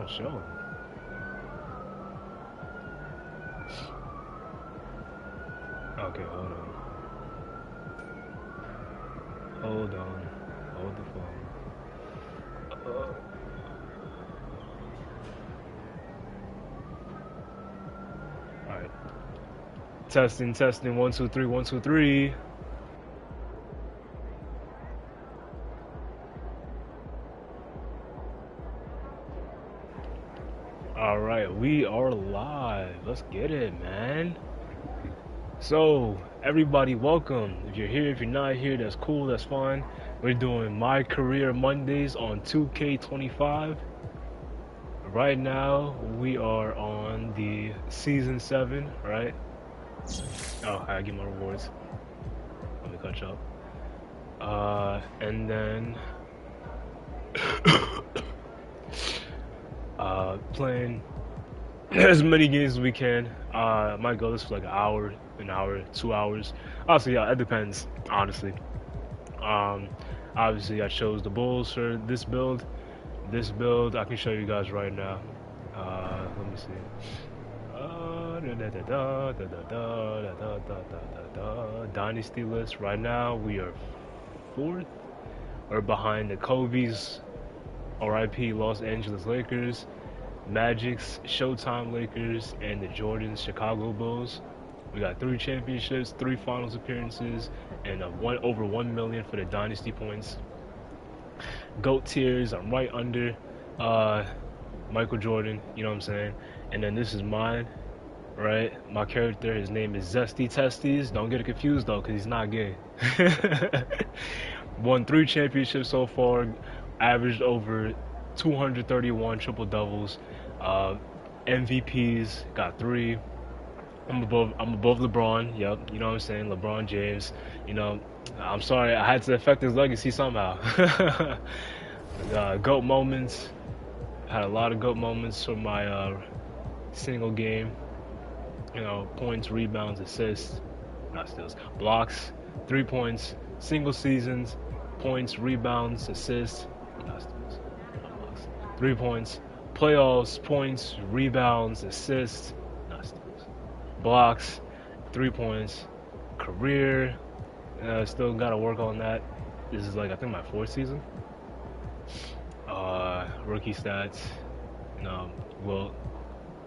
not showing. Okay, hold on. Hold on. Hold the phone. Alright. Testing, testing. 1, 2, 3, 1, 2, 3. Alright, we are live. Let's get it, man. So, everybody, welcome. If you're here, if you're not here, that's cool, that's fine. We're doing My Career Mondays on 2K25. Right now, we are on the Season 7, right? Oh, I gotta get my rewards. Let me catch up. And then... playing as many games as we can. Might go this for like an hour, 2 hours. Also, yeah, it depends, honestly. Obviously, I chose the Bulls for this build. This build, I can show you guys right now. Let me see. Dynasty list. Right now, we are 4th. We're behind the Kobe's, RIP Los Angeles Lakers, Magic's Showtime Lakers, and the Jordan's Chicago Bulls. We got 3 championships, 3 finals appearances, and over 1 million for the dynasty points. GOAT tiers, I'm right under Michael Jordan, you know what I'm saying? And then this is mine, right? My character, his name is Zesty Testes. Don't get it confused though, because he's not gay. Won 3 championships so far, averaged over 231 triple doubles. MVPs got 3. I'm above LeBron. Yep, you know what I'm saying. LeBron James. You know, I'm sorry, I had to affect his legacy somehow. GOAT moments. Had a lot of GOAT moments from my single game. You know, points, rebounds, assists, not steals, blocks, 3 points, single seasons, points, rebounds, assists, not steals, not blocks, 3 points, playoffs, points, rebounds, assists, not steals, blocks, 3 points, career, still gotta work on that. This is like, I think my 4th season. Rookie stats, well,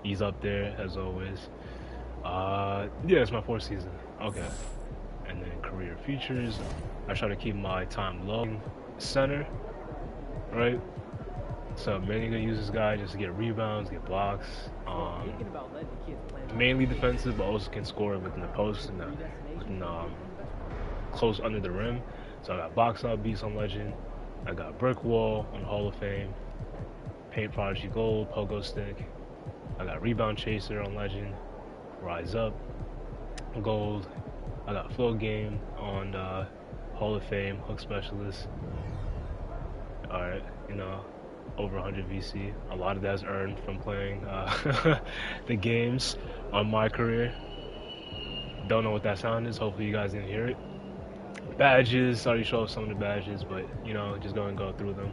he's up there as always. Yeah, it's my 4th season. Okay. And then career features. I try to keep my time low. Center, right? So I'm mainly gonna use this guy just to get rebounds, get blocks. Mainly defensive, but also can score within the post and close under the rim. So I got box out beats on Legend. I got brick wall on Hall of Fame. Paint Prodigy Gold, Pogo Stick. I got rebound chaser on Legend. Rise Up, Gold. I got Flow Game on Hall of Fame, Hook Specialist. Alright, over 100 VC. A lot of that's earned from playing the games on My Career. Don't know what that sound is, hopefully you guys didn't hear it. Badges, already showed some of the badges, but just go and go through them.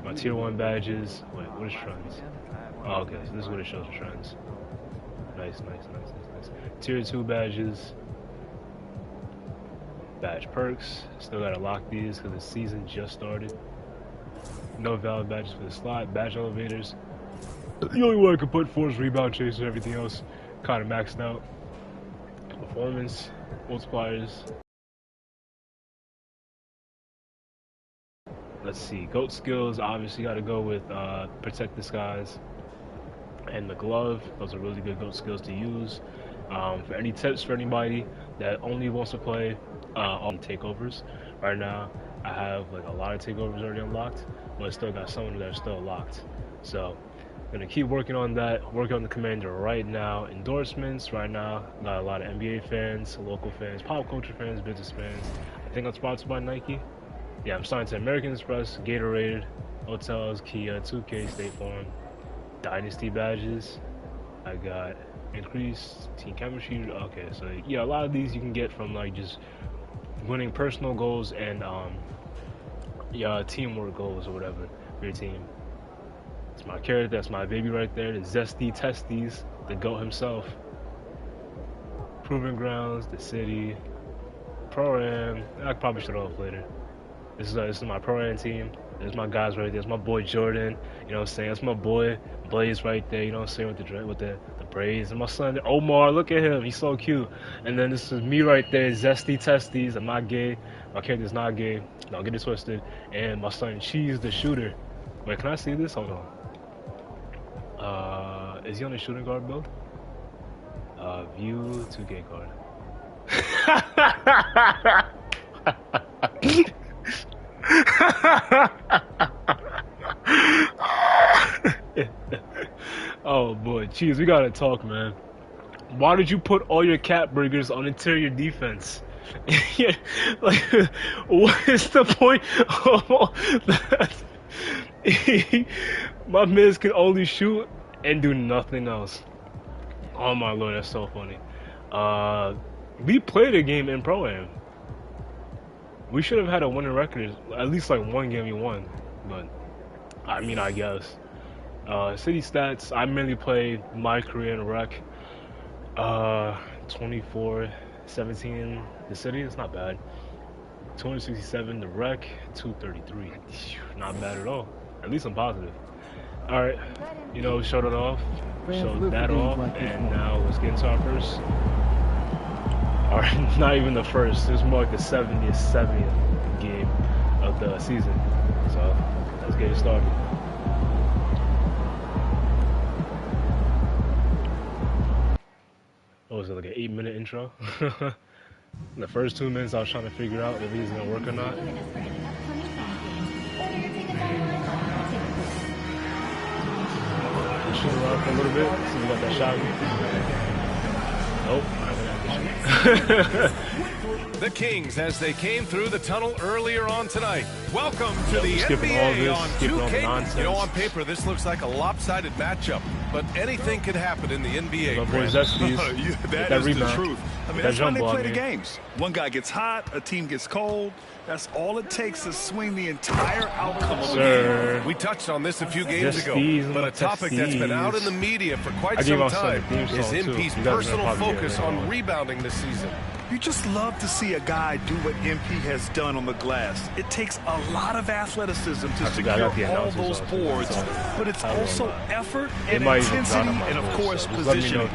My tier 1 badges. Wait, what is trends? Oh, okay, so this is what it shows the trends. Nice. Tier 2 badges. Badge perks. Still gotta lock these because the season just started. No valid badges for the slot. Badge elevators. The only one I could put for is rebound chaser. Everything else kind of maxed out. Performance multipliers. Let's see. GOAT skills. Obviously, got to go with protect the skies and the glove. Those are really good GOAT skills to use. For any tips for anybody that only wants to play on takeovers, right now I have like a lot of takeovers already unlocked, but I still got some that are still locked. So I'm gonna keep working on that. Working on the commander right now. Endorsements right now. Got a lot of NBA fans, local fans, pop culture fans, business fans. I think I'm sponsored by Nike. Yeah, I'm signed to American Express, Gatorade, Hotels, Kia, 2K, State Farm. Dynasty badges. I got increased team chemistry. Okay, so yeah, a lot of these you can get from like just winning personal goals and teamwork goals or whatever for your team. It's my character. That's my baby right there. The Zesty Testes, the GOAT himself. Proving Grounds, the city, Pro-Am. I probably should off later. This is my Pro-Am team. There's my guys right there. There's my boy Jordan. You know what I'm saying? That's my boy Blaze right there. You know what I'm saying, with the braids. And my son Omar, look at him. He's so cute. And then this is me right there, Zesty Testes. I'm not gay. My character's not gay. Don't get it twisted. And my son Cheese, the shooter. Wait, can I see this? Hold on. Is he on the shooting guard build? View 2K card. Oh boy, Cheese, we gotta talk, man. Why did you put all your cat burgers on interior defense? Yeah, like, what is the point of all that? My mids can only shoot and do nothing else. Oh my lord, that's so funny. We played a game in Pro-Am. We should have had a winning record, at least like one game we won. But I mean, I guess. City stats, I mainly play my Korean rec. 24, 17. The city, it's not bad. 267. The rec, 233. Not bad at all. At least I'm positive. All right, you know, showed it off, showed that off, and now let's get into our first. Or not even the first. It's more like the 70th game of the season. So let's get it started. What was it, like an 8-minute intro? The first 2 minutes I was trying to figure out if he's gonna work or not. Shoot around for a little bit, see if we got that shot. Nope, I don't have to shoot. The Kings as they came through the tunnel earlier on tonight. Welcome to the NBA on 2K. You know, on paper, this looks like a lopsided matchup, but anything could happen in the NBA. That is the truth. I mean, that's why they play the games. One guy gets hot, a team gets cold. That's all it takes to swing the entire outcome of the game. We touched on this a few games ago, but a topic that's been out in the media for quite some time is MP's personal focus on rebounding this season. You just love to see a guy do what MP has done on the glass. It takes a lot of athleticism to secure all those boards, but it's also effort and intensity and, of course, positioning.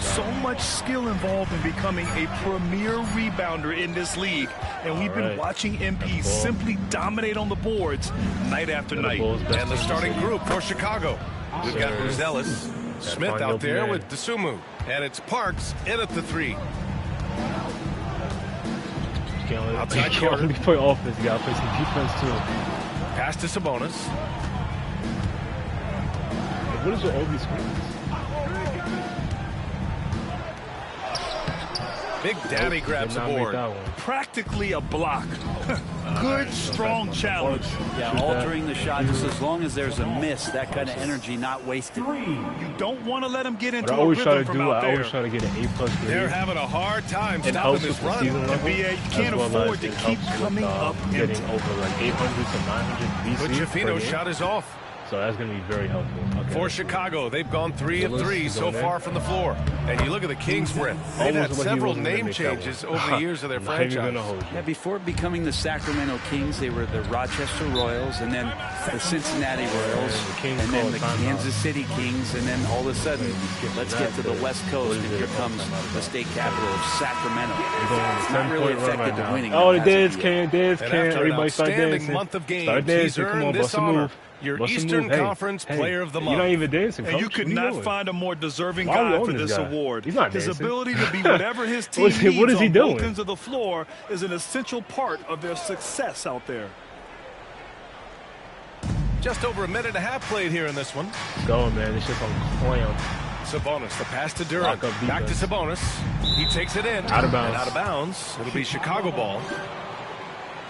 So much skill involved in becoming a premier rebounder in this league, and we've been watching MP simply dominate on the boards night after night. And the starting group for Chicago. We've got Ellis, Smith out there with Dosunmu, and it's Parks in at the 3. Outside corner. You play offense, you gotta play some defense too. Pass to Sabonis. What is with all these screens? Big Daddy grabs the board. Practically a block. Good, strong challenge. Yeah, altering the shot just as long as there's a miss, that kind of energy not wasted. You don't want to let them get into a rhythm from out there. I always try to get an A+ grade. They're having a hard time stopping this run. NBA, you can't afford to keep coming up getting over like 800 to 900 BC. But Jafino's shot is off. So that's going to be very helpful. Okay. For Chicago, they've gone 3 of 3 so far from the floor. And you look at the Kings' win. They've had several name changes over the years of their franchise. Yeah, before becoming the Sacramento Kings, they were the Rochester Royals, and then the Cincinnati Royals, and then the Kansas City Kings, and then all of a sudden, let's get to the West Coast, and here comes the state capital of Sacramento. It's not really affected the winning. Oh, the dance can. Everybody start dancing. Month of games, start dancing. Come on, bust a move. Your Eastern Conference Player of the Month. You're not even dancing, Coach. And you could not find a more deserving guy for this award. He's not his dancing. ability to be whatever his team needs on both ends of the floor is an essential part of their success out there. Just over a minute and a half played here in this one. Go, man. It's just on clamp. Sabonis, the pass to Durant. Back to Sabonis. He takes it in. Out of bounds. And out of bounds. It'll be Chicago ball.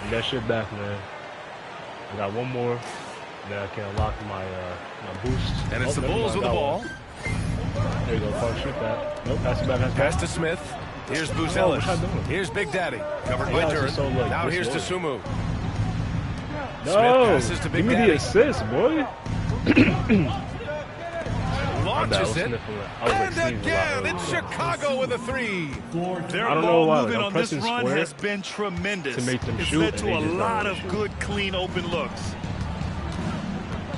Get that shit back, man. I got one more. Then I can unlock my boost. And it's the Bulls with the ball. There you go, Park, shoot that. Nope, pass it back. Pass to Smith. Here's Ellis. Here's Big Daddy. Covered by Durant. So now here's Dosunmu. No, give me the assist, boy. Launches it, and again, it's Chicago with a 3. Their ball movement on this run has been tremendous. It's led to a lot of good, clean, open looks.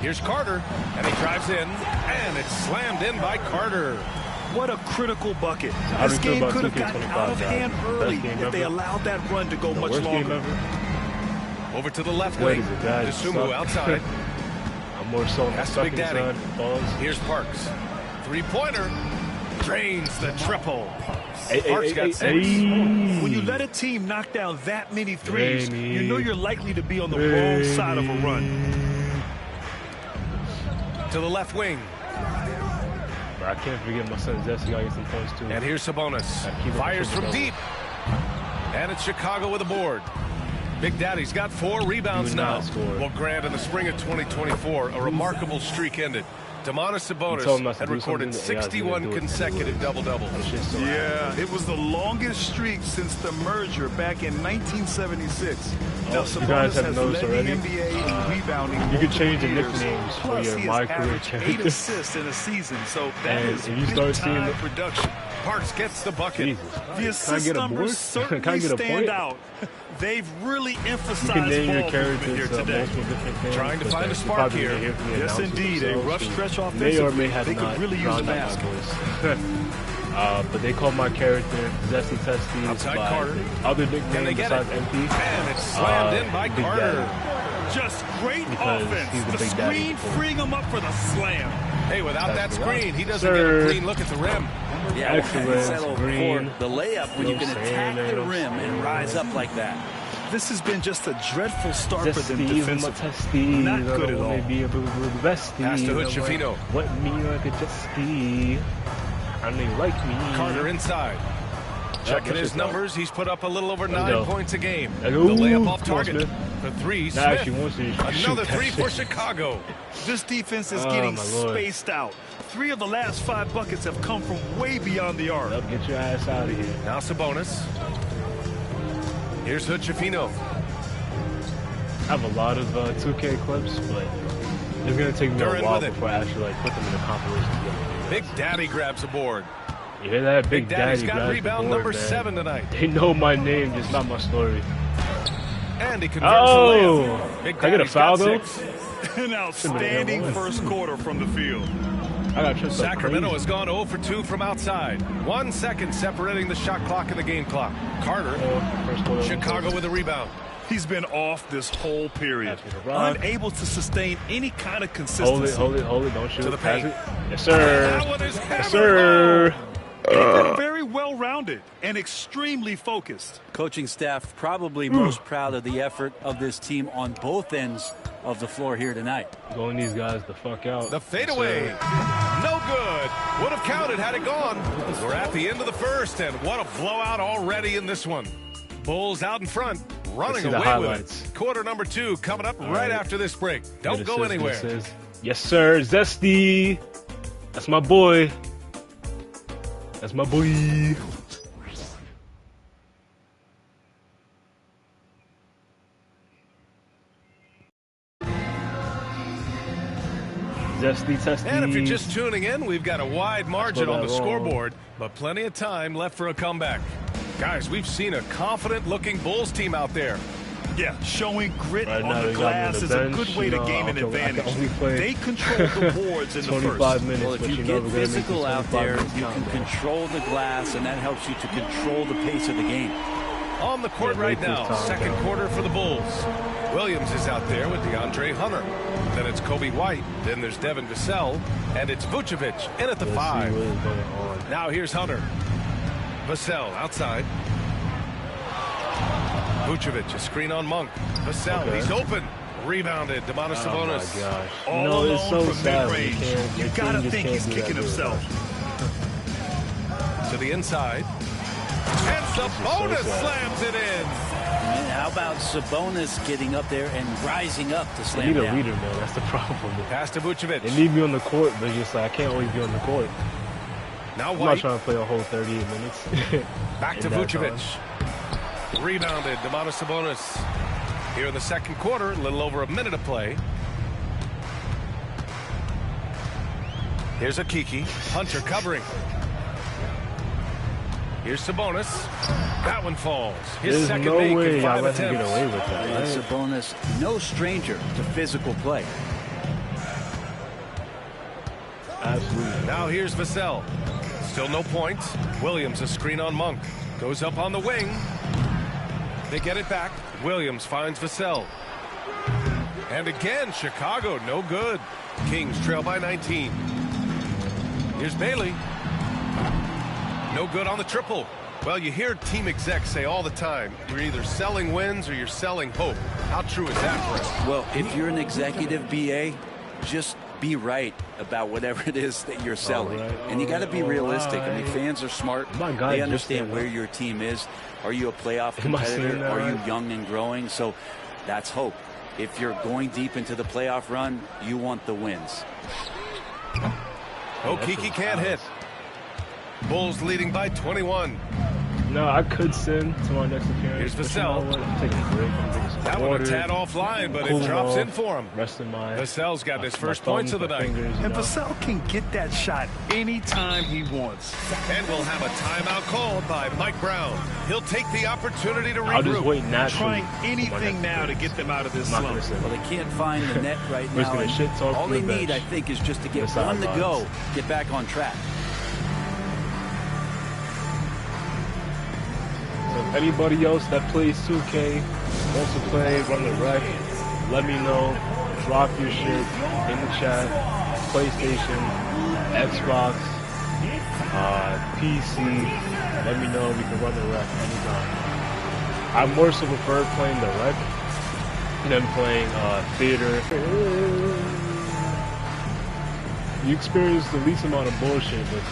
Here's Carter, and he drives in, and it's slammed in by Carter. What a critical bucket. This game could have gotten out of hand early if they allowed that run to go much longer. Over to the left wing. DeSumo outside. I'm more so That's Big Daddy. Here's Parks. Three-pointer. Drains the triple. Parks got 6. When you let a team knock down that many threes, you know you're likely to be on the wrong side of a run. To the left wing. I can't forget my son Zesty got some points too. And here's Sabonis. Fires from deep. And it's Chicago with a board. Big Daddy's got 4 rebounds now. Well, Grant, in the spring of 2024, a remarkable streak ended. Domantas Sabonis had recorded 61 consecutive double-doubles. Yeah, it was the longest streak since the merger back in 1976. Now, Sabonis has led the NBA in rebounding. You can change the nicknames for your My Career character. 8 assists in a season, so that is big-time production. Parks gets the bucket. The assist numbers certainly stand out. They've really emphasized ball movement here today. Trying to find a spark here. Yes, indeed. A rough stretch offensively. They could really use a basket. But they call my character Zesty Testy. Outside Carter. Other nickname besides MP. And it's slammed in by Carter. Just great offense. The screen freeing him up for the slam. Hey, without that screen, he doesn't get a clean look at the rim. Yeah, excellent. Green. The layup when you can attack the rim and rise up like that. This has been just a dreadful start for them defensively. Not good at all. Pass to Hood-Schifino. What me like a Justy? I mean, like me. Carter inside. Checking his numbers, he's put up a little over 9 points a game. The layup off target. The 3, Smith. Another 3 for Chicago. This defense is getting spaced out. 3 of the last 5 buckets have come from way beyond the arc. Get your ass out of here. Now Sabonis. Here's Hood-Schifino. I have a lot of 2K clips, but it's going to take me a while before I actually put them in a compilation together. Big Daddy grabs a board. You hear that? Big Daddy's Daddy got rebound number 7 tonight. They know my name, just not my story. And he converts the layup. Big Can I get a foul though? An outstanding first quarter from the field. Sacramento has gone 0 for 2 from outside. 1 second separating the shot clock and the game clock. Carter, Chicago with a rebound. He's been off this whole period. Unable to sustain any kind of consistency. Hold it. Don't shoot. To the paint. Yes, sir. That one is yes, sir. Very well-rounded and extremely focused. Coaching staff probably most proud of the effort of this team on both ends of the floor here tonight. Blowing these guys the fuck out. The fadeaway. No good. Would have counted had it gone. We're at the end of the first, and what a blowout already in this one. Bulls out in front, running away with it. Quarter number 2 coming up right after this break. Don't go anywhere. Yes, sir. Zesty. That's my boy. That's my boy. Zesty Testy. And if you're just tuning in, we've got a wide margin on the scoreboard, but plenty of time left for a comeback. Guys, we've seen a confident-looking Bulls team out there. Yeah, showing grit on the glass is a good way to gain an advantage. They control the boards in the first. Well, if you get physical out there, you can control the glass, and that helps you to control the pace of the game. On the court right now, second quarter for the Bulls. Williams is out there with DeAndre Hunter. Then it's Kobe White. Then there's Devin Vassell. And it's Vucevic in at the 5. Now here's Hunter. Vassell outside. Vucevic, a screen on Monk. Vassell, he's open. Rebounded. Domantas Sabonis. Oh my gosh. All alone from mid-range. You gotta think he's kicking himself. To the inside. And Sabonis slams it in. How about Sabonis getting up there and rising up to slam down? They need a leader, man. That's the problem. Pass to Vucevic. They need me on the court, but just like I can't always be on the court. Now I'm not trying to play a whole 38 minutes. Back to Vucevic. Rebounded. Domantas Sabonis. Here in the second quarter, a little over a minute of play. Here's Okeke. Hunter covering. Here's Sabonis. That one falls. There's second no way y'all let him get away with that. Right? Sabonis, no stranger to physical play. Absolutely. Now here's Vassell. Still no points. Williams a screen on Monk. Goes up on the wing. They get it back. Williams finds Vassell. And again, Chicago, no good. Kings trail by 19. Here's Bailey. No good on the triple. Well, you hear team execs say all the time, you're either selling wins or you're selling hope. How true is that, Chris? Well, if you're an executive BA, just be right about whatever it is that you're selling. And you got to be realistic. I mean, fans are smart. They understand where your team is. Are you a playoff competitor? Are you young and growing? So that's hope. If you're going deep into the playoff run, you want the wins. Okeke can't hit. Bulls leading by 21. No, I could send to my next appearance. Here's Vassell. I'm taking a break. That one a tad offline, but it drops in for him. Resting my Vassell's got his first points of the night. And Vassell can get that shot anytime he wants. And we'll have a timeout called by Mike Brown. He'll take the opportunity to regroup. I'll just wait naturally. Trying anything now to get them out of this slump. Well, they can't find the net right now. All they need, I think, is just to get one to go, get back on track. Anybody else that plays 2K, wants to play, run the rec, let me know. Drop your shit in the chat. PlayStation, Xbox, PC. Let me know. We can run the rec anytime. I more so prefer playing the rec than playing theater. You experience the least amount of bullshit with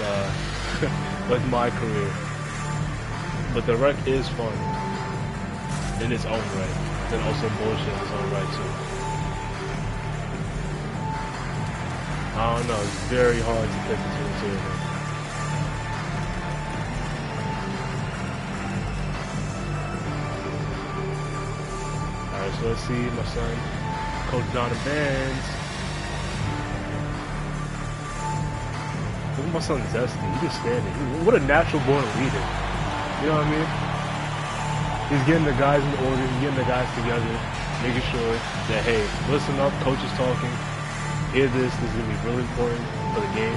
with my career. But the rec is fun in its own right. And also bullshit in its own right too. I don't know, it's very hard to pick between the two of them. Alright, so let's see my son, Coach Donovan. Look at my son Zesty, he just standing. What a natural born leader. You know what I mean? He's getting the guys in order, he's getting the guys together, making sure that, hey, listen up, coach is talking, hear this is going to be really important for the game.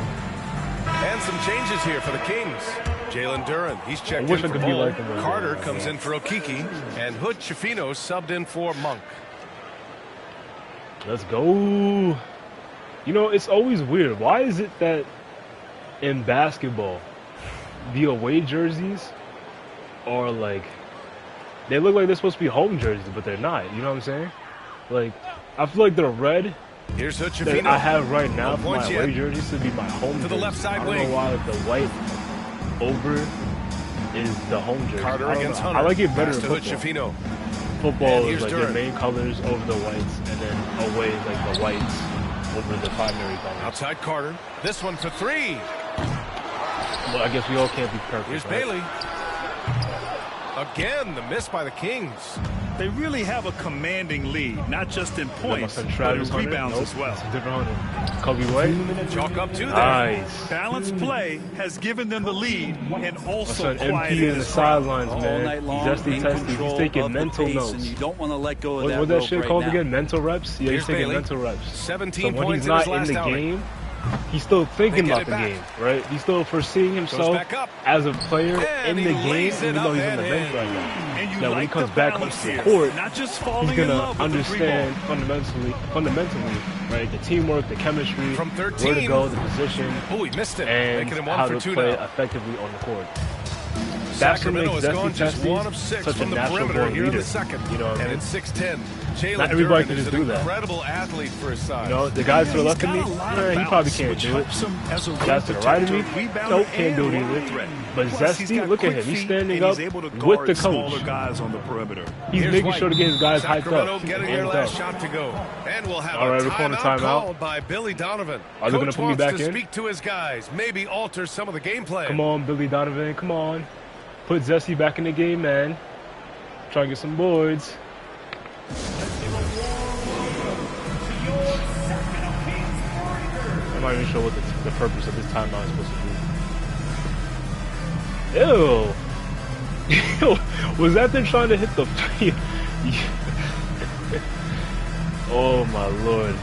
And some changes here for the Kings. Jalen Duren, he's checked in for Bull. Carter comes in for Okeke, and Hood Schifino subbed in for Monk. Let's go. You know, it's always weird. Why is it that in basketball, the away jerseys are like, they look like they're supposed to be home jerseys, but they're not. You know what I'm saying? Like, I feel like the red Here's that I have right now for my away jerseys to be my home jersey. To the left side wing. I don't know why the white over is the home jersey. Carter against Hunter. I like it better in football. Football is like their main colors over the whites, and then away is like the whites over the primary colors. Outside Carter. This one for three. Well, I guess we all can't be perfect. Here's Bailey. Again, the miss by the Kings. They really have a commanding lead, not just in points, but in rebounds as well. Kobe White. Chalk up two there. Nice. Balanced play has given them the lead and also quieted MP in the sidelines, man. All night long, He's taking mental notes. And you don't want to let go of that. What's that shit called again? Mental reps? Yeah, he's taking mental reps. 17 so when points he's not in the outing. game, he's still thinking about the game, right? He's still foreseeing himself as a player in the game, even though he's on the bench right now. Now, when he comes back onto the court, he's going to understand fundamentally, right, the teamwork, the chemistry, from 13, where to go, the position, he missed it. And how to play effectively on the court. That's what makes Zesty Testy such a natural born leader. You know what I mean? And it's 6'10". Not everybody can just do that. Incredible athlete for his size. You know, the guys to the left of me, he probably can't do it. Guys to the right of me, nope, can't do it either. But Zesty, look at him. He's standing up with the coach. He's making sure to get his guys hyped up. Getting their last shot to go. And we'll have we're calling a timeout by Billy Donovan. Are they going to put me back in? Speak to his guys, maybe alter some of the game plan. Come on, Billy Donovan, come on. Put Zesty back in the game, man. Try to get some boards. I'm not even sure what the purpose of this timeout is supposed to be. Ew! Was that them trying to hit the... Oh my lord.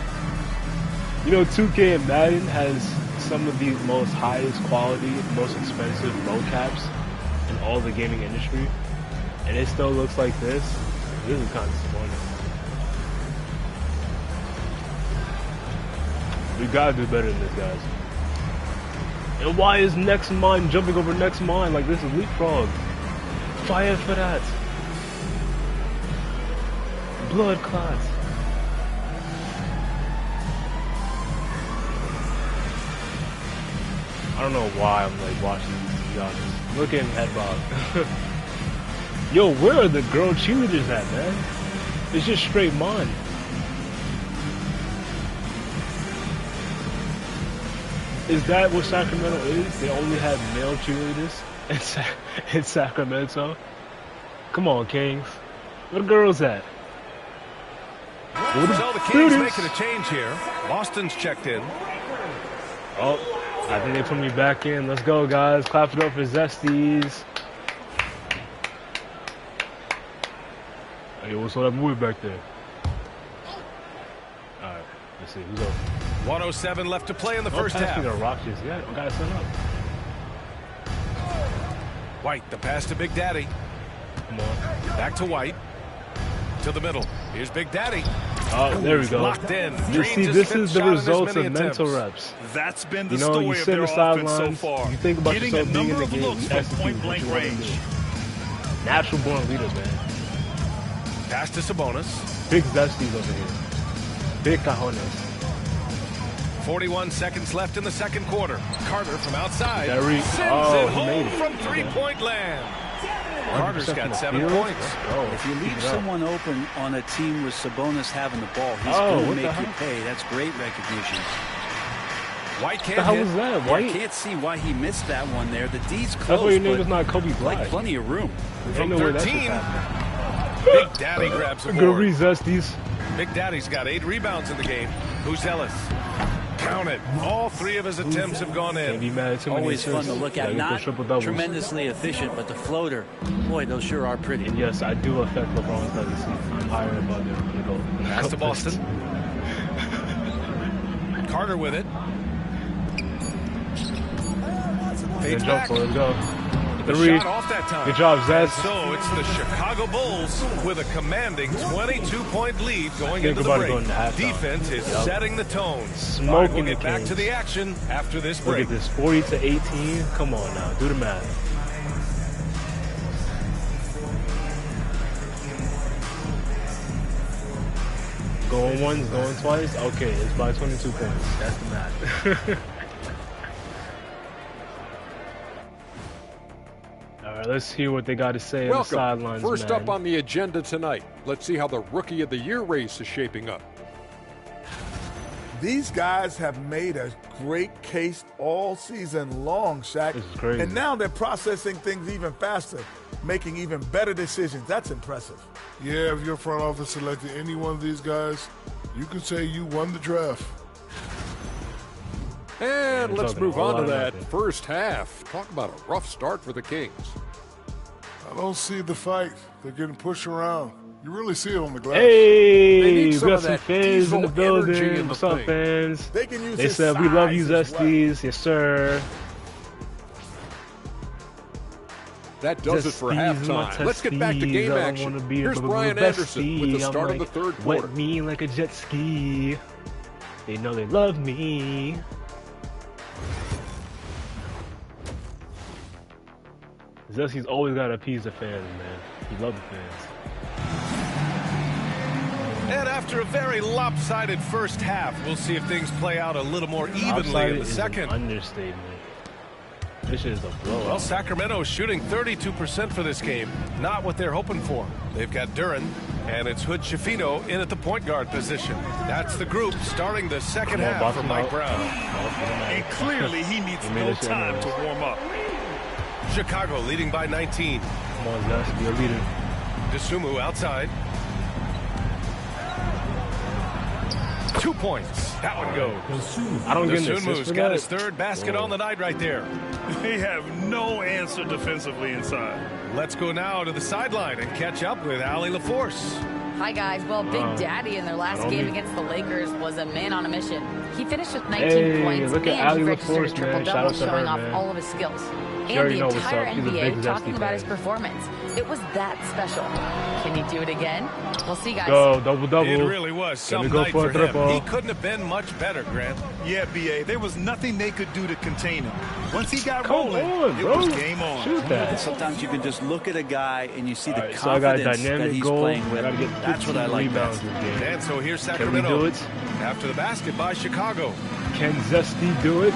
You know, 2K and Madden has some of the most highest quality, most expensive mocaps in all the gaming industry, and it still looks like this. This is kind of disappointing. We gotta do better than this, guys. And why is Next Mine jumping over Next Mine like this is leapfrog? Fire for that. Blood clots. I don't know why I'm like watching these, to be honest. Look at Headbop. Yo, where are the girl cheerleaders at, man? It's just straight Mon. Is that what Sacramento is? They only have male cheerleaders in Sacramento? Come on, Kings. Where the girls at? So the Kings making a change here. Boston's checked in. Oh, I think they put me back in. Let's go, guys. Clap it up for Zesties. Hey, what's all that movie back there? Alright, let's see. Who's up? 1:07 left to play in the first half. Rockets. Yeah, we gotta set up. White, the pass to Big Daddy. Come on. Back to White. To the middle. Here's Big Daddy. Oh, there we go. Locked in. You see, this is the results of mental reps. That's been the you know, story you of sit their in the offense so sidelines, far. you think about Getting yourself a being in number the of game, looks you from execute what point-blank you want to range. do. Natural born leaders, man. Pass to Sabonis. Big Zesties over here. Big cajones. 41 seconds left in the second quarter. Carter from outside. Sends it home from three-point land. Carter's got 7 points. If you leave someone open on a team with Sabonis having the ball, he's going to make you pay. That's great recognition. White can't the hell hit. Was that? White? I can't see why he missed that one there. The D's close. That's why your name is not Kobe Black. Like plenty of room. From 13, Big Daddy grabs a board. Zesties. Big Daddy's got 8 rebounds in the game. Who's Ellis? Count it. All 3 of his attempts have gone in. Always fun to look at. Not tremendously efficient, but the floater. Boy, those sure are pretty. And yes, I do affect LeBron's legacy. I'm higher above them. Pass to Boston. Carter with it. Fades back. Let's go. Shot off that time. Good job, Zez. So it's the Chicago Bulls with a commanding 22-point lead going into the break. Defense is setting the tone. Smoking we'll get back to the action after this break. Look at this, 40-18. Come on now, do the math. Going once, going twice. Okay, it's by 22 points. That's the math. All right, let's hear what they got to say on the sidelines. First up on the agenda tonight, let's see how the Rookie of the Year race is shaping up. These guys have made a great case all season long, Shaq. This is crazy. And now they're processing things even faster, making even better decisions. That's impressive. Yeah, if your front office selected any one of these guys, you can say you won the draft. And let's move on to that first half. Talk about a rough start for the Kings. I don't see the fight. They're getting pushed around. You really see it on the glass. Hey, we got some fans in the building. What's up, fans? They said, we love you, Zesties. Yes, sir. That does it for halftime. Let's get back to game action. Here's Brian Anderson with the start of the third quarter. Wet me like a jet ski. They know they love me. Zesties always got to appease the fans, man. He loves the fans. And after a very lopsided first half, we'll see if things play out a little more evenly in the second. Understatement. This is a blowout. Well, Sacramento is shooting 32% for this game. Not what they're hoping for. They've got Duren, and it's Hood Schifino in at the point guard position. That's the group starting the second half for Mike Brown. And clearly he needs no time to warm up. Chicago leading by 19. Come on, Zest, be a leader. DeSumo outside. 2 points. That one goes. I don't get this. Dosunmu's got his third basket on the night right there. They have no answer defensively inside. Let's go now to the sideline and catch up with Allie LaForce. Hi, guys. Well, Big Daddy in their last game against the Lakers was a man on a mission. He finished with 19 points and he registered a triple-double, showing off all of his skills. And the entire NBA talking about his performance. It was that special. Can he do it again? We'll see, guys. Go, double-double. It really was some night for him. He couldn't have been much better, Grant. Yeah, B.A. There was nothing they could do to contain him. Once he got rolling, it was game on. Shoot that. Sometimes you can just look at a guy and you see the confidence that he's playing with. That's what I like best. And so here's Sacramento. Can we do it? After the basket by Chicago. Can Zesty do it?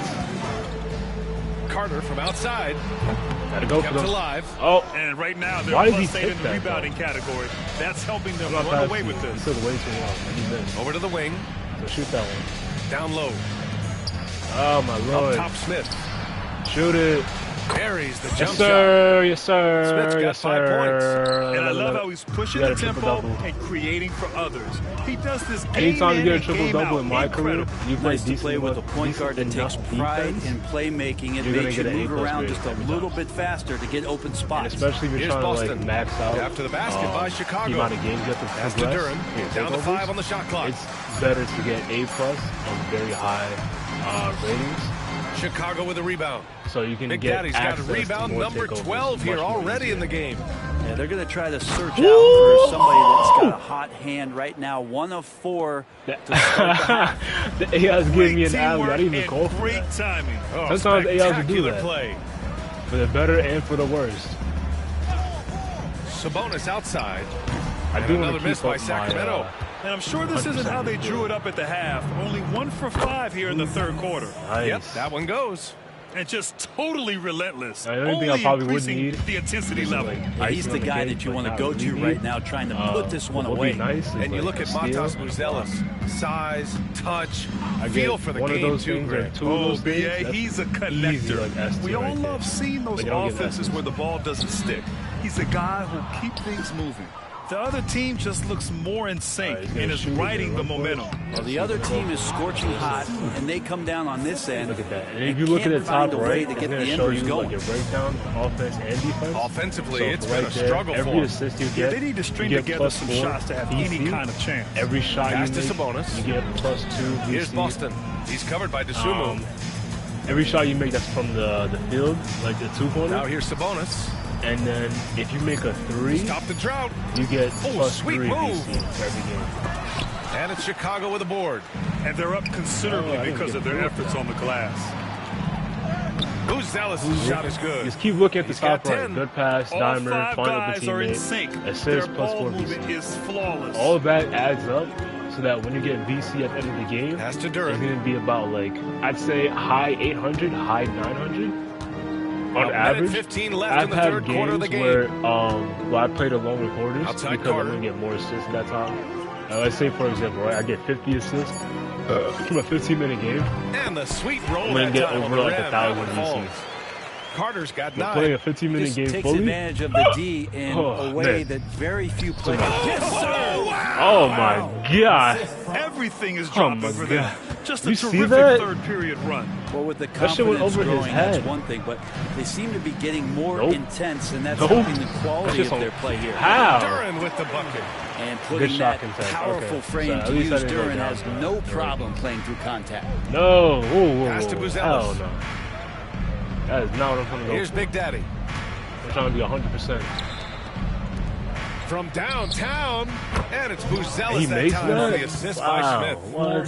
Carter from outside. Gotta go kept for them. alive. Oh, and right now they're +8 in the rebounding category. That's helping them run away with this. He took way too long. Over to the wing. So shoot that one. Down low. Oh my lord. Up top Smith. Shoot it. Buries the jump shot. Yes, sir. Smith's got 5 points. And I love how he's pushing the tempo and creating for others. He does this game anytime you get a in, triple-double in my career, you play nice to play with a point guard that takes pride in playmaking. It makes you move around just a little bit faster to get open spots. And especially if you're trying to like max out. After the basket by Chicago. The amount of games you have to pass to Durham. Down to 5 on the shot clock. It's better to get A+ on very high ratings. Chicago with a rebound. So you can Big get Daddy's got a rebound number 12 here already in the game. Yeah, they're going to try to search out for somebody that's got a hot hand right now. 1 of 4 to start the half. The AI's giving me an alley. I didn't even call for great that. timing. Oh, sometimes AI's will do that. Play. For the better and for the worst. Sabonis outside. I do another miss by Sacramento. And I'm sure this isn't how they drew it up at the half. Only 1 for 5 here in the third quarter. Nice. Yep, that one goes. And just totally relentless. The only thing I probably would need the intensity level. Yeah, he's the guy that you want to go to right now, trying to put this one away. Nice and you look at Matas Buzelis. Size, touch, feel for the game too, Greg. Oh, B.A., he's a connector. We all love seeing those offenses where the ball doesn't stick. He's a guy who'll keep things moving. The other team just looks more in sync and is riding the momentum. Well, the other team is scorching hot, and they come down on this end. Look at that. And if you look at the top right, to get it's the show you going. like a breakdown, offense and defense. Offensively, so it's been a struggle for them. Every assist you get, they need to string together some shots to have any kind of chance. Every shot pass you to make, Sabonis. you get +2 VC. Here's Boston. He's covered by Dosunmu. Every shot you make that's from the field, like the 2-pointer. Now here's Sabonis. And then if you make a 3, stop the drought. You get sweet +3 move. VC for every game. And it's Chicago with a board. And they're up considerably because of their efforts on the glass. Buzelis' shot is good. Just keep looking at the top right. Good pass, dimer, find up the teammate, assist, +4 VC. Is flawless. All of that adds up so that when you get VC at the end of the game, pass to Durham. It's going to be about like, I'd say high 800, high 900. On average, 15 left I've in the had third games quarter of the game. where I played a longer quarters outside because Carter. I'm going to get more assists at that time. Let's say, for example, right, I get 50 assists from a 15-minute game. And the sweet roll I'm going to get over like 1,000 VCs. Carter's got 9. Playing a 15-minute game takes fully. advantage of the D in a way that very few players. Yes, sir! Oh, my God. Everything is dropping for them. Just a terrific third period run. Well, with the confidence growing, that's one thing, but they seem to be getting more intense, and that's helping the quality of their play here. How? Duran with the bucket. And putting that powerful frame to use, Duran has no problem playing through contact. No. Pass to Buzelis. Hell no. That is not what I'm trying to go Here's for. Big Daddy. I'm trying to be 100%. From downtown, and it's Buzelis He that makes time on the assist by Smith. What?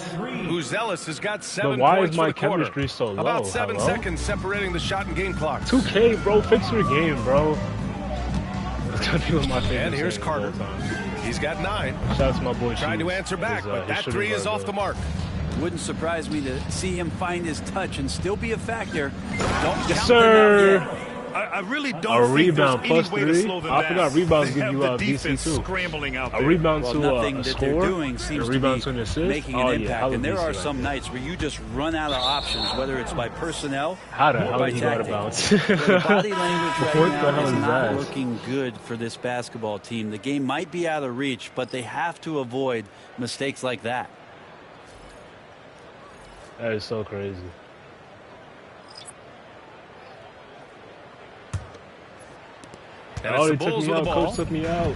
Buzelis has got 7 why points is my for the quarter. chemistry so low? About 7 seconds separating the shot and game clocks. 2K, bro. Fix your game, bro. That's gonna be one of my favorite. And here's Carter. He's got 9. Shout out to my boy. Trying to answer back, but that 3 is off the mark. Wouldn't surprise me to see him find his touch and still be a factor. Yes, sir. I really don't think rebound there's any way to +3. slow them I down. forgot rebounds They give have you the VC defense too. scrambling out A there. rebound Well, to nothing a that score, they're doing seems a rebound to an to be assist, making an impact. And there are some nights where you just run out of options, whether it's by personnel or by tactic. The body language right now is not looking good for this basketball team. The game might be out of reach, but they have to avoid mistakes like that. That is so crazy. And it's the Bulls with the ball. Coach took me out.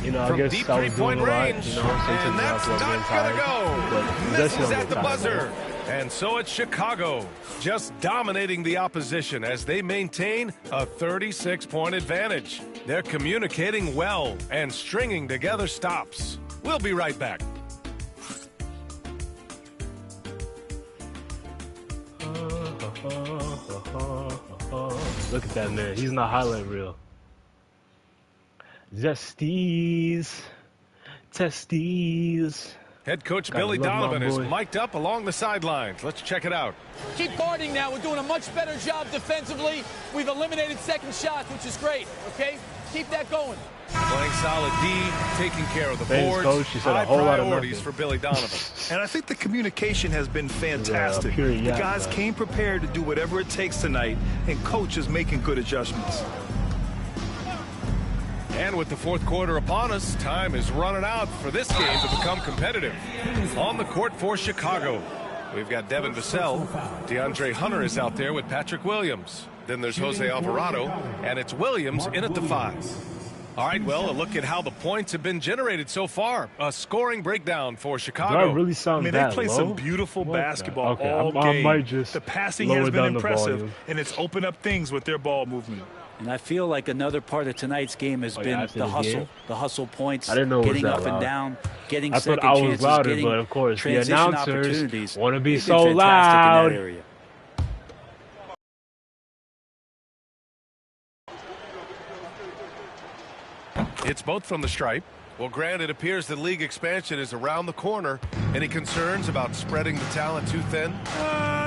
You know, From I guess deep I was doing a lot, range. you know, so and that's not going to go. Misses at the buzzer. And so it's Chicago just dominating the opposition as they maintain a 36-point advantage. They're communicating well and stringing together stops. We'll be right back. Look at that man. He's not highlight reel. Testes. Head coach Billy Donovan is mic'd up along the sidelines. Let's check it out. Keep guarding now. We're doing a much better job defensively. We've eliminated second shots, which is great, okay? Keep that going. Playing solid D, taking care of the boards. Coach, she said high a whole lot of priorities for Billy Donovan. And I think the communication has been fantastic. The guys came prepared to do whatever it takes tonight, and coach is making good adjustments. And with the fourth quarter upon us, time is running out for this game to become competitive. On the court for Chicago, we've got Devin Vassell. DeAndre Hunter is out there with Patrick Williams. Then there's Jose Alvarado, and it's Williams in at the 5. All right, well, a look at how the points have been generated so far. A scoring breakdown for Chicago. Do I really sound they play some beautiful basketball all game. I might just the passing has been impressive, and it's opened up things with their ball movement. And I feel like another part of tonight's game has been the hustle. The hustle points, I didn't know getting up and down, getting I second thought I was chances, louder, getting but of course, the transition announcers opportunities. want to be They've so been loud. fantastic in that area. It's both from the stripe. Well, Grant, it appears that league expansion is around the corner. Any concerns about spreading the talent too thin?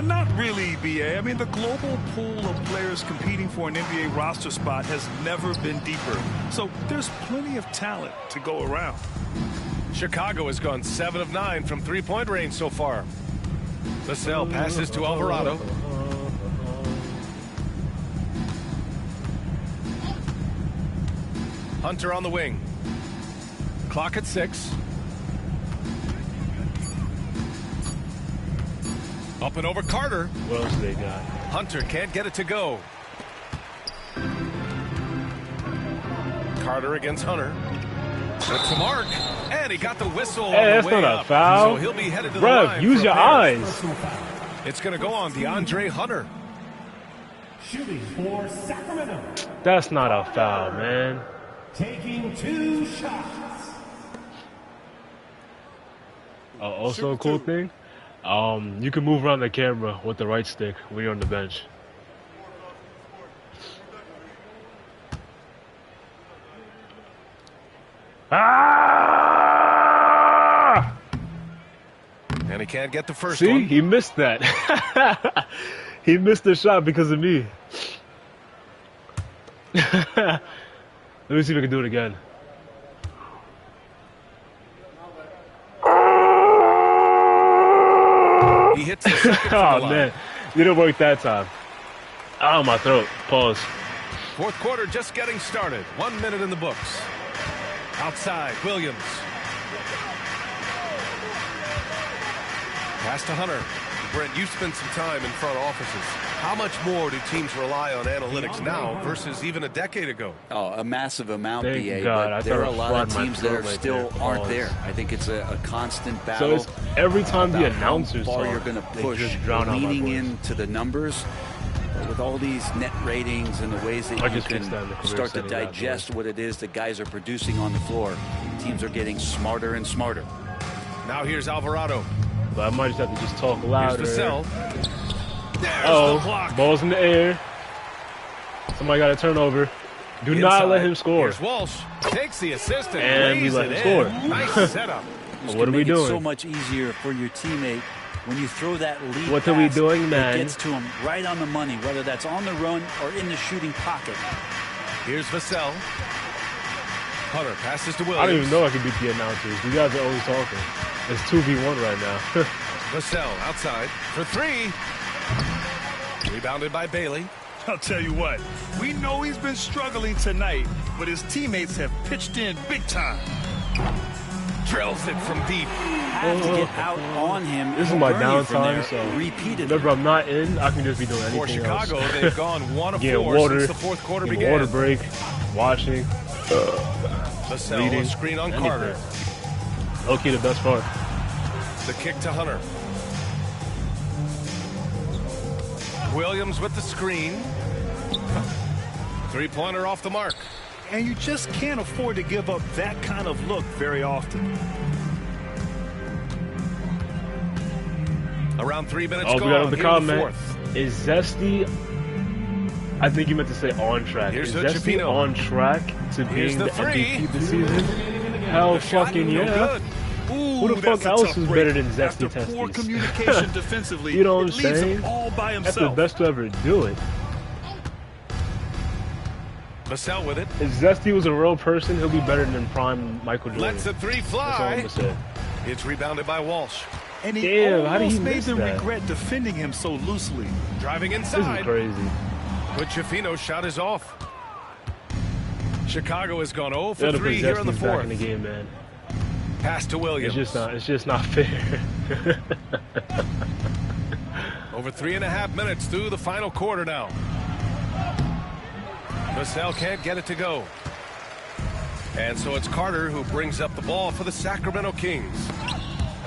Not really, BA. I mean, the global pool of players competing for an NBA roster spot has never been deeper. So there's plenty of talent to go around. Chicago has gone 7 of 9 from three-point range so far. Vassell passes to Alvarado. Hunter on the wing. Clock at 6. Up and over Carter. What else do they got? Hunter can't get it to go. Carter against Hunter. It's to Mark. And he got the whistle on that's the way not up. a foul. So he'll be headed to the Bruh, line. use your eyes. It's going to go on DeAndre Hunter. Shooting for Sacramento. That's not a foul, man. Taking 2 shots. Also a cool thing, you can move around the camera with the right stick when you're on the bench. Ah! And he can't get the first one. See, he missed that. He missed the shot because of me. Let me see if I can do it again. He hits the second oh, man. Didn't work that time. Ow, my throat. Pause. Fourth quarter just getting started. 1 minute in the books. Outside, Williams. Pass to Hunter. Brent, you spent some time in front offices. How much more do teams rely on analytics now versus even a decade ago? Oh, a massive amount, Thank BA. God. But there are a lot of teams that are still aren't there. I think it's a constant battle. So it's every time the announcers talk, you're going to push, leaning into the numbers. With all these net ratings and the ways that you can start to digest what it is that guys are producing on the floor, teams are getting smarter and smarter. Now here's Alvarado. But I might just have to just talk louder. Here's Vassell. Oh, ball's in the air. Somebody got a turnover. Do not let him score. Here's Walsh. Takes the assist and we let him score. Nice setup. What are we doing? It's so much easier for your teammate when you throw that lead. What are we doing, man? It gets to him right on the money, whether that's on the run or in the shooting pocket. Here's Vassell. Hunter passes to Williams. I don't even know I can beat the announcers. You guys are always talking. It's 2v1 right now. Vassell outside for 3. Rebounded by Bailey. I'll tell you what, we know he's been struggling tonight, but his teammates have pitched in big time. drills it from deep. Have to get out on him. This is my downtime, so whenever I'm not in, I can just be doing anything For Chicago, else. they've gone 1 of 4 water, since the fourth quarter began. Water break, watching, reading, screen on anything. Carter. Okay, the best part. The kick to Hunter. Williams with the screen. Three-pointer off the mark. And you just can't afford to give up that kind of look very often. Around 3 minutes gone. We got the comment. Is Zesty? I think you meant to say on track. Here's Is Zesty on track to being the MVP this season? Hell fucking yeah. Ooh, who the fuck else is better than Zesty Testies? Poor communication defensively, you know what I'm leaves saying? him all by himself. That's the best to ever do it. Vassell with it. If Zesty was a real person, he'll be better than prime Michael Jordan. Lets the three fly. That's all I'm gonna say. It's rebounded by Walsh. And he Damn, how did he made miss them that? regret defending him so loosely. Driving inside. This is crazy. But Schifino's shot is off. Chicago has gone 0 for Gotta 3 put here in the Zesty fourth. back in the game, man. Pass to Williams. It's just not fair. Over 3.5 minutes through the final quarter now. Vassell can't get it to go. And so it's Carter who brings up the ball for the Sacramento Kings.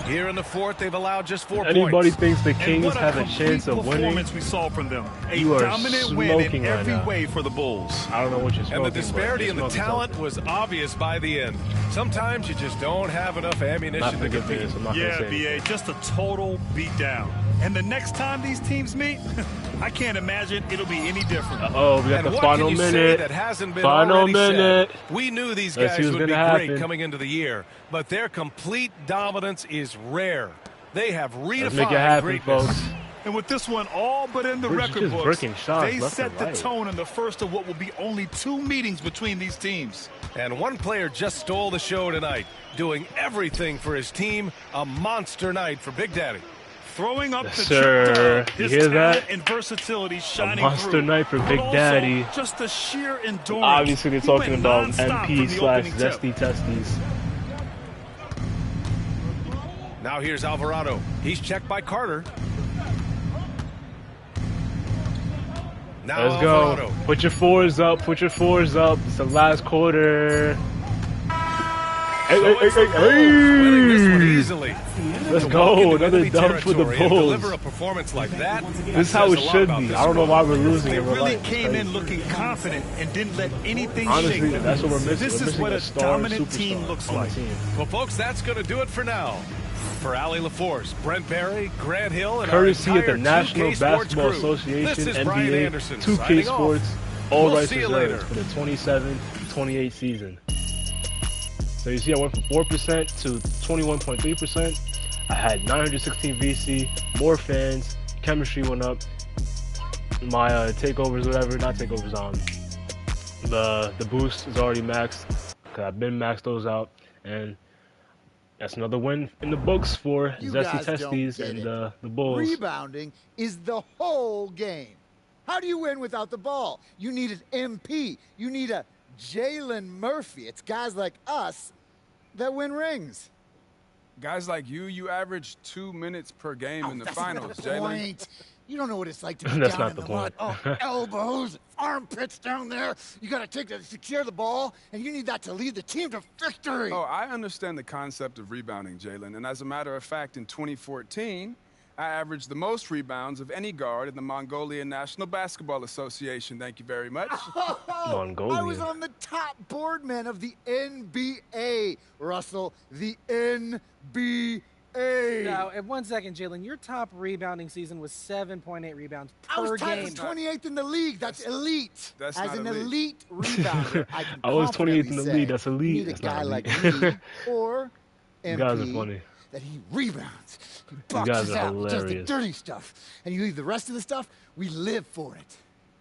Here in the fourth, they've allowed just 4 points. Anybody thinks the Kings have a chance of winning? We saw from them. A you are dominant win in right every now. way for the Bulls. I don't know what you're smoking. And the disparity in the talent was obvious by the end. Sometimes you just don't have enough ammunition to compete. Yeah, BA, just a total beatdown. And the next time these teams meet, I can't imagine it'll be any different. Oh, we got the final minute. That hasn't been final minute. Said? We knew these guys would be great coming into the year, but their complete dominance is rare. They have redefined greatness. Folks. And with this one all but in the record books, they set the tone in the first of what will be only 2 meetings between these teams. And one player just stole the show tonight, doing everything for his team. A monster night for Big Daddy. Throwing up yes, the sir. His you hear talent that? and versatility shining a monster through. night for Big Daddy. Just the sheer endurance. Obviously, they're talking about MP/Zesty Testies. Now here's Alvarado. He's checked by Carter. Now let's Alvarado. go. Put your 4s up. Put your 4s up. It's the last quarter. Hey. Winning this one easily. Let's go. Another dub for the Bulls. Deliver a performance like that. This is how it should be. I don't know why we're losing. They really came in looking confident and didn't let anything shake them. That's what we're missing. This is what a dominant team looks like. Well, folks, that's going to do it for now. For Allie LaForce, Brent Barry, Grant Hill, and courtesy our of the National Basketball Association, NBA, 2K Sports, all rights reserved for the 27-28 season. So you see I went from 4% to 21.3%. I had 916 VC, more fans, chemistry went up. My takeovers, whatever, not takeovers, the boost is already maxed. Cause I've been maxed those out, and that's another win in the books for Zesty Testies and the Bulls. Rebounding is the whole game. How do you win without the ball? You need an MP. You need a Jalen Murphy. It's guys like us that win rings. Guys like you average 2 minutes per game in the finals, Jalen. You don't know what it's like to be down in the mud. Oh, elbows, armpits down there. You got to secure the ball, and you need that to lead the team to victory. Oh, I understand the concept of rebounding, Jalen. And as a matter of fact, in 2014, I averaged the most rebounds of any guard in the Mongolian National Basketball Association. Thank you very much. Mongolia. I was on the top board men of the NBA, Russell. The NBA. Now, at 1 second, Jalen, your top rebounding season was 7.8 rebounds per game. I was tied as 28th in the league. That's elite. That's as not an elite rebounder, I can I was 28th in the league. That's elite. You need that's a guy like me or MP. You guys are funny. That he rebounds. He boxes out, does the dirty stuff. And you leave the rest of the stuff, we live for it.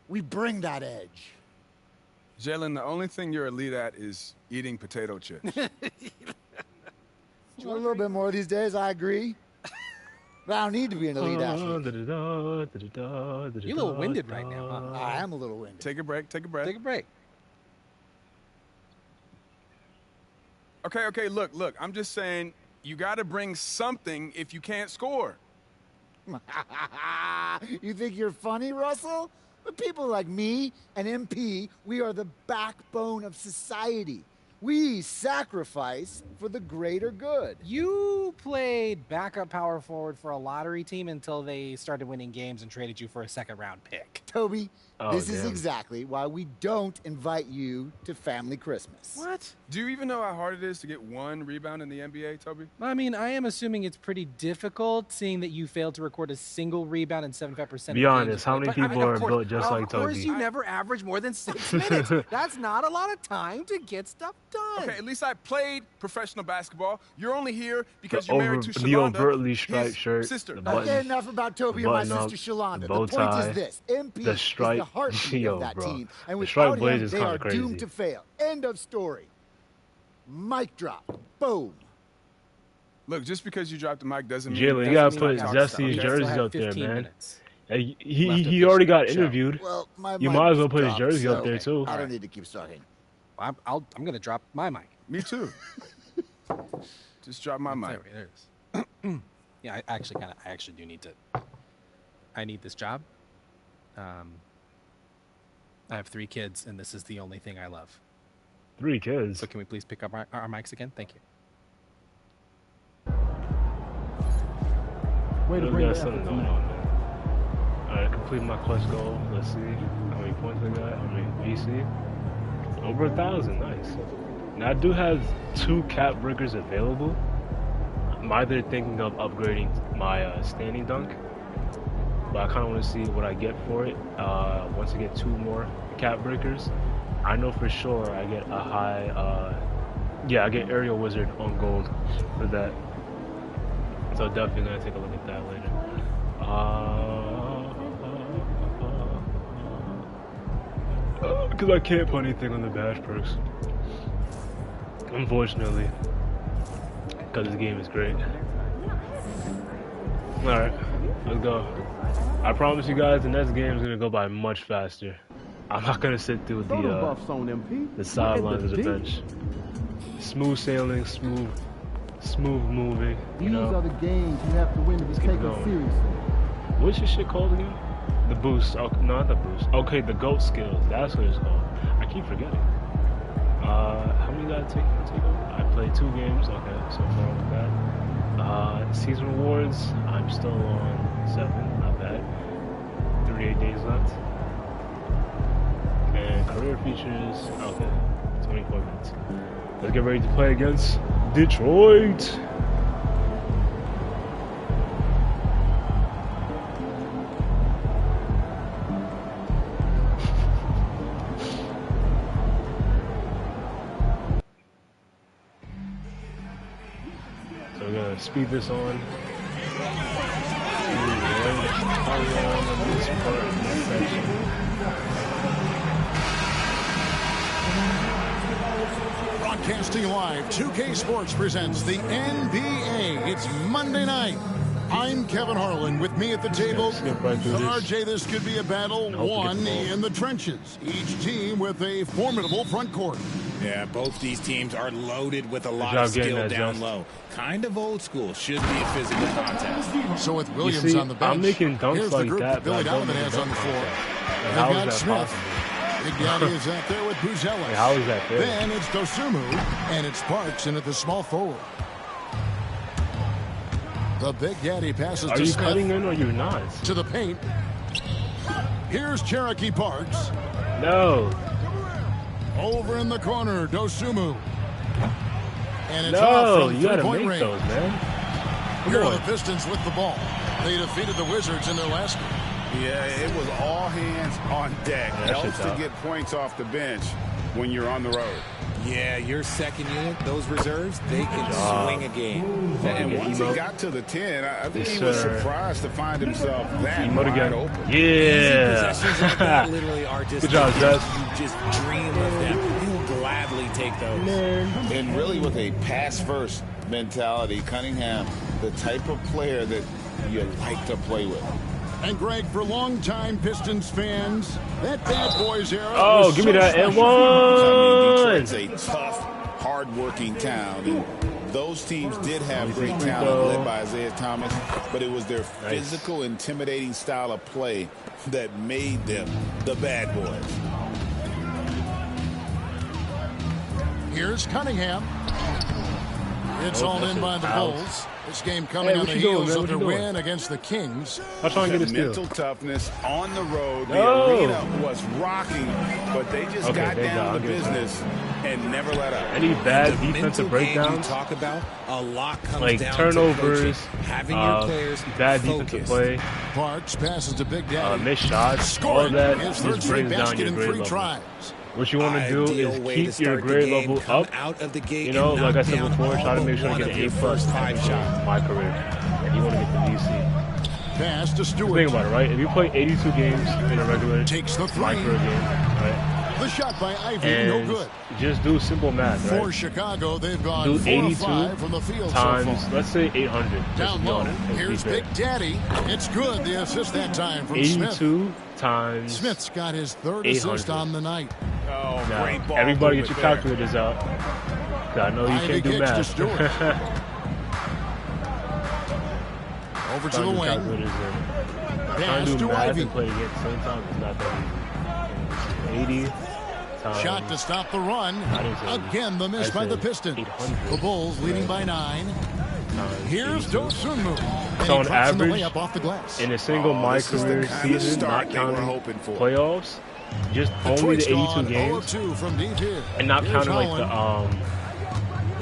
We bring that edge. Jalen, the only thing you're elite at is eating potato chips. A little bit more these days, I agree. But I don't need to be an elite athlete. You're a little winded right now, huh? I am a little winded. Take a break. Take a breath. Take a break. Okay, look. I'm just saying you got to bring something if you can't score. You think you're funny, Russell? But people like me and MP, we are the backbone of society. We sacrifice for the greater good. You played backup power forward for a lottery team until they started winning games and traded you for a second-round pick. Toby, this is exactly why we don't invite you to family Christmas. What? Do you even know how hard it is to get one rebound in the NBA, Toby? I mean, I am assuming it's pretty difficult, seeing that you failed to record a single rebound in 75%. Be honest, how many people are built just like Toby? Of course, you never average more than 6 minutes. That's not a lot of time to get stuff done. Okay, at least I played professional basketball. You're only here because you're married to Shalonda, the overtly striped shirt, sister. Okay, enough about Toby and my sister Shalonda. The point is this: MP is the heartbeat of that team, and without him, they are doomed to fail. End of story. Mic drop. Boom. Look, just because you dropped the mic doesn't mean... Jalen, you gotta put Zesty's jersey out there, man. He already got interviewed. Well, you might as well put his jersey up there too. I don't need to keep talking. I'm gonna drop my mic. Me too. Just drop my mic. There it is. Yeah, I actually do need to. I need this job. I have 3 kids, and this is the only thing I love. 3 kids? So can we please pick up our mics again? Thank you. Way to bring something going on, man. Alright, complete my clutch goal. Let's see how many points I got. How many VC? Over 1,000. Nice. Now, I do have 2 cap breakers available. I'm either thinking of upgrading my standing dunk, but I kind of want to see what I get for it. Once I get 2 more cap breakers, I know for sure I get a high, I get Aerial Wizard on gold for that. So definitely gonna take a look at that later. Because I can't put anything on the badge perks, unfortunately, because this game is great. Alright, let's go. I promise you guys the next game is gonna go by much faster. I'm not gonna sit through the sidelines of the bench. Smooth sailing, smooth moving. These are the games you have to win to be taken seriously. What's your shit called again? The boost. Oh, not the boost. Okay, the GOAT skills. That's what it's called. I keep forgetting. How many did I take over? I played 2 games. Okay, so far with that. Season rewards. I'm still on 7. Not bad. 38 days left. And career features. Okay, 24 minutes. Let's get ready to play against Detroit. So we're gonna speed this on. Broadcasting live, 2K Sports presents the NBA. It's Monday night. I'm Kevin Harlan. With me at the table, RJ, this could be a battle won in the trenches. Each team with a formidable front court. Yeah, both these teams are loaded with a lot of skill down low. Kind of old school. Should be a physical contest. So with Williams on the bench, I'm making dunks here's like the group that Billy Donovan has on the floor. How They've got is that Smith. possible? Big Daddy is out there with Buzelis. How is that fair? Then it's Dosumu, and it's Parks in at the small forward. The Big Daddy passes to Smith. Are you cutting in or you're not? To the paint. Here's Cherokee Parks. No. Over in the corner, Dosumu. And it's no, off from you gotta three-point make range. those, man. Here are the Pistons with the ball. They defeated the Wizards in their last game. Yeah, it was all hands on deck. Helps to get points off the bench when you're on the road. Yeah, your second unit, those reserves, they can swing a game. And once he got to the 10, I think he was surprised to find himself that wide open. Yeah. Possessions like that literally are just, good job, Zest. You just dream of them. You'll gladly take those. And really with a pass-first mentality, Cunningham, the type of player that you like to play with. And Greg, for longtime Pistons fans, that Bad Boys era. Oh, give me that and one. Detroit's a tough, hard-working town. And those teams did have great talent led by Isaiah Thomas, but it was their physical, intimidating style of play that made them the bad boys. Here's Cunningham. It's all in by the Bulls. This game coming on the heels of the win against the Kings. I'm trying to get mental toughness on the road. The arena was rocking, but they just got down to business and never let up. Any bad defensive breakdowns? Talk about a lot comes like down turnovers, to having your players bad defensive play, Parks passes to Big Daddy. Missed shots, all that just brings down your grade level. What you want to do is keep your grade level up. You know, like I said before, try to make sure to get an A+ in my career. And you want to get the VC. Pass to Stewart. Think about it, right? If you play 82 games in a regular my career game, right? The shot by Ivy, and no good. Just do simple math, right? For Chicago, they've gone do 82 from the field times, so far. let's say 800. Down low, here's Big Daddy. It's good, the assist that time from 82 Smith. Times Smith's got his third assist on the night. Oh, now, great ball. Everybody get your calculators out. I know you can't do math. Over to the wing. Trying to do math and play again at the same time is not that easy. 80 times. Shot to stop the run. Again, the miss by the Pistons. The Bulls leading by 9. Here's Dosunmu. So on average, off the glass. in a single my career season, not counting playoffs, just only the 82 games, and not counting like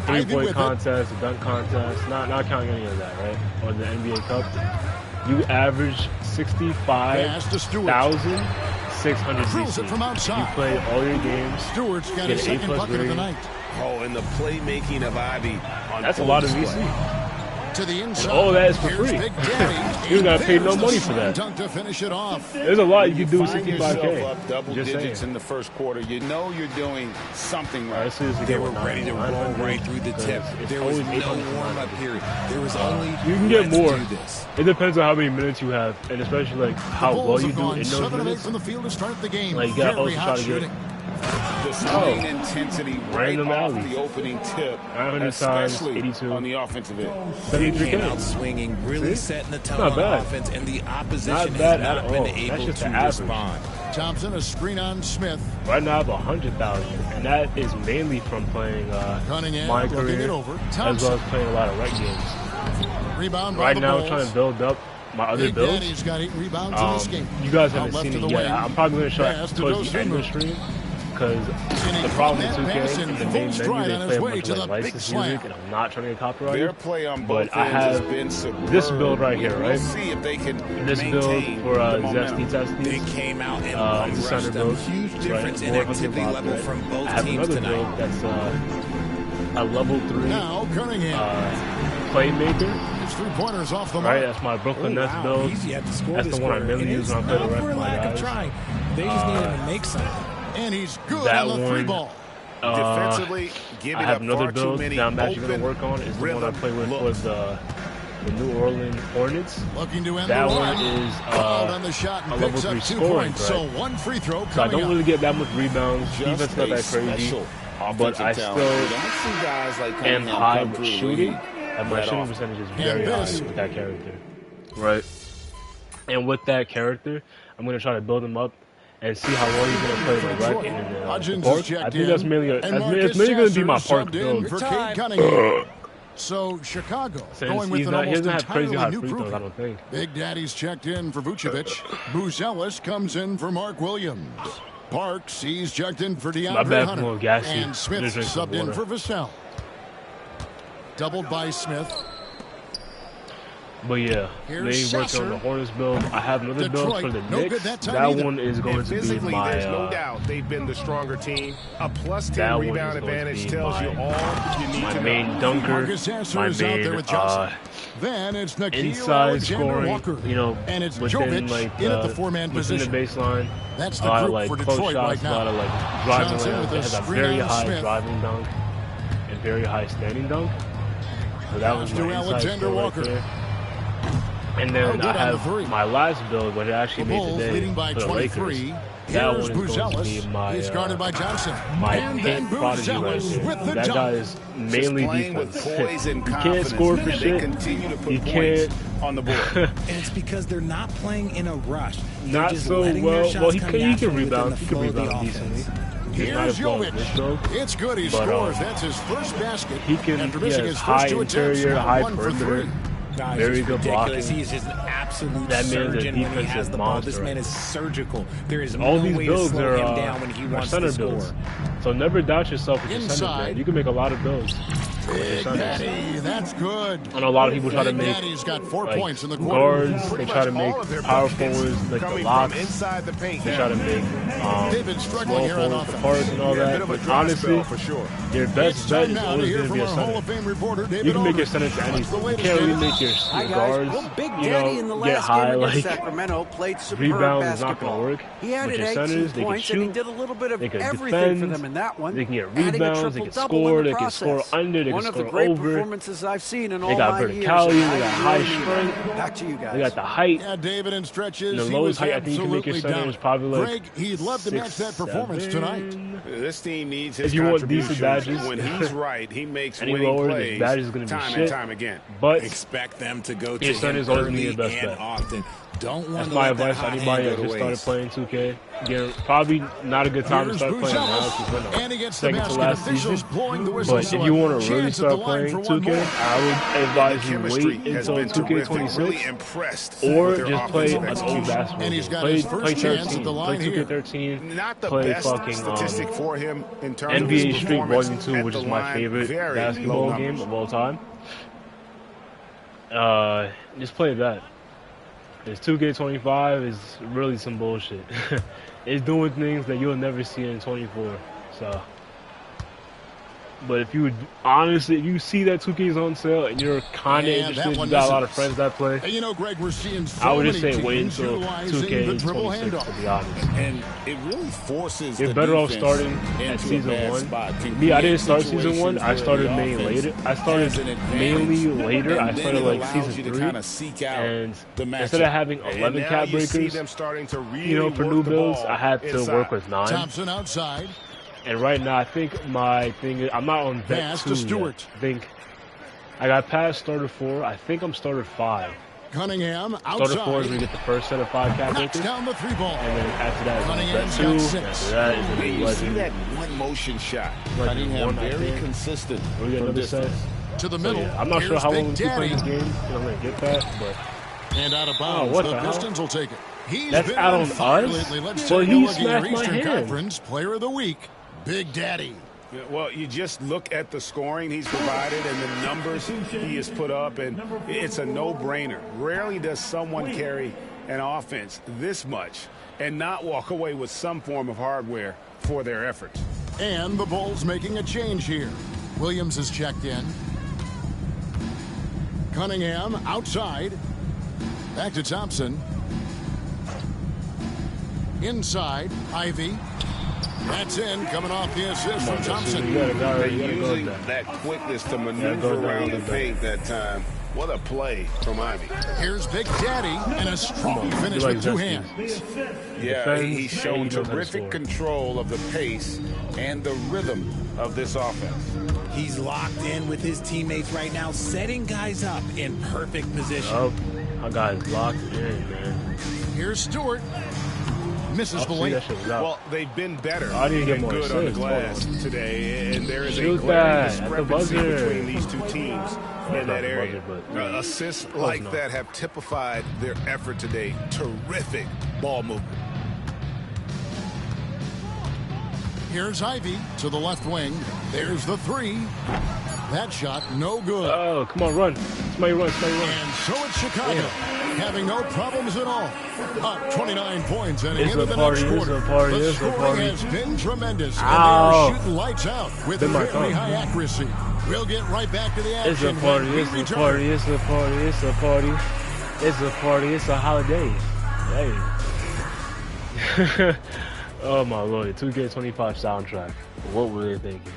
the 3-point contest, the dunk contest, not counting any of that, right? Or the NBA Cup, you average 65,600 VC. You play all your games, Stewart's got a second bucket of the night. Oh, and the playmaking of Ivy. That's a lot of VC. To the inside. And all of that is for free. You don't got to pay no money for that. To finish it off. There's a lot you can do with 65K. Up double digits in the first quarter. You know you're doing something right. They were ready to roll right through the tip. There was no warm-up period. There was only you can get more. It depends on how many minutes you have, and especially like how well you do in those minutes. From the field to start the game. Like you got to also try to get the swing intensity right off the opening tip, 900 times 82 on the offensive end. 73 out swinging, really setting the tone on offense, and the opposition not bad has not at been all. able That's just to respond. Thompson, a screen on Smith. Right now I have 100,000, and that is mainly from playing my career, as well as playing a lot of right games. Rebound right now I'm trying to build up my other builds. Daddy's got 8 rebounds in this game. You guys haven't seen it yet. I'm probably going to show it towards the end of the stream. Because the problem with 2K, in the main menu, they play a bunch of like licensed music, and I'm not trying to get copyrighted. But I have this build right here, right? This build for Zesty Testies. They came out and it's a center build, huge difference in activity level from both I have teams another tonight. build that's a level 3 playmaker. It's 3-pointers off the right, that's my Brooklyn Nets build. That's the one I really use when I play the rest of my guys. They just need to make something. And he's good that on the 3 ball. Defensively, giving I have up another far build too many that I'm actually going to work on. Is the one I play with was the New Orleans Hornets. Looking to end that the one is on the shot and a level 3 scoring. So 1 free throw. So I don't really get that much rebounds. Defense not that crazy, but I still am high with shooting, and my shooting percentage is very high with that character. Right. And with that character, I'm going to try to build him up and see how well he's going to play the rec and the park. I think that's mainly going to be my park build. So Chicago Since going with an almost entirely new throws, I don't think. Big Daddy's checked in for Vucevic. Buzelis comes in for Mark Williams. Parks, he's checked in for DeAndre Hunter. And Smith subbed in for Vassell. Doubled by Smith. But yeah, they working on the Hornets build. I have another build for the Knicks. That one is going to be my. There's no doubt they've been the stronger team. A +10 rebound advantage tells you all you need to know. My main dunker, my main then it's inside scoring. You know, and it's within like the 4-man position. The baseline. That's the group like for Detroit right now. A lot of like driving layups. It has a very high driving dunk and very high standing dunk. So that was my inside score right there. And then I have my last build, which I actually made today for the Lakers. That one is going to be my paint prodigy right there. That guy is mainly defense. He can't score for shit. He can't on the board. And it's because they're not playing in a rush. Not so well. Well, he can rebound. He can rebound decently. Here's Jovic. It's good. He scores. That's his first basket. He has high interior, high perimeter. Guys, very good blocking. He is just an absolute surgeon when he has the ball. This man is surgical. There is all no these way builds to slow him down when he wants to score. Builds. So never doubt yourself with your center build. You can make a lot of builds. Big Daddy, that's good. I know a lot of people try to make Daddy's got 4 points in the guards. They try to make power forwards, like the locks. They try to make small forwards, the parts, and all that. But honestly, your best bet is always going to be a center. You can make your center to anything. You can't really make your guards, get high, like rebounds is not going to work. But your centers, they can shoot, they can defend, they can get rebounds, they can score, they can score under, they can score over. They got verticality, they got high strength. Back to you guys. They got the height. Yeah, David in stretches. The lowest height I think you can make your center is probably like Greg, he'd love to match that performance tonight. This team needs his if you want decent badges, when he's right, he makes any winning lower, plays the badge is going to be time shit. and time again. But expect them to go to your center is always going to be the best and bet. Often. Don't want That's to my let advice to anybody that just started playing 2K. Again, probably not a good time to start playing now because second to last season. But if you want to really start playing 2K, I would advise you wait until 2K26 or just play an old basketball game. Play 13, play 2K13, play fucking NBA Street Volume 2, which is my favorite basketball game of all time. Just play that. This 2K25 is really some bullshit. It's doing things that you'll never see in 24. So, but if you would honestly, if you see that 2K is on sale and you're kind of interested, you got a lot of friends that play. And you know, Greg, we're seeing so I would just say wait until 2K26 to be honest. And it really forces. You're better off starting at season 1. Me, I didn't start season 1. I started mainly later. I started like season 3. And instead of having 11 cap breakers, you know, for new builds, I had to work with 9. Thompson outside. And right now, I think my thing is, I'm not on vet 2 yet. I think I got past starter 4. I think I'm starter 5. Cunningham outside. Starter 4 is when you get the first set of 5 cap breakers. Down the 3 ball. And then after that, vet 2. After that is a you see that one motion shot. Cunningham very consistent. We get another set. To the middle. So, yeah, I'm not sure how long we keep playing this game. I'm going to get that, but. And out of bounds. Oh, the Pistons will take it. He's That's been out on fire us? lately. Let's Well, take he a look at smashed your my Eastern hand. Conference Player of the Week, Big Daddy. Well, you just look at the scoring he's provided and the numbers he has put up, and it's a no-brainer. Rarely does someone carry an offense this much and not walk away with some form of hardware for their efforts. And the Bulls making a change here. Williams is checked in. Cunningham outside. Back to Thompson. Inside, Ivy. That's in, coming off the assist from Thompson. They're using that quickness to maneuver around the paint that time. What a play from Ivy. Here's Big Daddy and a strong finish with 2 hands. Yeah, he showed terrific control of the pace and the rhythm of this offense. He's locked in with his teammates right now, setting guys up in perfect position. Oh, my guy's locked in, man. Here's Stewart. Misses the weight. Well, they've been better and good on the glass today, and there is a glaring discrepancy between these two teams in that area. Assists like that have typified their effort today. Terrific ball movement. Here's Ivy to the left wing. There's the 3. That shot, no good. Oh, come on, run. Somebody run. And so it's Chicago, having no problems at all. Up 29 points and into the next quarter. The scoring has been tremendous. And they're shooting lights out with very high accuracy. We'll get right back to the action. It's a party, it's a party, it's a party, it's a party. It's a party, it's a holiday. Hey. Oh my lord, 2K25 soundtrack. What were they thinking?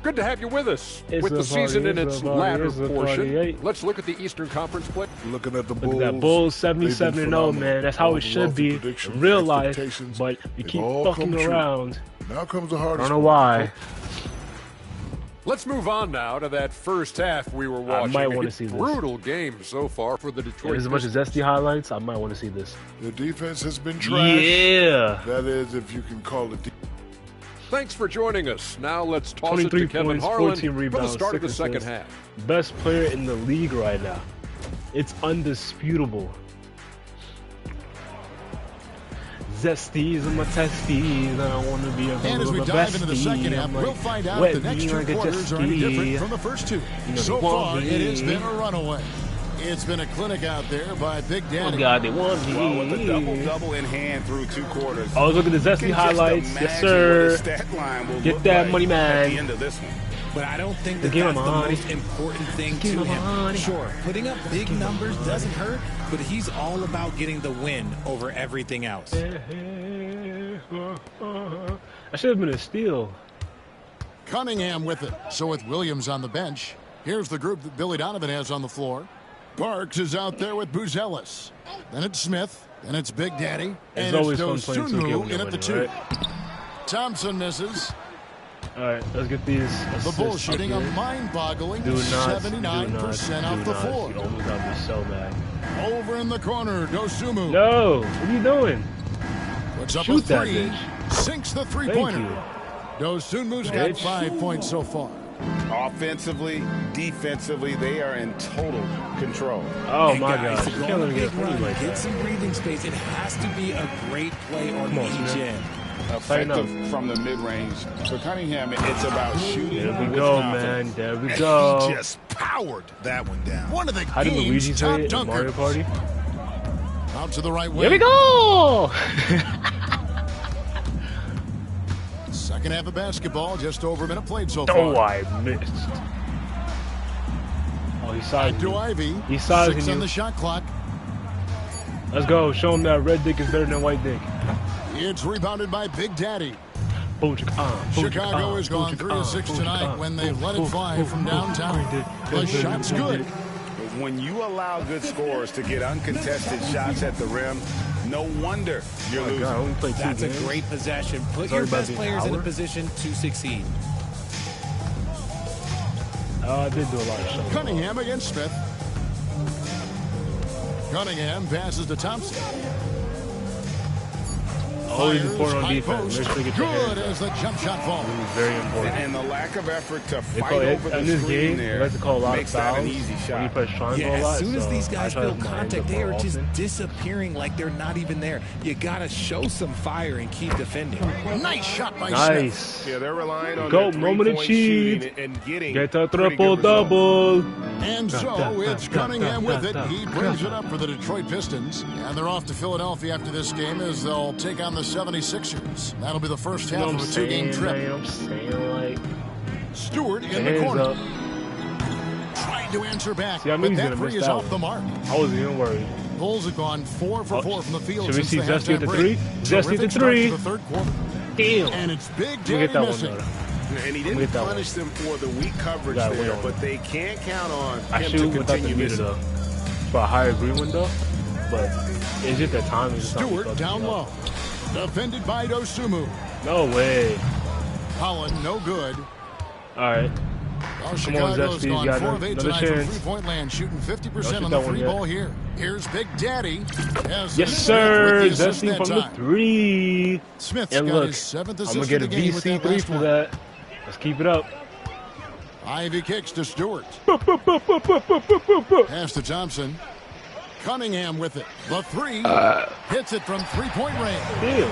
Good to have you with us. With the season in its latter portion, let's look at the Eastern Conference play. Looking at the Bulls. Look at that Bulls 77-0, man. That's how it should be in real life. But we keep fucking around. Now comes the hardest. I don't know why. Let's move on now to that first half we were watching. I might want to see this. Brutal game so far for the Detroit As much as SD highlights, I might want to see this. The defense has been trash. Yeah. That is, if you can call it. Thanks for joining us. Now let's toss it to Kevin Harlan for the start of the second half. Best player in the league right now. It's undisputable. Zesties and my testes. I don't want to be a And as we dive into the second half, we'll find out if the next two quarters are any different from the first two. So far, it has been a runaway. It's been a clinic out there by Big Daddy. Oh, God, they want me. Well, with a double in hand through 2 quarters. Oh, look at the Zesty highlights. Yes, sir. Get that money, man. At the end of this one. But I don't think that's the most important thing to him. Sure, putting up big numbers doesn't hurt, but he's all about getting the win over everything else. That should have been a steal. Cunningham with it. So with Williams on the bench, here's the group that Billy Donovan has on the floor. Parks is out there with Buzelis. Then it's Smith. Then it's Big Daddy. And it's Dosunmu in at the 2. Right? Thompson misses. All right, let's get these. The Bulls shooting a mind-boggling 79% off the floor. You almost got me so mad. Over in the corner, Dosunmu. No, what are you doing? Puts up a 3. Sinks the three-pointer. Dosunmu's got 5 points so far. Offensively, defensively, they are in total control. Oh, my God. You can't let me get like get some breathing space. It has to be a great play on each end. Effective from the mid-range. For Cunningham, it's about shooting. There we go, man. There we go. He just powered that one down. One of the How did Luigi say it in Mario Party? Out to the right way. Here we go! Second half of basketball, just over a minute played so far. Oh, I missed. Oh, he sized to Ivy. He sized 6 on the shot clock. Let's go. Show him that red dick is better than white dick. It's rebounded by Big Daddy. Chicago has gone 3 of 6 tonight when they've let it fly from downtown. The shot's good. When you allow good scorers to get uncontested shots at the rim, no wonder you're losing. That's a great possession. Put your best players in a position to succeed. I did do a lot of shots. Cunningham against Smith. Cunningham passes to Thompson. Always important on defense. Make sure you get your hands as the jump shot falls. Very important. And the lack of effort to fight over the screen there makes that an easy shot. When you press triangle a lot, as soon as these guys feel contact, they are just disappearing like they're not even there. You got to show some fire and keep defending. Nice shot by Smith. Yeah, they're relying on go moment of cheese. Get a triple-double. And so it's Cunningham with it. He brings it up for the Detroit Pistons. And they're off to Philadelphia after this game as they'll take on the 76ers. That'll be the first half of a 2-game trip. Stewart in the corner. Trying to answer back, but that three is off the mark. I wasn't even worried. Bulls have gone 4 for 4 from the field. Should we see Zesty at the 3? Zesty at the 3. The third quarter. Damn. And it's Big Daddy missing. And he didn't punish them for the weak coverage there, but they can't count on him to continue missing. For a higher green window, but it's just that time. Stewart down low. Defended by Dosunmu. No way. Holland, no good. All right. Well, Chicago's gone 4 of 8 tonight from three-point land, shooting 50% on the free ball here. Here's Big Daddy. Yes, sir. Zesty from the 3. Smith's and got look, his 7th assist I'm going to get a VC3 for that. Let's keep it up. Ivy kicks to Stewart. Pass to Thompson. Cunningham with it. The 3 hits it from three-point range. Damn.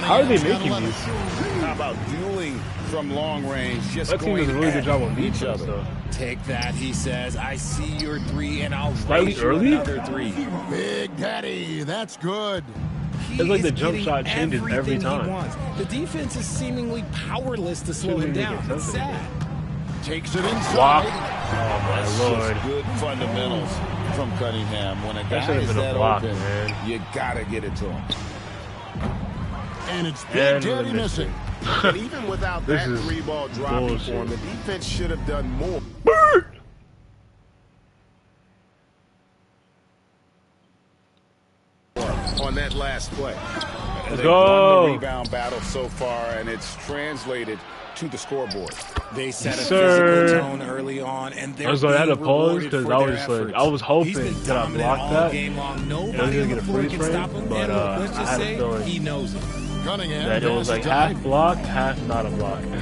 How are they making these? How about dueling from long range? Just that team does a really good job on each other. Take that, he says. I see your 3, and I'll slightly early. Another 3. Big Daddy, that's good. It's like the jump shot changes every time. The defense is seemingly powerless to slow him down. It's sad. Takes it inside. Wow. Oh my Lord. Good fundamentals from Cunningham. When a guy is that open, man, you gotta get it to him. And it's Big Daddy missing. And even without that 3-ball dropping for him, the defense should have done more. On that last play. They won the rebound battle so far, and it's translated to the scoreboard. They set a physical tone early on, and they're I had to pause because I was hoping that I blocked that. Game long. Nobody was gonna get a freeze frame, but let's just say he knows it. That it was like half blocked, half not a block. And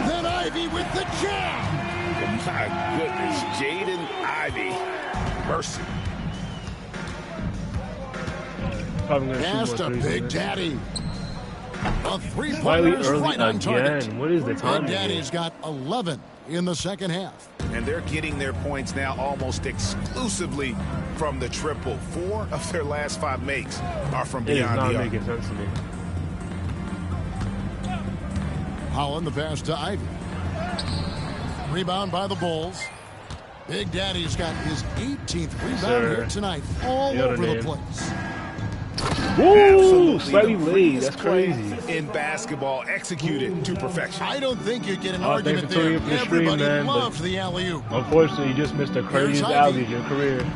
then Ivey with the jam. My goodness, Jaden Ivey. Mercy. Past a Big Daddy. A three-pointers right on target. What is the time? Big Daddy's got 11 in the second half. And they're getting their points now almost exclusively from the triple. 4 of their last 5 makes are from beyond the arc. It is not making sense to me. Holland the pass to Ivey. Rebound by the Bulls. Big Daddy's got his 18th rebound here tonight. All over the place. Woo! Slightly late. That's crazy. In basketball, executed to perfection. I don't think you get an argument there. Everybody loves the alley-oop. Unfortunately, you just missed the craziest alley of your career.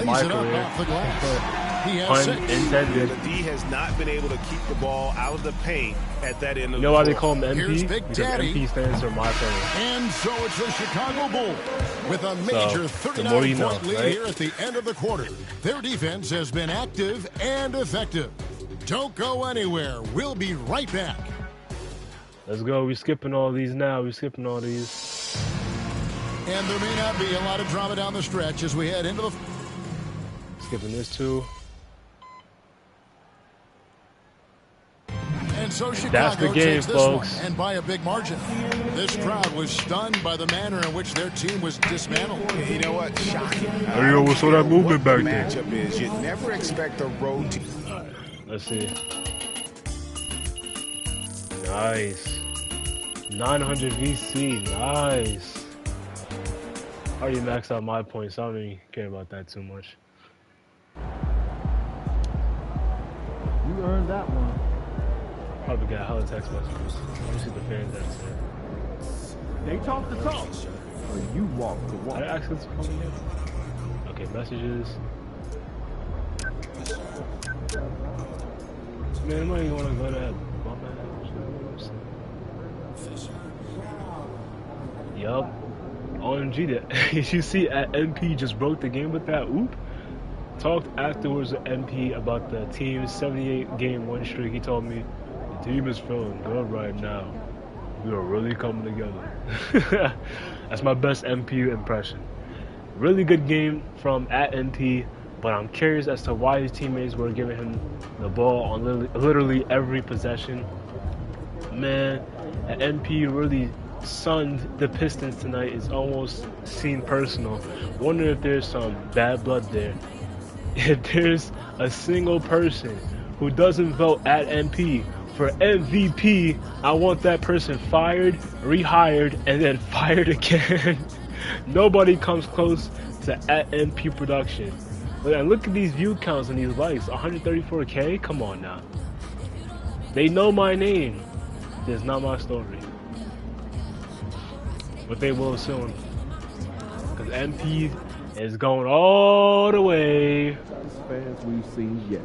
My career. Off the glass. He has intended. The D has not been able to keep the ball out of the paint at that end of the floor. You know why they call him MP? Here's Big Daddy. MP stands for my player. And so it's the Chicago Bulls with a major 39-point lead here at the end of the quarter. Their defense has been active and effective. Don't go anywhere. We'll be right back. Let's go. We're skipping all these now. We're skipping all these. And there may not be a lot of drama down the stretch as we head into the... Skipping this too. And so Chicago That's the game, takes this folks. One, and by a big margin. This crowd was stunned by the manner in which their team was dismantled. You know what? Shocking. Hey, yo, what's all that movement back there? Matchup is you never expect a road team. All right, let's see. Nice. 900 VC. Nice. I already maxed out my points, so I don't even care about that too much. You earned that one. Probably got hella text messages. Let me see the fans that said. They talk the talk, or you walk the walk. Did I ask this to come in? Okay, messages. Man, I don't even want to go to that bum ass. Yup. OMG, that. You see, at MP just broke the game with that oop. Talked afterwards with MP about the team's 78-game win streak. He told me, the team is feeling good right now. We are really coming together. That's my best MP impression. Really good game from at MP, but I'm curious as to why his teammates were giving him the ball on literally every possession. Man, at MP really sunned the Pistons tonight. It's almost seemed personal. Wonder if there's some bad blood there. If there's a single person who doesn't vote at MP for MVP, I want that person fired, rehired, and then fired again. Nobody comes close to at MP production. And look at these view counts and these likes. 134K? Come on now. They know my name. It's not my story. But they will soon. Because MP is going all the way. Fans we've seen yet.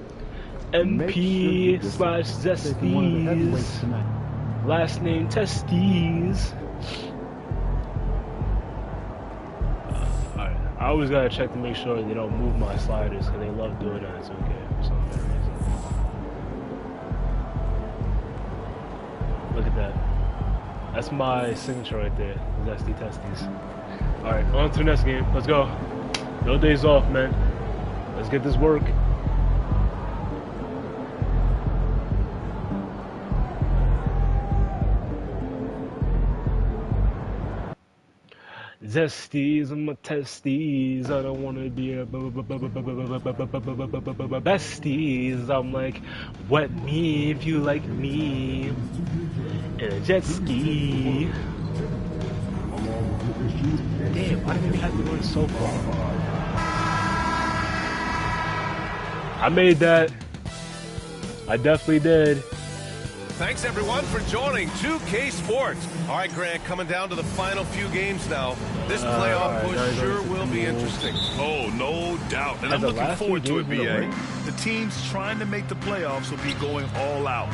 MP slash Zesties. Last name Testes. Alright, I always gotta check to make sure they don't move my sliders because they love doing that. It's okay for some reason. Look at that. That's my signature right there. Zesty Testes. Alright, on to the next game. Let's go. No days off, man. Let's get this work. Zesties and my testes. I don't want to be a besties. I'm like, wet me if you like me. And a jet ski. Damn, why did we have to run so far? I made that. I definitely did. Thanks, everyone, for joining 2K Sports. All right, Grant, coming down to the final few games now. This playoff push sure will be interesting. Oh, no doubt. And I'm looking forward to it, BA. The teams trying to make the playoffs will be going all out.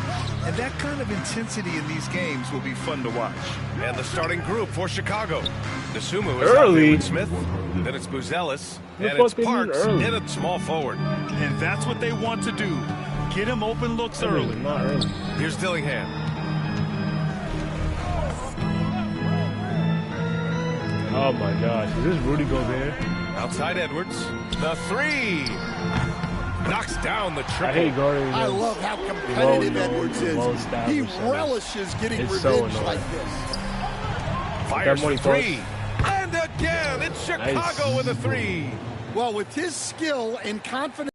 And that kind of intensity in these games will be fun to watch. And the starting group for Chicago. Dosunmu is out there with Smith. Then it's Buzelis. And it's Parks in a small forward. And that's what they want to do. Get him open looks early. Here's Dillingham. Oh my gosh, is this Rudy Gobert? Outside Edwards. The three. Knocks down the triple. I hate guarding. I love how competitive Edwards is. He relishes getting revenge like this. Fires for three. And again, it's Chicago with a three. Well, with his skill and confidence.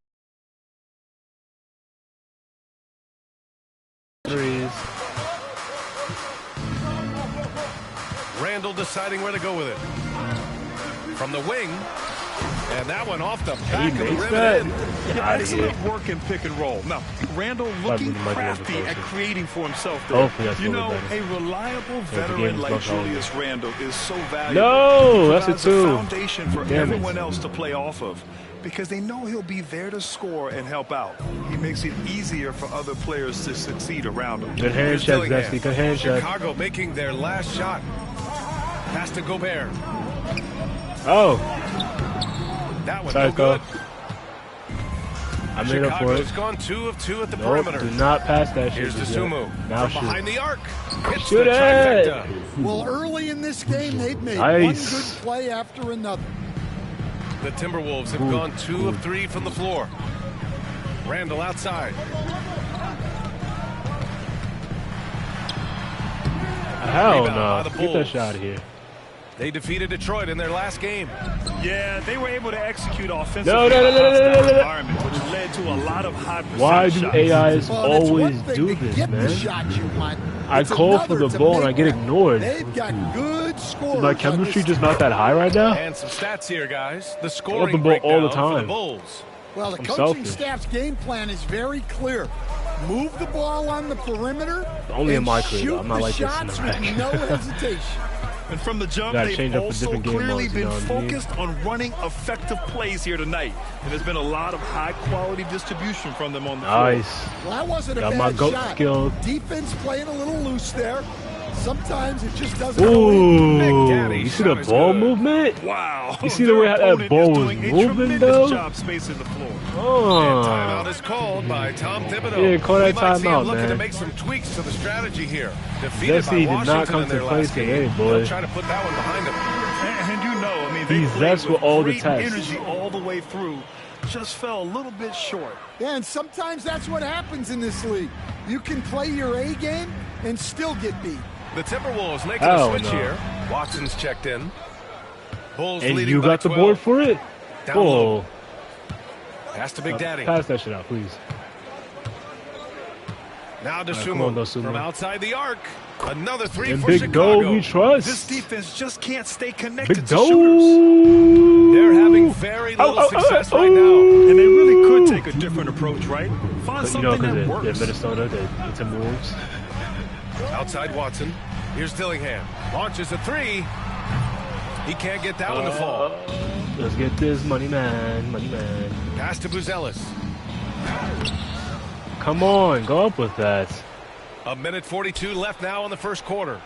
Randall deciding where to go with it. From the wing. And that one off the back of the rim. Excellent work in pick and roll. Now, Randall looking crafty at creating for himself there. You know, a reliable veteran like Julius Randall is so valuable. No, that's a two. Foundation for everyone else to play off of. Because they know he'll be there to score and help out. He makes it easier for other players to succeed around him. Good hand check, Zesty. Good hand check. Chicago making their last shot. Pass to Gobert. Oh. That one no good. I made up for it. Chicago's gone 2 of 2 at the perimeter. Do not pass that shit. Here's Dosunmu. Now from behind the arc. Hits shoot the trifecta. Well, early in this game, they've made one good play after another. The Timberwolves have gone 2 of 3 from the floor. Randall outside. Hell no. Get that shot here. They defeated Detroit in their last game. Yeah, they were able to execute offensively in a hostile environment, which led to a lot of high percentage Why do AIs always do this, man? I call for the ball and I get ignored. They've got good scores. Is my chemistry just not that high right now? And some stats here, guys. The I scoring the ball all the breakdown for the time. Bulls. Well, the coaching staff's game plan is very clear. Move the ball on the perimeter. Only in my career, shoot I'm not the like shots this. with no hesitation. And from the jump, they've also clearly been focused on running effective plays here tonight. And there's been a lot of high-quality distribution from them on the floor. Nice. Well, that wasn't a Got bad my goat shot. skill. Defense playing a little loose there. Sometimes it just doesn't Ooh, you see the ball movement? Wow. You see the way how that ball was moving, though? Job spacing the floor. Oh. Timeout is called by Tom Thibodeau. Yeah, call that timeout, looking to man. make some tweaks to the strategy here. Defeated Jesse by did not Washington come in to their play last game. today, boy. They'll try to put that one behind them. And you know, I mean, they Zest with all the great tests. energy all the way through. Just fell a little bit short. Yeah, and sometimes that's what happens in this league. You can play your A game and still get beat. The Timberwolves making a switch here. Watson's checked in. Bulls And leading you by got the 12. board for it? Down Oh. low. Pass to Big Daddy. Pass that shit out, please. Now come Dosunmu on, Dosunmu. from outside the arc. Another three And for Big Chicago. Doe we trust. This defense just can't stay connected Big to Doe. shooters. They're having very little success right now. And they really could take a different approach, right? Find You know, something that because works. they're Minnesota, the Timberwolves. Outside Watson. Here's Dillingham. Launches a three. He can't get that one to fall. Let's get this money, man. Money, man. Pass to Buzelis. Come on, go up with that. A minute 42 left now in the first quarter.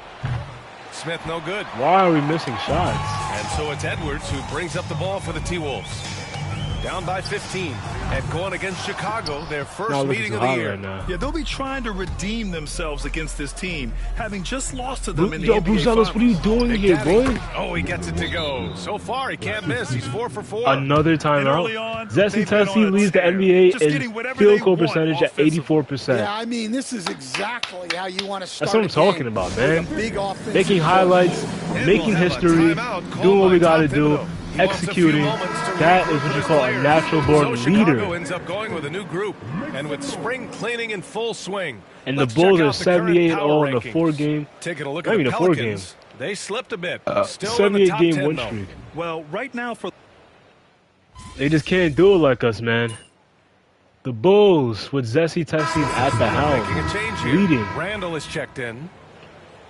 Smith no good. Why are we missing shots? And so it's Edwards who brings up the ball for the T-Wolves. Down by 15. And going against Chicago, their first meeting of the year. Right now. Yeah, they'll be trying to redeem themselves against this team, having just lost to them in the Yo, NBA Buzelis, what are you doing Big here, Daddy. boy? Oh, he gets it to go. So far, he can't miss. He's 4 for 4. Another timeout. Zesty Tessie leads the NBA in field goal percentage at 84%. Yeah, I mean, this is exactly how you want to start. That's what I'm talking about, man. Making highlights, making history, doing what we got to do, executing. That is what you call a natural born so leader. Chicago ends up going with a new group, and with spring cleaning in full swing. And the Let's Bulls check are out the current 78-0 power in a rankings. 4-game. Taking a look Not at the even a Pelicans. 4-game. They slipped a bit. Still in the top 78-game 10, win though. Well, right now for They just can't do it like us, man. The Bulls with Zessie Tessie at the helm, making a change here. Leading. Randall is checked in.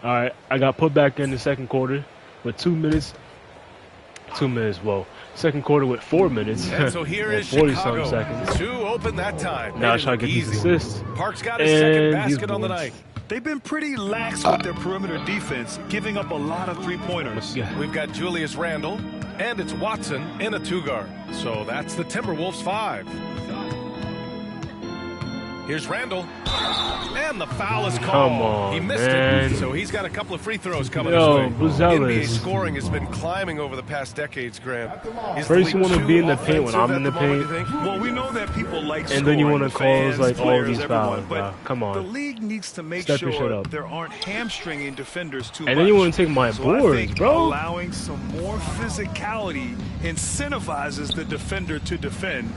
All right, I got put back in the second quarter with 2 minutes. 2 minutes, whoa. Second quarter with 4 minutes. And so here is 40-something seconds. 2 open that time. Now I try to get these assists. Parks got his second basket on the night. They've been pretty lax with their perimeter defense, giving up a lot of three-pointers. We've got Julius Randle, and it's Watson in a 2-guard. So that's the Timberwolves 5. Here's Randle. And the foul is called. Come on, he missed man. it, so he's got a couple of free throws coming his way. Buzelis. NBA scoring has been climbing over the past decades, Graham. First you want to be in the paint when I'm in the paint. Well, we know that people like and then you want to cause like all these fouls. But come on. The league needs to make Step your shit sure up. there aren't hamstringing defenders too much. And then you want to take my So boards, bro. Allowing some more physicality incentivizes the defender to defend.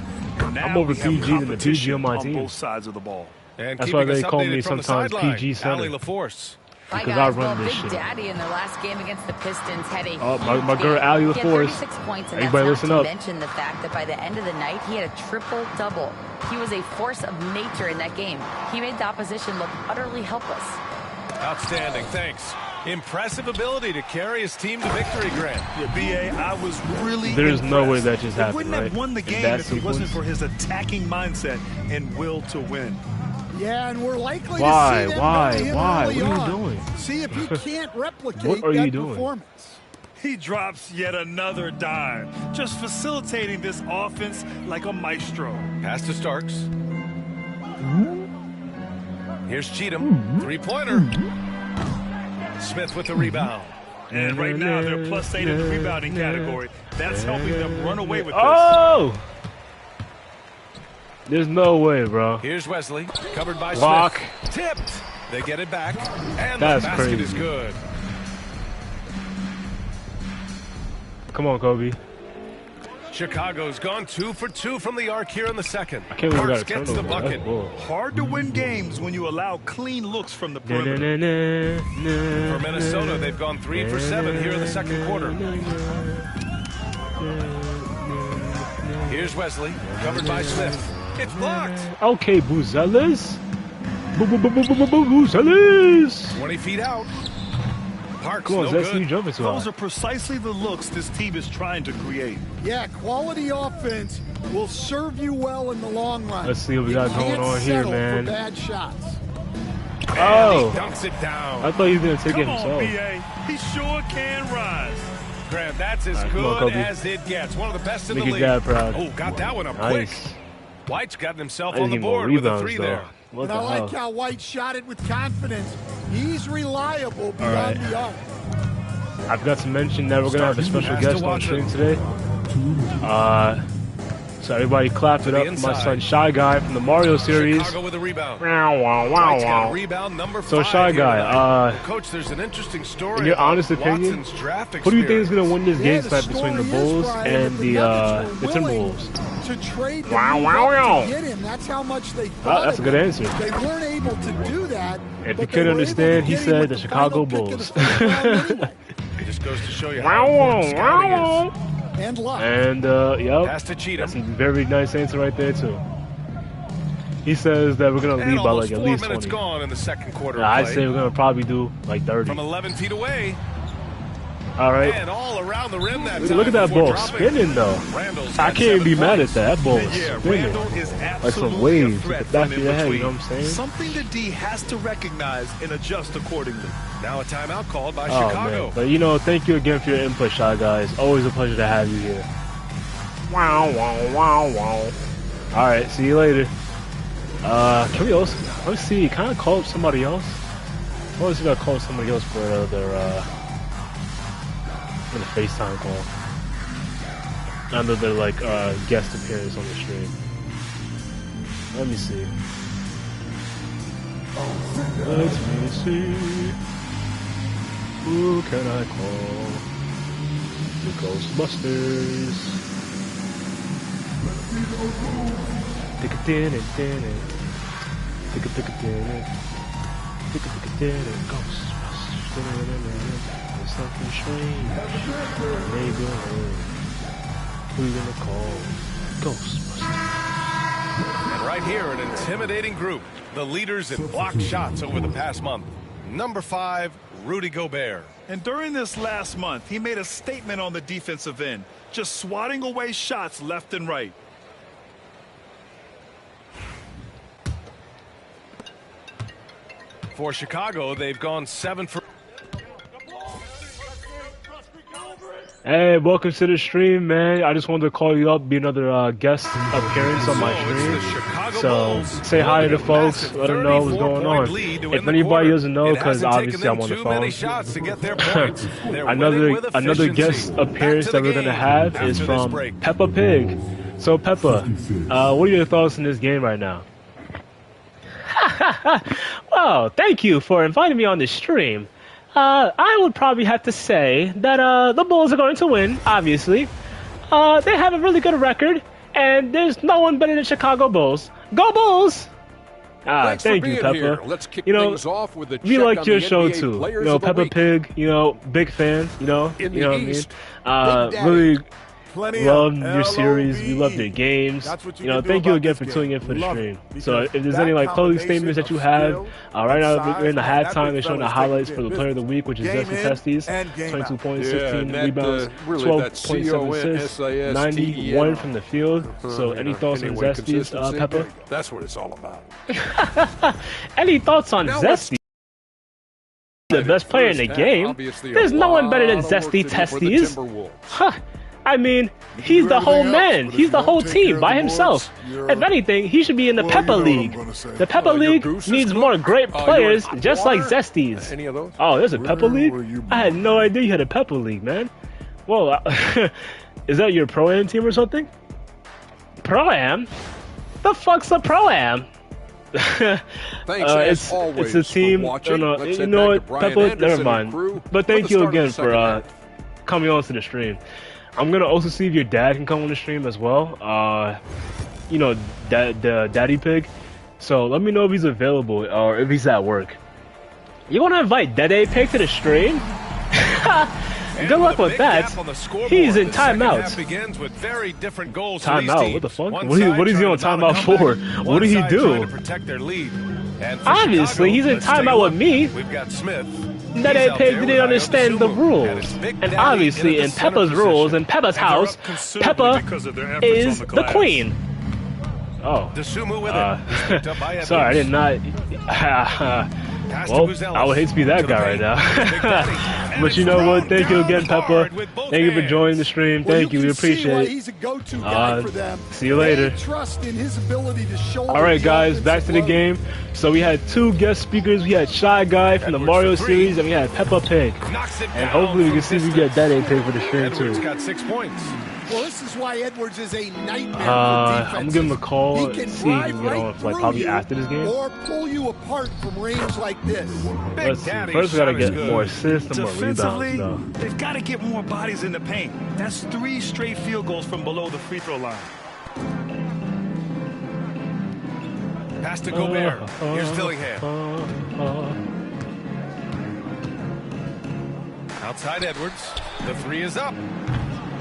Now I'm over PG than the PG on my team. Both sides of the ball. And that's why they call me sometimes PG Center. LaForce. Because I run this Big shit. Daddy in their last game against the Pistons had a my girl Ali LaForce. 36 points, and Everybody that's listen not up. to mention the fact that by the end of the night he had a triple-double. He was a force of nature in that game. He made the opposition look utterly helpless. Outstanding, thanks. Impressive ability to carry his team to victory, Grant. Yeah, B.A., I was really There's impressed. no way that just happened, He wouldn't have won the game if he wasn't for his attacking mindset and will to win. Yeah, and we're likely Why? to see them Why? go to him Why? early What are you on. doing? See if he can't replicate What are that you doing? performance. He drops yet another dime, just facilitating this offense like a maestro. Pass to Starks. Here's Cheatham, three-pointer. Smith with the rebound. And right now, they're +8 in the rebounding category. That's helping them run away with this. Oh! There's no way, bro. Here's Wesley, covered by Block. Smith. Tipped. They get it back, and That's the basket crazy. is good. Come on, Kobe. Chicago's gone 2 for 2 from the arc here in the second. I can't believe we Parks got a gets the turnover. bucket. That's bull. Hard to win games when you allow clean looks from the perimeter. For Minnesota, they've gone 3 for 7 here in the second quarter. Here's Wesley, covered by Smith. It's blocked. Okay, Buzelis. Buzelis. 20 feet out. Parks, Come on, no Zessie, you good. jumping too Those high. are precisely the looks this team is trying to create. Yeah, quality offense will serve you well in the long run. Let's see what we got You going can't on here, settle man. For bad shots. Oh. He dunks it down. I thought he was going to take it Come himself. on, B.A. He sure can rise. Grant, that's as All right, come on, good Kobe. as it gets. One of the best in Make the your league. dad proud. Oh, got that one up Nice. quick. White's gotten himself I on the need more board with a rebounds, 3 though. there. What And the I hell? like how White shot it with confidence. He's reliable beyond right. the arc. I forgot to mention that we're going to have a special Pass to guest on Watson. stream today. So everybody clap it up for my son Shy Guy from the Mario series. Chicago with a rebound. Wow, wow, wow, White's got a wow. rebound, number So 5 Shy here Guy, tonight. Coach, there's an interesting story in your about honest opinion, Watson's draft who do you think is going to win this Yeah, game the tonight between the story is, Bulls Brian, and that the Nuggets were willing Timberwolves? To trade the Wow, move wow, up wow. to get him. That's how much they thought That's a of good him. answer. They weren't able to do that. If but you they could were understand, able to he get him said with the the Chicago final pick of Bulls. the first round anyway. It just goes to show you Wow, how important scouting wow. is. And luck. And, yep. Pass to Cheatham. That's a very nice answer right there, too. He says that we're going to And lead by almost like at 4 least minutes 20. gone in the second quarter. I'd play. say we're going to probably do like 30. From 11 feet away. All right. And all around the rim that Look at that ball spinning, though. Randall's I got can't even be 7 mad at points. that. That ball is Yeah, spinning. Randall is Like some absolutely waves a at threat the back from of in your head, you between. know what I'm saying? Something the D has to recognize and adjust accordingly. Now a timeout called by Oh, Chicago. man. But, you know, thank you again for your input, Shy Guys. Always a pleasure to have you here. Wow, wow, wow, wow. All right, see you later. Can we also, let's see, kind of call up somebody else? I always got to call somebody else for their FaceTime call. Under their, like, guest appearance on the stream. Let me see. Let me see. Who can I call? The Ghostbusters. Tick-a-din-it-din-it. Tick-a-tick-a-din-it. Tick-a-tick-a-din-it. Ghostbusters. There's something strange. Neighborhood. Who you gonna call? Ghostbusters. And right right here, an intimidating group. The leaders in blocked shots over the past month. Number 5, Rudy Gobert. And during this last month, he made a statement on the defensive end, just swatting away shots left and right. For Chicago, they've gone 7 for... Hey, welcome to the stream, man. I just wanted to call you up, be another guest appearance on my stream. So say hi to the folks, let them know what's going on. If anybody doesn't know, because obviously I'm on the phone. another guest appearance that we're gonna have is from Peppa Pig. So Peppa, what are your thoughts in this game right now? Well, thank you for inviting me on the stream. I would probably have to say that the Bulls are going to win, obviously. They have a really good record, and there's no one better than Chicago Bulls. Go Bulls! Thank you, Peppa. Let's kick things off with the we like your show too. You know, Peppa Pig, you know, big fan, you know what I mean? Really love your series. We love your games. You know, thank you again for tuning in for the stream. So if there's any like closing statements that you have, right now we're in the halftime. They're showing the highlights for the player of the week, which is Zesty Testes. 22 points, 16 rebounds, 12.7 assists, 91 from the field. So any thoughts on Zesty, Peppa? That's what it's all about. Any thoughts on Zesty? The best player in the game. There's no one better than Zesty Testes. Huh. I mean, he's the whole man. He's the whole team by himself. If anything, he should be in the Peppa League. The Peppa League needs more great players just like Zesties. Oh, there's a Peppa League? I had no idea you had a Peppa League, man. Well, is that your Pro-Am team or something? Pro-Am? The fuck's a Pro-Am? Thanks, it's a team. You know what, Peppa? Never mind. But thank you again for coming on to the stream. I'm gonna also see if your dad can come on the stream as well. You know, the Daddy Pig. So let me know if he's available or if he's at work. You wanna invite Daddy Pig to the stream? Good luck with that. He's in timeout. Timeout? What the fuck? What is he on timeout for? What did he do? Obviously, he's in timeout with me. Daddy Pig didn't understand the rules. And obviously, in Peppa's rules, in Peppa's house, Peppa is the queen. Oh. Sorry, I did not... Well, I would hate to be that guy right now. But you know what? Thank you again, Peppa. Thank you for joining the stream. Thank you. We appreciate it. See you later. Alright, guys. Back to the game. So we had 2 guest speakers. We had Shy Guy from the Mario series, and we had Peppa Pig. And hopefully we can see if we get Daddy Pig for the stream, too. Got 6 points. Well, this is why Edwards is a nightmare for defense. I'm gonna give him a call and see if he can get on, like, probably after this game. Or pull you apart from range like this. Let's see. First, we gotta get more assists and more rebounds, though. They've got to get more bodies in the paint. That's 3 straight field goals from below the free throw line. Pass to Gobert. Here's Dillingham. Outside Edwards. The 3 is up.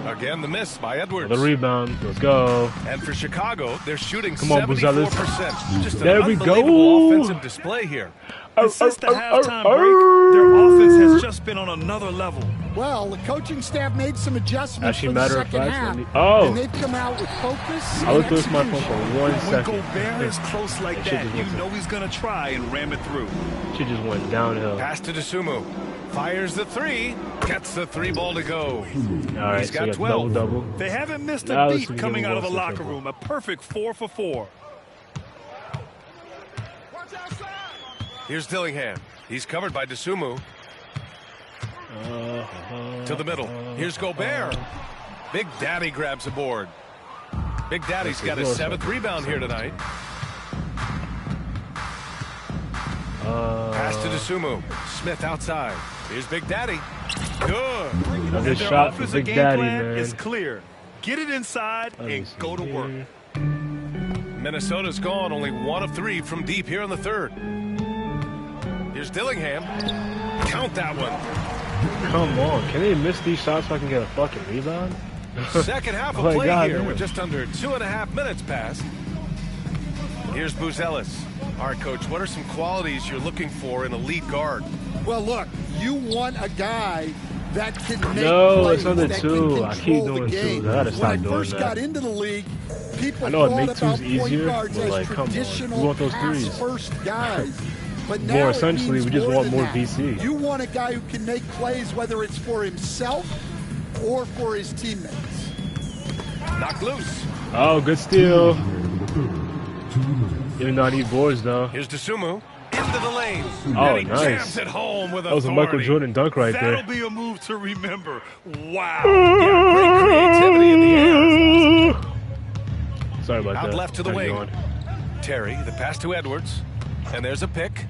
Again, the miss by Edwards. The rebound. Let's go. And for Chicago, they're shooting 74%. Just there we go. Offensive display here. And since the halftime break, their offense has just been on another level. Well, the coaching staff made some adjustments for the second half. And they've come out with focus. I looked through my phone for 1 second. When Gobert is close like that, you know he's going to try and ram it through. She just went downhill. Pass to Dosunmu. Fires the 3. Gets the 3 ball to go. All right, he's got 12. Double. They haven't missed a beat coming out of the locker room. A perfect 4 for 4. Here's Dillingham. He's covered by Dosunmu. To the middle. Here's Gobert. Big Daddy grabs a board. Big Daddy's got his 7th rebound here tonight. Pass to Dosunmu. Smith outside. Here's Big Daddy. Good. Another shot for Big Daddy, man. Is clear. Get it inside and go to work. Minnesota's gone only 1 of 3 from deep here in the 3rd. Here's Dillingham. Count that one. Come on. Can they miss these shots so I can get a fucking rebound? Second half of play here with just under 2.5 minutes passed. Here's Buzelis. All right, Coach, what are some qualities you're looking for in a lead guard? Well, look, you want a guy that can make plays, it's not the two. I keep doing twos. I gotta stop doing that. When I first got into the league, people I know it thought makes about twos easier, guards but as like, come on, traditional we want those threes. First guys. But now more essentially, we just want more that. VC. You want a guy who can make plays, whether it's for himself or for his teammates. Knocked loose. Oh, good steal. Even though I need boards, though. Here's Dosunmu. Into the lane. Oh, and he nice. jams it home with that was a Michael Jordan dunk right there. That'll be a move to remember. Wow. Yeah, great creativity in the air. Sorry about that. Out left to the wing. Terry, the pass to Edwards. And there's a pick.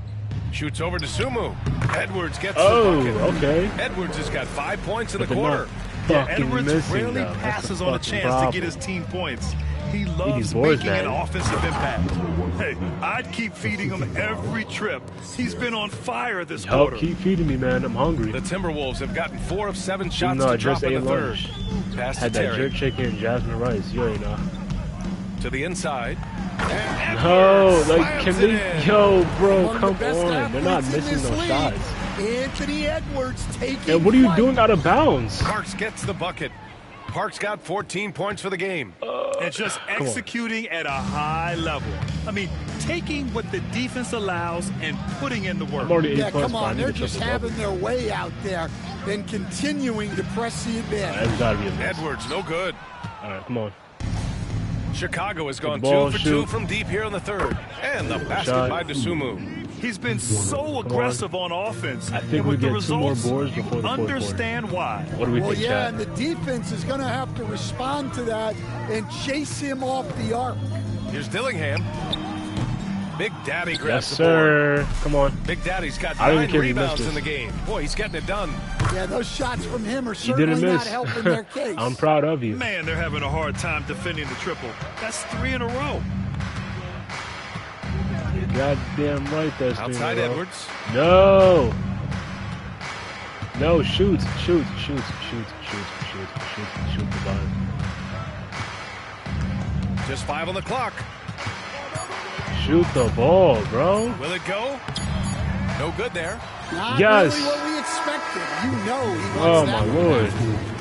Shoots over to Sumu. Edwards gets the bucket. Okay. Edwards has got 5 points in the quarter. Yeah, Edwards rarely passes on a chance to get his team points. He loves making an offensive impact. Hey, I'd keep feeding him every trip. He's been on fire this quarter. Keep feeding me, man. I'm hungry. The Timberwolves have gotten 4 of 7 shots to drop in the third. Pass had to that Terry. jerk chicken, Jasmine Rice. You already know. To the inside. No, like, can they? Yo, bro, come on. They're not missing those shots. Anthony Edwards taking. And what are you doing out of bounds? Parks gets the bucket. Parks got 14 points for the game. And just executing at a high level. I mean, taking what the defense allows and putting in the work. Yeah, come on. They're just having their way out there and continuing to press the advantage. Edwards, no good. All right, come on. Chicago has gone 2 for 2 from deep here in the third. And the basket by Dosunmu. He's been so aggressive on offense. I think we get 2 more boards before the fourth quarter. Understand why. What do we think, yeah, Chad? and the defense is going to have to respond to that and chase him off the arc. Here's Dillingham. Big Daddy grabs the board. Come on. Big Daddy's got 9 rebounds in the game. Boy, he's getting it done. Yeah, those shots from him are certainly not helping their case. I'm proud of you. Man, they're having a hard time defending the triple. That's 3 in a row. You're goddamn right, that's outside Edwards. No. No, shoot the ball. Just 5 on the clock. Shoot the ball, bro. Will it go? No good there. Not yes. really what we expected. You know he wants oh that my lord.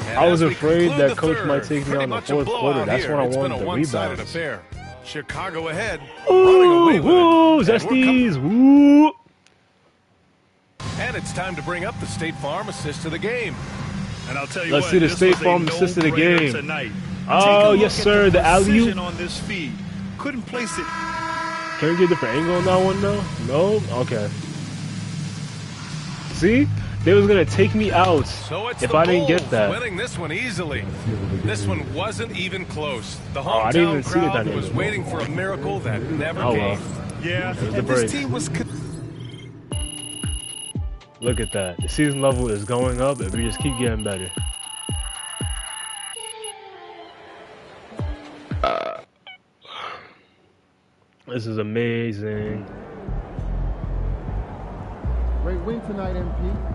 And I was afraid that coach might take me on the fourth quarter. That's when I wanted the rebounds. Affair. Chicago ahead. Woo, Zesties. Woo. And it's time to bring up the State Farm assist of the game. And I'll tell you Let's see the State Farm assist of the game. Tonight. Oh, yes, sir. The alley-oop. On this feed. Couldn't place it. Can we get a different angle on that one, though? No? Okay. See? They was going to take me out if I didn't get that. Winning this one easily. This one wasn't even close. The hometown crowd was waiting for a miracle that never came. Yeah, and this team was... Look at that. The season level is going up and we just keep getting better. This is amazing. Great win tonight, MP.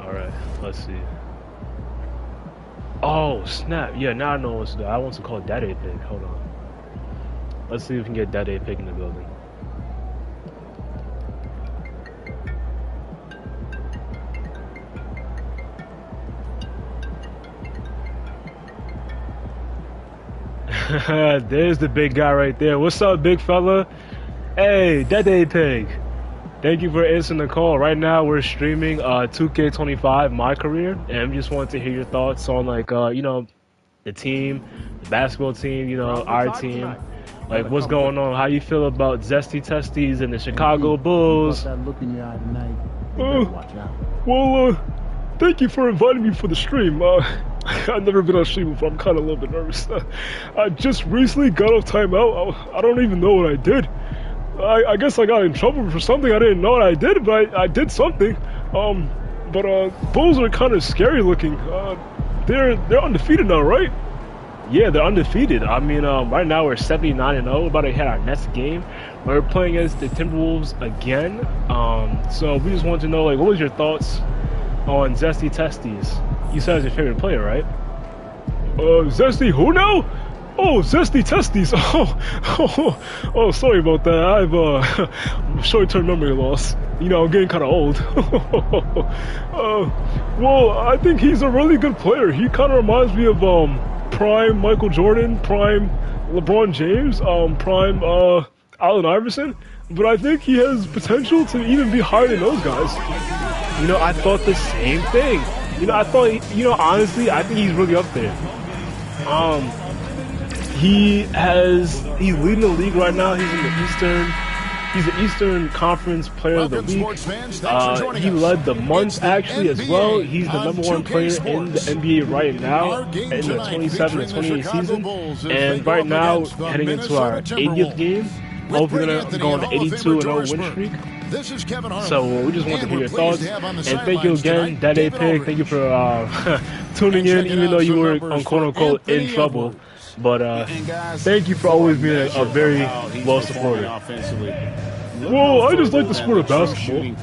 All right, let's see. Oh, snap. Yeah, now I know what to do. I want to call Daddy Pig. Hold on. Let's see if we can get Daddy Pig in the building. There's the big guy right there. What's up, big fella? Hey, Daddy Pig. Thank you for answering the call. Right now, we're streaming 2K25 My Career, and I just wanted to hear your thoughts on, like, you know, the team, the basketball team, you know, our team. Like, what's going on? How you feel about Zesty Testies and the Chicago Bulls? Well, thank you for inviting me for the stream. I've never been on stream before. I'm kind of a little bit nervous. I just recently got off timeout. I don't even know what I did. I guess I got in trouble for something. I didn't know what I did, but I did something. But Bulls are kind of scary looking. They're undefeated now, right? Yeah, they're undefeated. I mean, right now we're 79-0. We're about to hit our next game. We're playing against the Timberwolves again. So we just wanted to know, like, what was your thoughts on Zesty Testes? You said it's your favorite player, right? Zesty who now? Oh, Zesty Testes. Oh, sorry about that. I've short-term memory loss. You know, I'm getting kind of old. Well, I think he's a really good player. He kind of reminds me of prime Michael Jordan, prime LeBron James, prime Allen Iverson. But I think he has potential to even be higher than those guys. You know, I thought the same thing. You know, I thought, you know, honestly, I think he's really up there. He's leading the league right now. He's the Eastern Conference Player of the Week. He led the month actually as well. He's the #1 player in the NBA right now in the 27-28 season. And right now, heading into our 80th game, hopefully gonna go on an 82-0 win streak. So we just want to hear your thoughts, and thank you again, Daddy Pig. Thank you for tuning in, even though you were on quote-unquote in trouble. But thank you for always being a very well supporter. Well, I just like the sport of basketball, and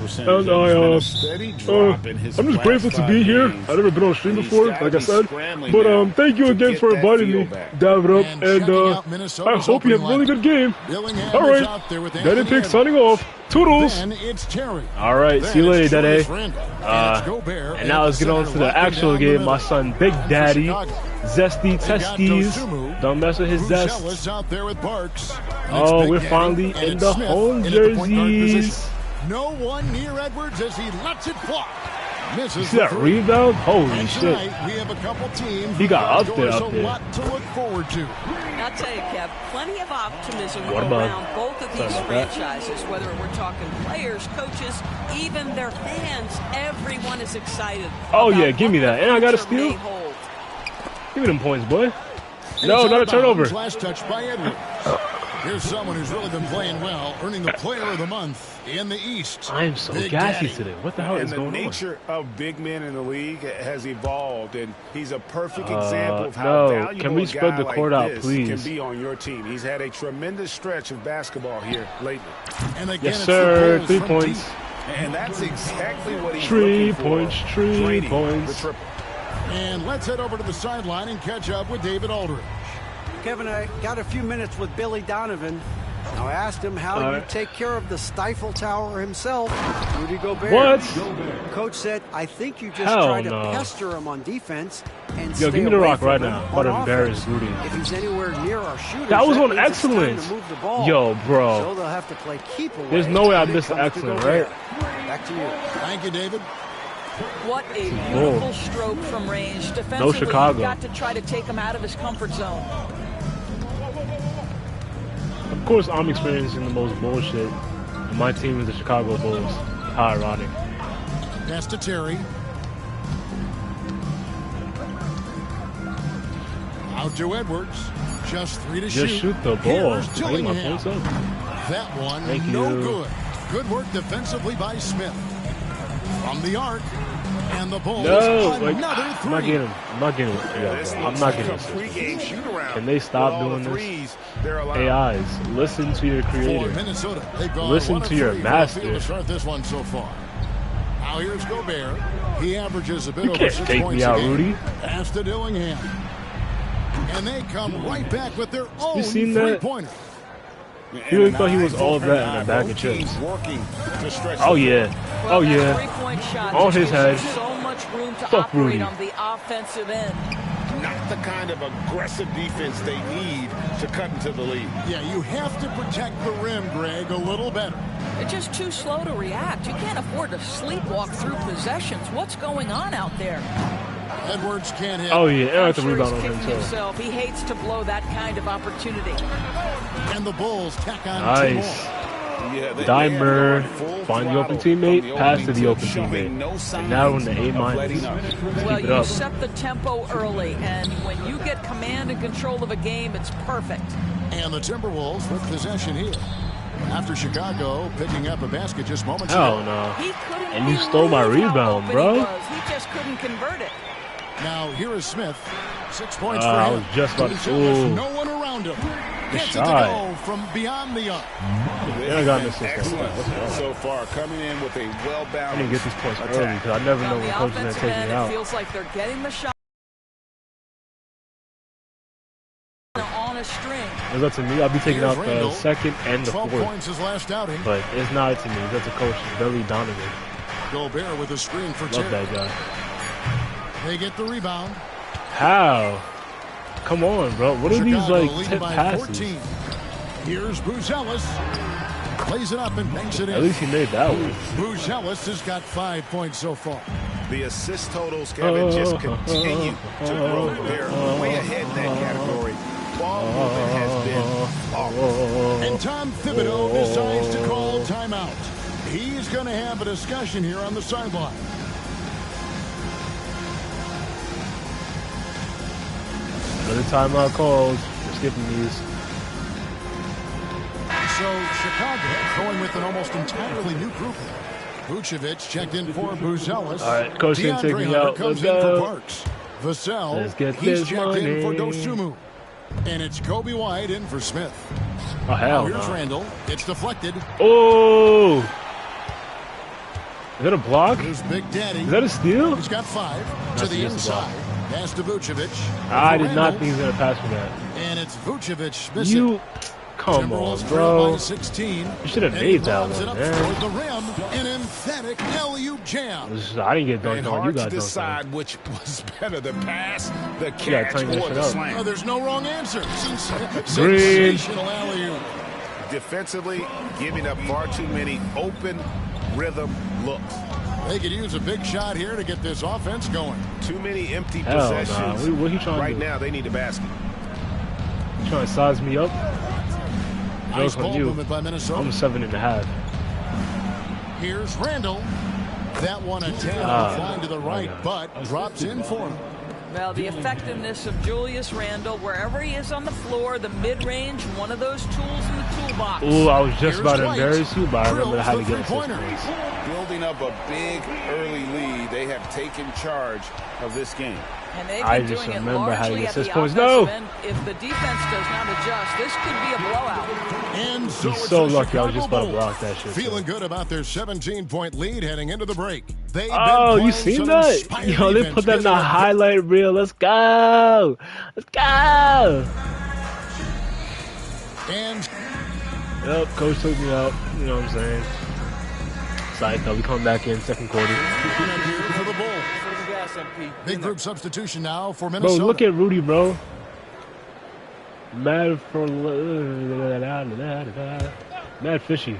I'm just grateful to be here. I've never been on stream before, like I said, but thank you again for inviting me, Dab it up, and I hope you have a really good game. All right, Daddy Pig signing off. Toodles! Alright, see you later, Daddy. And now let's get on to the actual game. My son, Big Daddy, Zesty Testes. Don't mess with his zest. Oh, we're finally in the home jerseys. No one near Edwards as he lets it fly. You see that rebound? Holy shit. We have a couple teams he got up there. A lot to look forward to. I'll tell you, Kev, plenty of optimism around both of these franchises, whether we're talking players, coaches, even their fans. Everyone is excited. Oh, yeah, give me that. And I got a steal. Give me them points, boy. No, not a turnover. Last touch by Edwards. Here's someone who's really been playing well, earning the Player of the Month in the East. I am so gassy today. What the hell is going on? The nature of big men in the league has evolved, and he's a perfect example of how valuable can we spread the court out, please? Can be on your team. He's had a tremendous stretch of basketball here lately. And again, yes, sir. 3 points. And that's exactly what he's 3 points. 3 points. And let's head over to the sideline and catch up with David Aldridge. Kevin, I got a few minutes with Billy Donovan. Now I asked him how you take care of the Stifle Tower himself, Rudy Gobert. What? Coach said, I think you just try to pester him on defense and Yo, give me the rock right now. I'm about to embarrass Rudy. If he's anywhere near our shooters, that was on excellence. Yo, bro. So they'll have to play keep away. There's no way I missed the excellent, right? Back to you. Thank you, David. What a beautiful stroke from range. Defensively, no Chicago. You've got to try to take him out of his comfort zone. Of course, I'm experiencing the most bullshit. And my team is the Chicago Bulls. How ironic. Pass to Terry. Out to Edwards. Just 3 to shoot. Just shoot the ball. Get my points up. That one, Thank no you. good. Good work defensively by Smith. From the arc. And the Bulls, I'm not getting him. I'm not getting him. I'm not getting him. Can they stop doing this? AIs, listen to your creator. Listen to your master. To start this one so far. Now here's Gobert. He averages a bit you over can't 6 take points me out, a game. Rudy. Pass to Dillingham. And they come right back with their own You seen that? three-pointer. He really thought he was all of that in a bag of chips. Oh yeah. Oh yeah. On his head. So much room to Fuck operate Rudy. on the offensive end. Not the kind of aggressive defense they need to cut into the lead. Yeah, you have to protect the rim, Greg, a little better. They're just too slow to react. You can't afford to sleepwalk through possessions. What's going on out there? Edwards can't hit. Oh yeah, and I have to Sure rebound he's on him kicking too. himself. He hates to blow that kind of opportunity. And the Bulls tack on Nice. Dimer, find the open teammate, pass to the open teammate. And now we're in the A-. Well, Keep it you up. set the tempo early, and when you get command and control of a game, it's perfect. And the Timberwolves with possession here. After Chicago picking up a basket just moments Hell ago. no. He couldn't And you believe stole my how rebound, open bro. He was. He just couldn't convert it. Now here is Smith. 6 points for him. I was just about to. No one around him. Gets it to go from beyond the arc. I got this excellent so far, coming in with a well-balanced. I need to get these points early because I never know when coach is going to take me out. It feels like they're getting the shot on a string. It's up to me. I'll be taking out the second and the 12 fourth. points his last outing. But it's not up to me. It's up to coach Billy Donovan. Gobert with a screen for Love that guy. They get the rebound. How? Come on, bro. What are these like tip passes? 14. Here's Buzelis. Plays it up and banks it in. At least he made that one. Buzelis has got 5 points so far. The assist totals, Kevin, just continue to grow. They're way ahead in that category. Ball movement has been awful. And Tom Thibodeau decides to call timeout. He's going to have a discussion here on the sideline. Another timeout called. We're skipping these. So Chicago going with an almost entirely new group. Vucevic checked in for Buzelis. All right, coach didn't take me out. Comes in for Parks. Vassell, he's checked in for Dosunmu. And it's Kobe White in for Smith. Oh, hell Here's Randall. It's deflected. Oh! Is that a block? Here's Big Daddy. Is that a steal? He's got 5 to the inside. Pass to Vucevic. I did not think he was going to pass for that. And it's Vucevic missing. Come on, bro. 16. You should have made that one, man. The rim, an emphatic alley-oop jam. I didn't get dunked on. You got dunked on. Decide which was better, the pass, the catch, or the slam. Oh, there's no wrong answer. Sensational alley-oop. Defensively, giving up far too many open rhythm looks. They could use a big shot here to get this offense going. Too many empty possessions. Nah. What he trying right to do? Now, they need a basket. You trying to size me up? Nice ball movement by Minnesota. I'm 7.5. Here's Randall. That one a 10 flying to the right, but drops in for him. Well, the effectiveness of Julius Randle, wherever he is on the floor, the mid-range, one of those tools in the toolbox. Ooh, I was just about to embarrass you, but I remember how to get this. Building up a big early lead, they have taken charge of this game. And they've been doing it largely at the offensive end. If the defense does not adjust, this could be a blowout. And so he's so lucky I was just about to block that shit. Feeling good about their 17-point lead heading into the break. You seen that? Yo, they put that in the highlight reel. Let's go. Let's go. And yep, coach took me out. You know what I'm saying? Side though, we come back in second quarter. For the Bulls. Big group substitution now for Minnesota. Bro, look at Rudy, bro. Mad fishy.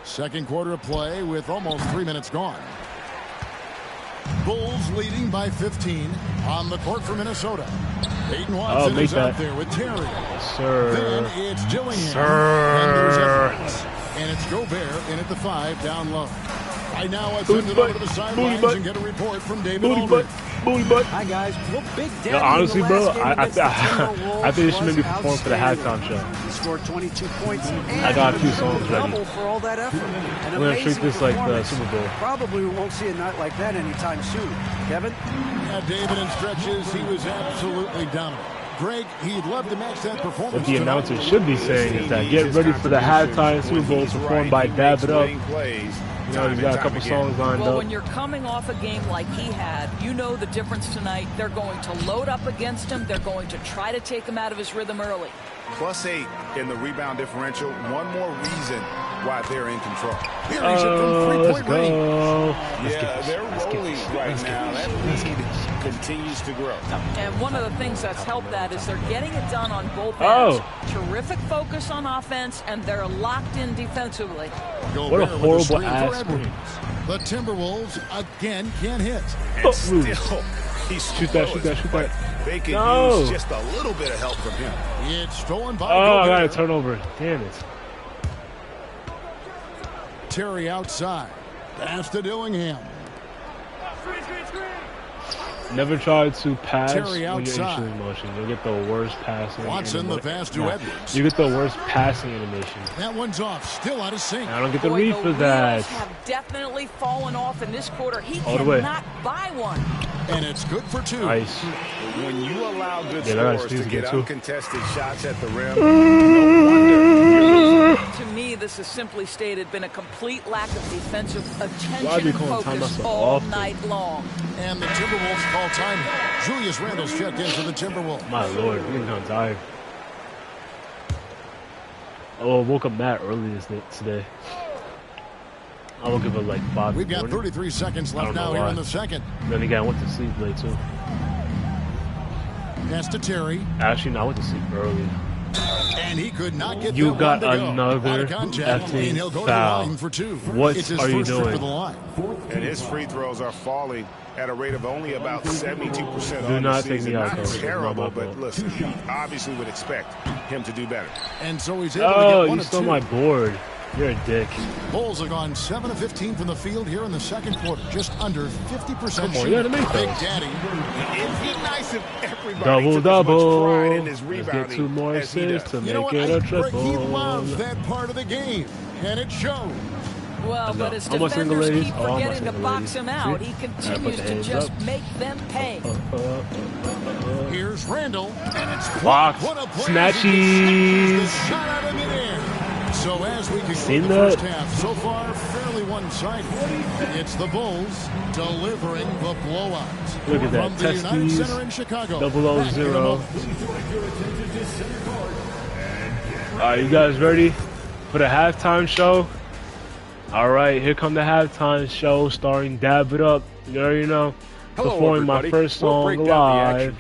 Second quarter of play with almost 3 minutes gone. Bulls leading by 15 on the court for Minnesota. Peyton Watson is out there with Terry. Sir. Then it's Dillingham. Sir. And it's Gobert in at the 5 down low. Right now, let's send it over to the sidelines and get a report from David Aldridge. Booty butt. Hi, guys. Well, Big Daddy honestly, bro, I think they should maybe perform for the halftime show. He scored 22 points. I got a few songs ready. For all that effort. We're going to treat this like the Super Bowl. Probably won't see a night like that anytime soon. Kevin? Yeah, David, in stretches, he was absolutely dominant. Greg, he'd love to match that performance. What the announcer should be saying is that get ready for the halftime Super Bowl performed by Dab It Up. You know, he's got a couple songs lined up. Well, when you're coming off a game like he had, you know the difference tonight. They're going to load up against him. They're going to try to take him out of his rhythm early. +8 in the rebound differential. One more reason why they're in control. Here he's from 3-point range. Yeah, they're rolling right now. That lead continues to grow. And one of the things that's helped that is they're getting it done on both ends. Terrific focus on offense, and they're locked in defensively. What a horrible ass screen. The Timberwolves again can't hit. And still, he's shoot that. They can use just a little bit of help from him. It's stolen by I got a turnover. Damn it. Terry outside. Pass to Dillingham. Never try to pass when you're in shooting motion. You'll get the worst passing. Watson the pass to Edwards. You get the worst passing animation. That one's off. Still out of sync. I don't get the read for that. Have definitely fallen off in this quarter. He cannot buy one. And it's good for 2. Nice. When you allow good scores to get uncontested shots at the rim, to me, this has simply stated been a complete lack of defensive attention and focus all night long. And the Timberwolves call time. Julius Randle's checked in for the Timberwolves. My Lord, we're getting kind of tired. Oh, I woke up mad early today. I will give it like 5. We've got 33 seconds left now here in the second. Then again, I went to sleep late too. Pass to Terry. Actually, no, I went to sleep early. And he could not get you got that another effing foul. What are you doing? And his free throws are falling at a rate of only about 72%. Do not take me out, coach. Terrible, but listen, you obviously would expect him to do better. And so he's able to get 1 of 2. You stole my board. You're a dick. Bulls have gone 7 of 15 from the field here in the second quarter. Just under 50%. Come on, you gotta make Big those. Daddy. It'd be nice if everybody double. in his Let's get 2 more assists to make what? it a triple. He loves that part of the game, and it shows. Well, but his defenders keep forgetting to box him out. He continues to just make them pay. Here's Randle, and it's blocked. Snatchies. Shot out of midair. So as we conclude the first half, so far fairly one-sided. It's the Bulls delivering the blowout. Look at that, from the United Center in Chicago. 000. Alright, you guys ready for the halftime show? Alright, here come the halftime show starring Dab It Up. You already know. Performing my first song live.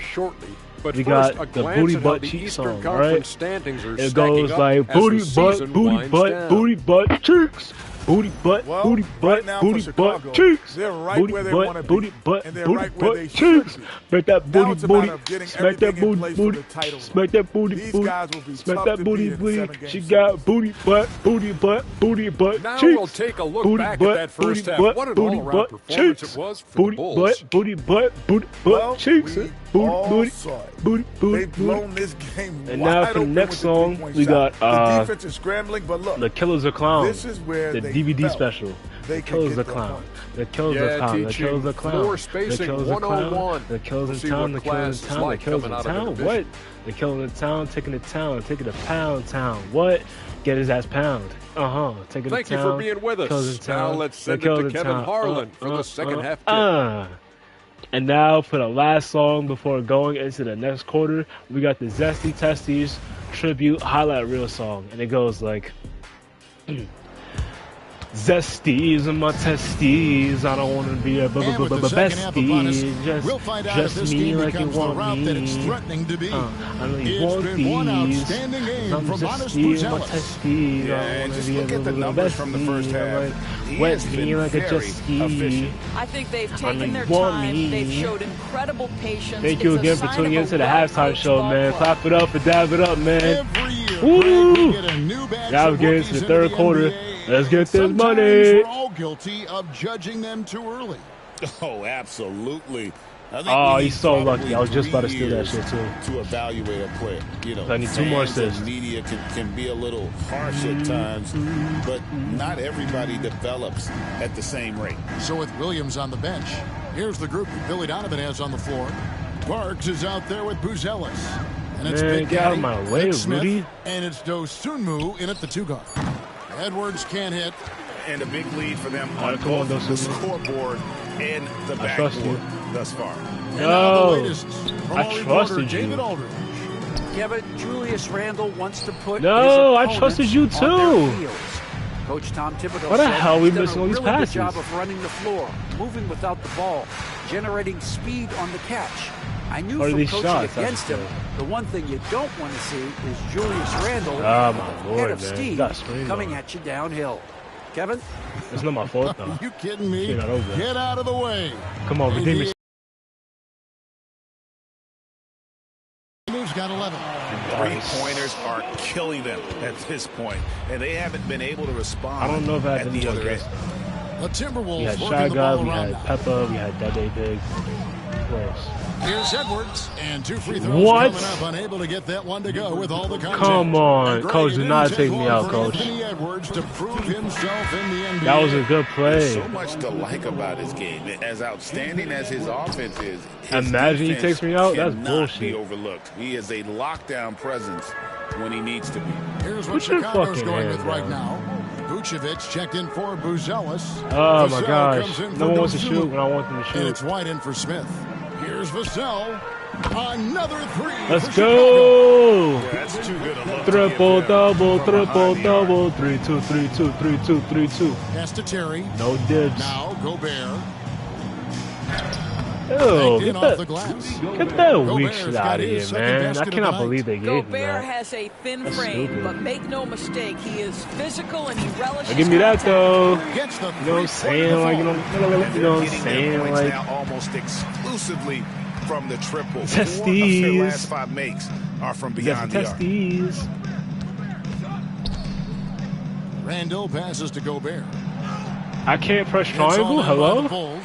But we got the Booty Butt Cheek song, right? It goes like booty butt, booty butt, booty butt cheeks. Booty butt, booty butt, booty butt cheeks. They're right where they want to be. Booty butt, and they're booty right where butt they should cheeks. be. Smack that booty, booty. Smack that booty, booty. Smack that booty, booty. Smack that booty, booty. She got booty butt, booty butt, booty butt cheeks. Now we'll take a look back at that first half. What an all-around performance it was for the Bulls. Booty butt, booty butt cheeks. Booty, booty, booty, blown this game. And now for the next song, we got the defense is scrambling, but look, The Killers of Clown. This is where the DVD special. The Killers of Clown. The Killers of Clown. The Killers of Clown. Floor spacing 101. The Killers of Town. The Killers of Town. The Killers of Town. What? The Killers of Town taking the town. Taking the pound town. What? Get his ass pound. Taking the town. Thank you for being with us. Now let's send it to Kevin Harlan for the second half tip. And now for the last song before going into the next quarter, we got the Zesty Testies tribute highlight reel song. And it goes like... Zesties in my testes. I don't want to be a bestie. Just me like you want me. I know you want these. I'm zesty in my testes. I don't want to be a bestie. Wet me like a jet ski. I think they've taken their time. They've showed incredible patience. Thank you again for tuning into the halftime show, man. Clap it up and dab it up, man. Woo! Now we get into the third quarter. Let's get this money. We're all guilty of judging them too early. Oh, absolutely. He's so lucky. I was just about to steal that shit too. To evaluate a player, you know, I need 2 more assists. Media can be a little harsh at times, but not everybody develops at the same rate. So with Williams on the bench, here's the group that Billy Donovan has on the floor. Parks is out there with Buzelis. And it's Big get out of my way, Rudy. And it's Dosunmu in at the 2 guard. Edwards can't hit. And a big lead for them on both the scoreboard and the backboard thus far. No, I trusted you. Kevin, Julius Randle wants to put No, I trusted you too. Coach Tom Thibodeau What the hell are we missing all these really passes? Good job of running the floor, moving without the ball, generating speed on the catch. I knew from coaching against him, the one thing you don't want to see is Julius Randle ahead of Steve coming at you downhill. Kevin? It's not my fault, though. Are you kidding me? Get out of the way. Come on, redeem yourself. Got 11. Three-pointers are killing them at this point, and they haven't been able to respond. I don't know if I had at the other end. The Timberwolves. We had Shy Guy, we had Peppa, we had Dede Big. place. Here's Edwards, and 2 free throws coming up, unable to get that one to go with all the contact. Come on, Coach, do not take me out, Coach. Edwards to prove himself in the NBA. That was a good play. There's so much to like about his game. As outstanding as his offense is, his imagine he takes me out. That's bullshit. Be overlooked. He is a lockdown presence when he needs to be. Here's what Chicago's going with right now. Vucevic checked in for Buzelis. Oh my gosh! No one wants to shoot when I want them to shoot. And it's wide in for Smith. Here's Vassell. Another 3. Let's go! Yeah, that's too good a look. Triple double, 3-2, 3-2, 3-2, 3-2. Pass to Terry. No dibs. Now Gobert. Ew, get that weak shit out of here, man. I cannot believe they gave him that. Gobert has a thin frame, but make no mistake, he is physical and he relishes. Give me that though. You know what I'm saying? Like, you know what I'm saying? Like, now almost exclusively from the triple. Testes. 4 of their last 5 makes are from beyond the arc. Testes. Randall passes to Gobert. I can't press triangle. Hello.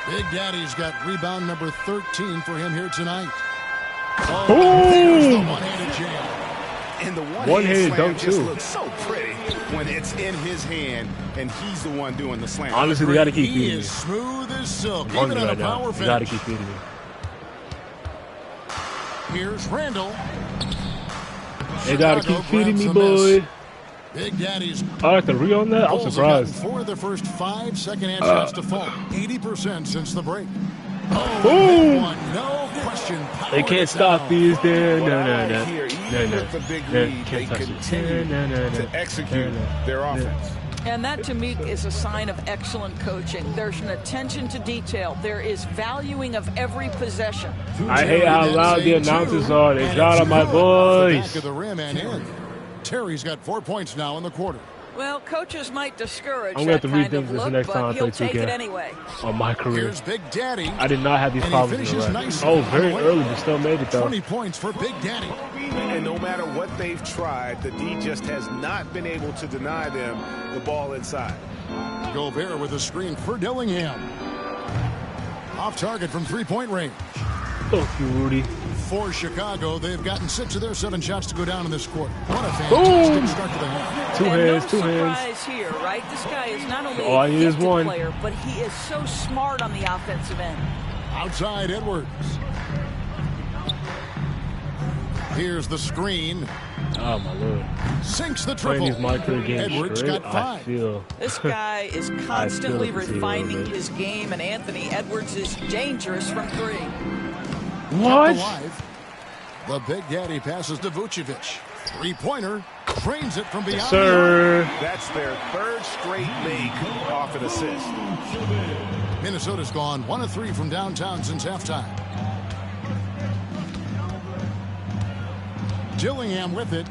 Big Daddy's got rebound number 13 for him here tonight. Oh, there's the one-handed jam. And the one-handed dunk just too. looks so pretty when it's in his hand and he's the one doing the slam. Honestly, they gotta keep feeding me. Smooth as silk. I'm hungry right now. They gotta keep feeding me. Here's Randall. They gotta keep feeding me, boy. Big Daddy's. I like the re on that. I'm surprised. 4 of the first 5 second-hand shots to fall. 80% since the break. Boom! No question. They can't stop these. Even with the big lead, they continue to execute their offense. And that, to me, is a sign of excellent coaching. There's an attention to detail. There is valuing of every possession. I hate how loud the announcers are. They shout out my voice. Back of the rim and in. Terry's got 4 points now in the quarter. Well, coaches might discourage I'm going to have to that kind of this look, next time I but he'll play take 2K it anyway. on my career. Here's Big Daddy. I did not have these problems. Oh, very early, but still made it though. 20 points for Big Daddy. And no matter what they've tried, the D just has not been able to deny them the ball inside. Gobert with a screen for Dillingham. Off target from 3-point range. Thank you, Rudy. For Chicago, they've gotten 6 of their 7 shots to go down in this quarter. What a fantastic start to the half. Two hands. No surprise here, right? This guy is not only a gifted player, but he is so smart on the offensive end. Outside Edwards. Here's the screen. Oh, my Lord. Sinks the triple. Edwards got 5. This guy is constantly refining his game, and Anthony Edwards is dangerous from 3. What? The Big Daddy passes to Vucevic. 3-pointer. Drains it from beyond. Yes, sir. That's their 3rd straight make off an assist. Minnesota's gone 1 of 3 from downtown since halftime. Dillingham with it.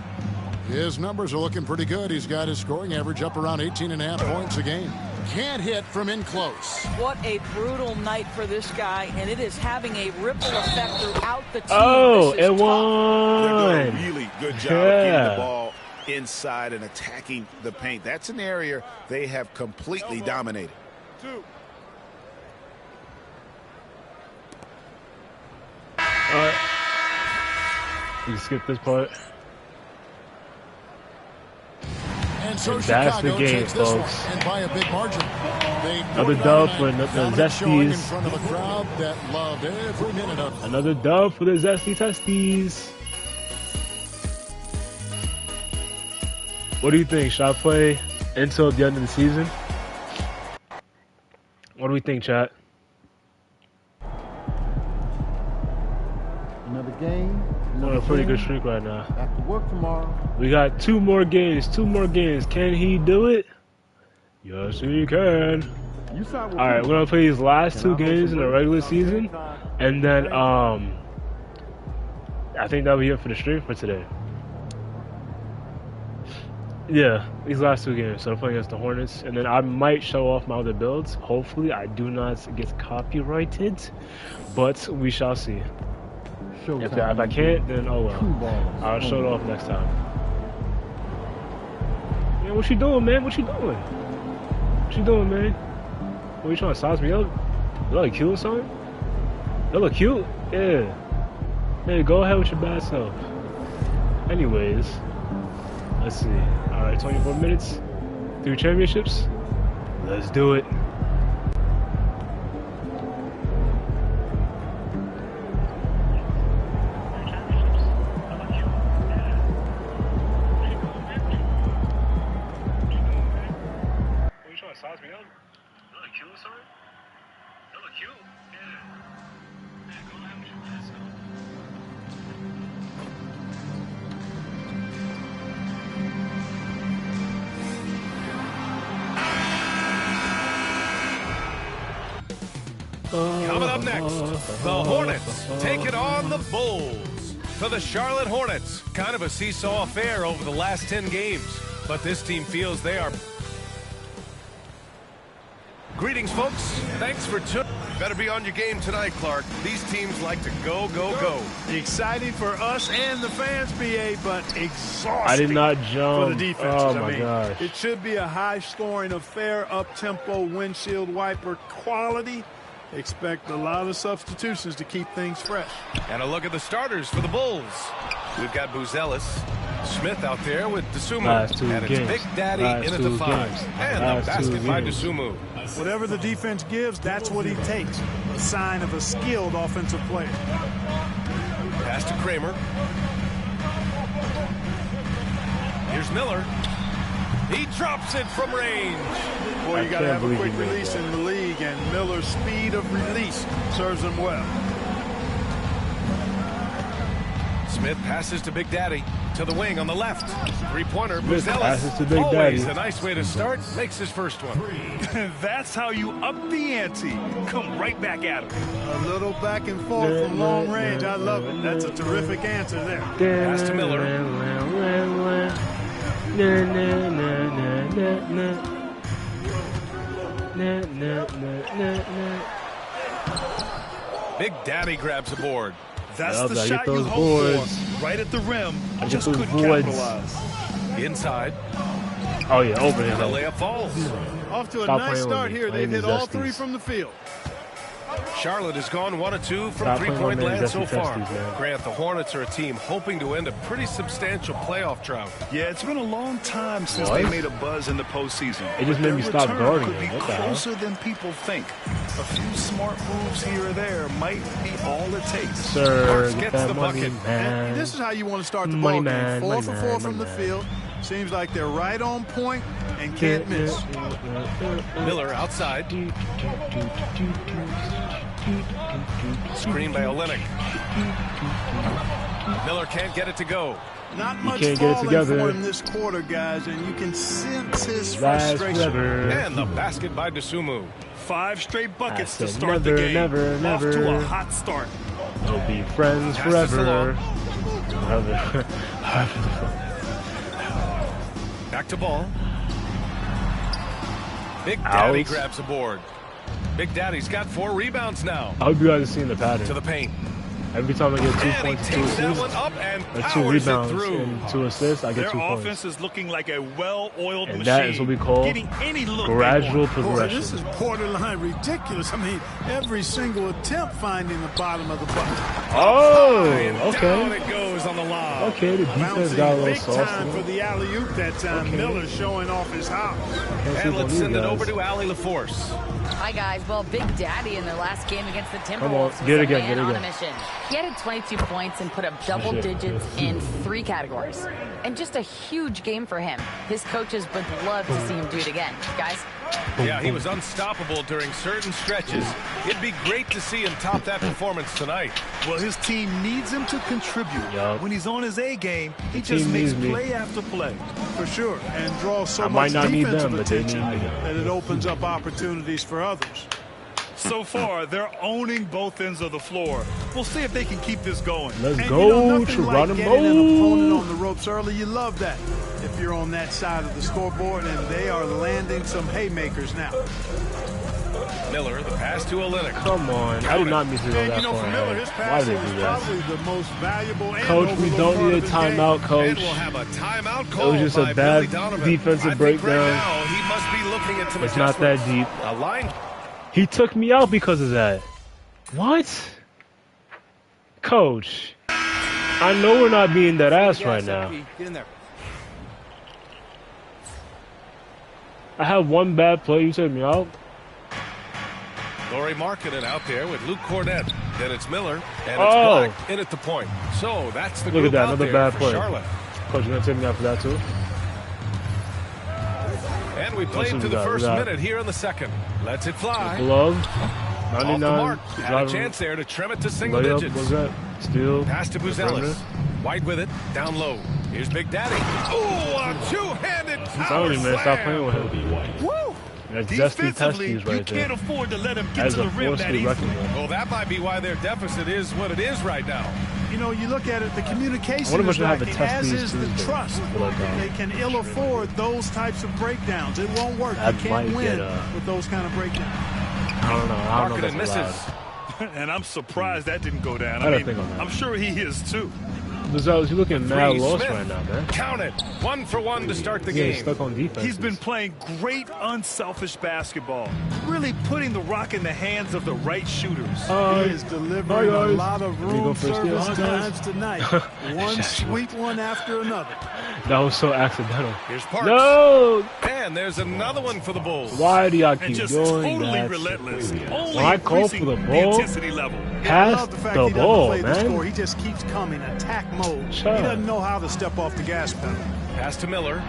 His numbers are looking pretty good. He's got his scoring average up around 18.5 points a game. Can't hit from in close. What a brutal night for this guy, and it is having a ripple effect throughout the team. Oh, it won. They're doing a really good job of getting the ball inside and attacking the paint. That's an area they have completely dominated. 2. All right. You skip this part. And so that's the game, folks. And by a big margin. Another dub for the Zesties. In front of a crowd that loved every minute of it. Another dub for the Zesty Testies. What do you think? Should I play until the end of the season? What do we think, chat? Another game. We're on a pretty good streak right now. Back to work tomorrow. We got 2 more games. 2 more games. Can he do it? Yes, he can. All right, we're gonna play these last 2 games in the regular season, and then I think that'll be it for the stream for today. Yeah, these last 2 games. So I'm playing against the Hornets, and then I might show off my other builds. Hopefully, I do not get copyrighted, but we shall see. If I can't, then oh well. I'll show it off next time. Yeah, what you doing, man? What you doing? What you doing, man? What, you trying to size me up? You like kill or something? They look cute. Yeah. Hey, go ahead with your bad self. Anyways, let's see. All right, 24 minutes, 3 championships. Let's do it. Coming up next, the Hornets taking on the Bulls. For the Charlotte Hornets, kind of a seesaw affair over the last 10 games, but this team feels they are. Greetings, folks. Thanks for tuning. Better be on your game tonight, Clark. These teams like to go, go, go. Exciting for us and the fans, BA, but exhausting. I did not jump. For the defenses. Oh my gosh. It should be a high-scoring affair, up-tempo, windshield wiper quality. Expect a lot of substitutions to keep things fresh. And a look at the starters for the Bulls. We've got Buzelis, Smith out there with Dosunmu, and it's Big Daddy in at the 5. And the basket by Dosunmu. Whatever the defense gives, that's what he takes. A sign of a skilled offensive player. Pass to Kramer. Here's Miller. He drops it from range. Boy, you got to have a quick release in the league, and Miller's speed of release serves him well. Smith passes to Big Daddy to the wing on the left. Three-pointer. Smith passes to Big Always Daddy. a nice way to start. Makes his first one. That's how you up the ante. Come right back at him. A little back and forth from long range. I love it. That's a terrific answer there. Pass to Miller. Big Daddy grabs a board. That's the shot you hope for. Right at the rim. Just couldn't capitalize. Inside. Oh yeah, over And here. the layup falls. Off to a nice start here. They've hit all 3 from the field. Charlotte has gone 1 of 2 from three-point land so far. Grant, the Hornets are a team hoping to end a pretty substantial playoff drought. Yeah, it's been a long time since they made a buzz in the postseason. It just made me stop guarding could be closer than people think. A few smart moves here or there might be all it takes. Sir, gets the bucket. And this is how you want to start the ball game. 4 for 4 from the field. Seems like they're right on point and can't miss. Miller outside. Screen by Olynyk. Miller can't get it to go. Not much falling for him this quarter, guys, and you can sense his frustration. And the basket by Dosunmu. 5 straight buckets to start the game. Never. Off to a hot start. We'll be friends forever. Back to ball. Big Daddy grabs a board. Big Daddy's got 4 rebounds now. I hope you guys have seen the pattern. To the paint. Every time I get 2 points and 2 assists, 2 rebounds and 2 assists, I get 2 points. Their offense is looking like a well-oiled machine. And that is what we call gradual progression. Boy, this is borderline ridiculous. I mean, every single attempt finding the bottom of the bucket. Oh, okay. Down it goes on the lob. Okay, the defense got a little soft. Time for the alley-oop that time. Okay. Miller showing off his house. And let's send it over to Allie LaForce. Hi, guys. Well, Big Daddy in their last game against the Timberwolves. Come on, get it again, on a mission. He had 22 points and put up double digits in 3 categories. And just a huge game for him. His coaches would love to see him do it again. Guys? Yeah, he was unstoppable during certain stretches. It'd be great to see him top that performance tonight. Well, his team needs him to contribute. When he's on his A game, he just makes play after play. For sure. And draws so much defensive attention that it opens up opportunities for others. So far, they're owning both ends of the floor. We'll see if they can keep this going. Let's go, Geronimo. Like getting an opponent on the ropes early, you love that. If you're on that side of the scoreboard, and they are landing some haymakers now. Miller, the pass to Olynyk. Come on, I did not mean to go that far. For Miller, his passing was probably the most valuable. Coach, we don't need a timeout, Coach. And we'll have a timeout call. It was just a bad defensive breakdown. Right now, he must be looking at some it's not that deep. A line. He took me out because of that. What? Coach, I know we're not being that ass right now. Get in there. I have one bad play. You took me out. Lauri Markkanen out there with Luke Cornett. Then it's Miller, and it's Black in at the point. So that's the look group at that, out another there bad for play. Charlotte. Coach, you gonna take me out for that too? And we played to the first minute here in the second. Lets it fly. Glove. 99. Off the mark. Had a chance there to trim it to single digits. What's that? Steal. Pass to Buzelis. White with it. Down low. Here's Big Daddy. Oh, a two-handed power telling you, man, slam. stop playing with him. Woo! That's Dusty Testes right there. You can't afford to let him get to the rim that easily. Well, that might be why their deficit is what it is right now. You know, you look at it, the communication is lacking, as is the trust. They can ill afford those types of breakdowns. It won't work. You can't win with those kind of breakdowns. I don't know. I don't know if that's misses. And I'm surprised that didn't go down. I mean, I'm sure he is too. Buzelis, you're looking mad lost right now, man. Count it. 1 for 1 to start the game. Stuck on defense. He's been playing great, unselfish basketball. Really putting the rock in the hands of the right shooters. He is delivering a lot of room service times tonight. One sweet one after another. That was so accidental. Here's Parks. No! And there's another one for the Bulls. Why do y'all keep just doing totally that? relentless. When I call for the ball, pass the ball, man. He just keeps coming attack mode. He doesn't know how to step off the gas pedal. Pass to Miller.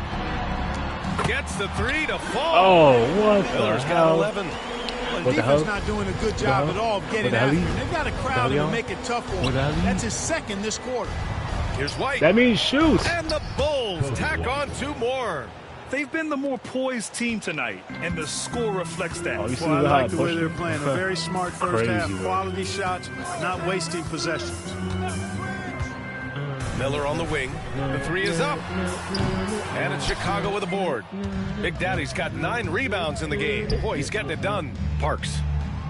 Gets the 3 to fall. Oh, what Miller's the got hell? 11. The defense not doing a good job at all of getting after him. They've got to crowd him and make it tough for him. That's his second this quarter. Here's White. That means shoot. And the Bulls tack on 2 more. They've been the more poised team tonight, and the score reflects that. Well, I like the way they're playing. A very smart first half, quality shots, not wasting possessions. Miller on the wing. The 3 is up. And it's Chicago with a board. Big Daddy's got 9 rebounds in the game. Boy, he's getting it done. Parks.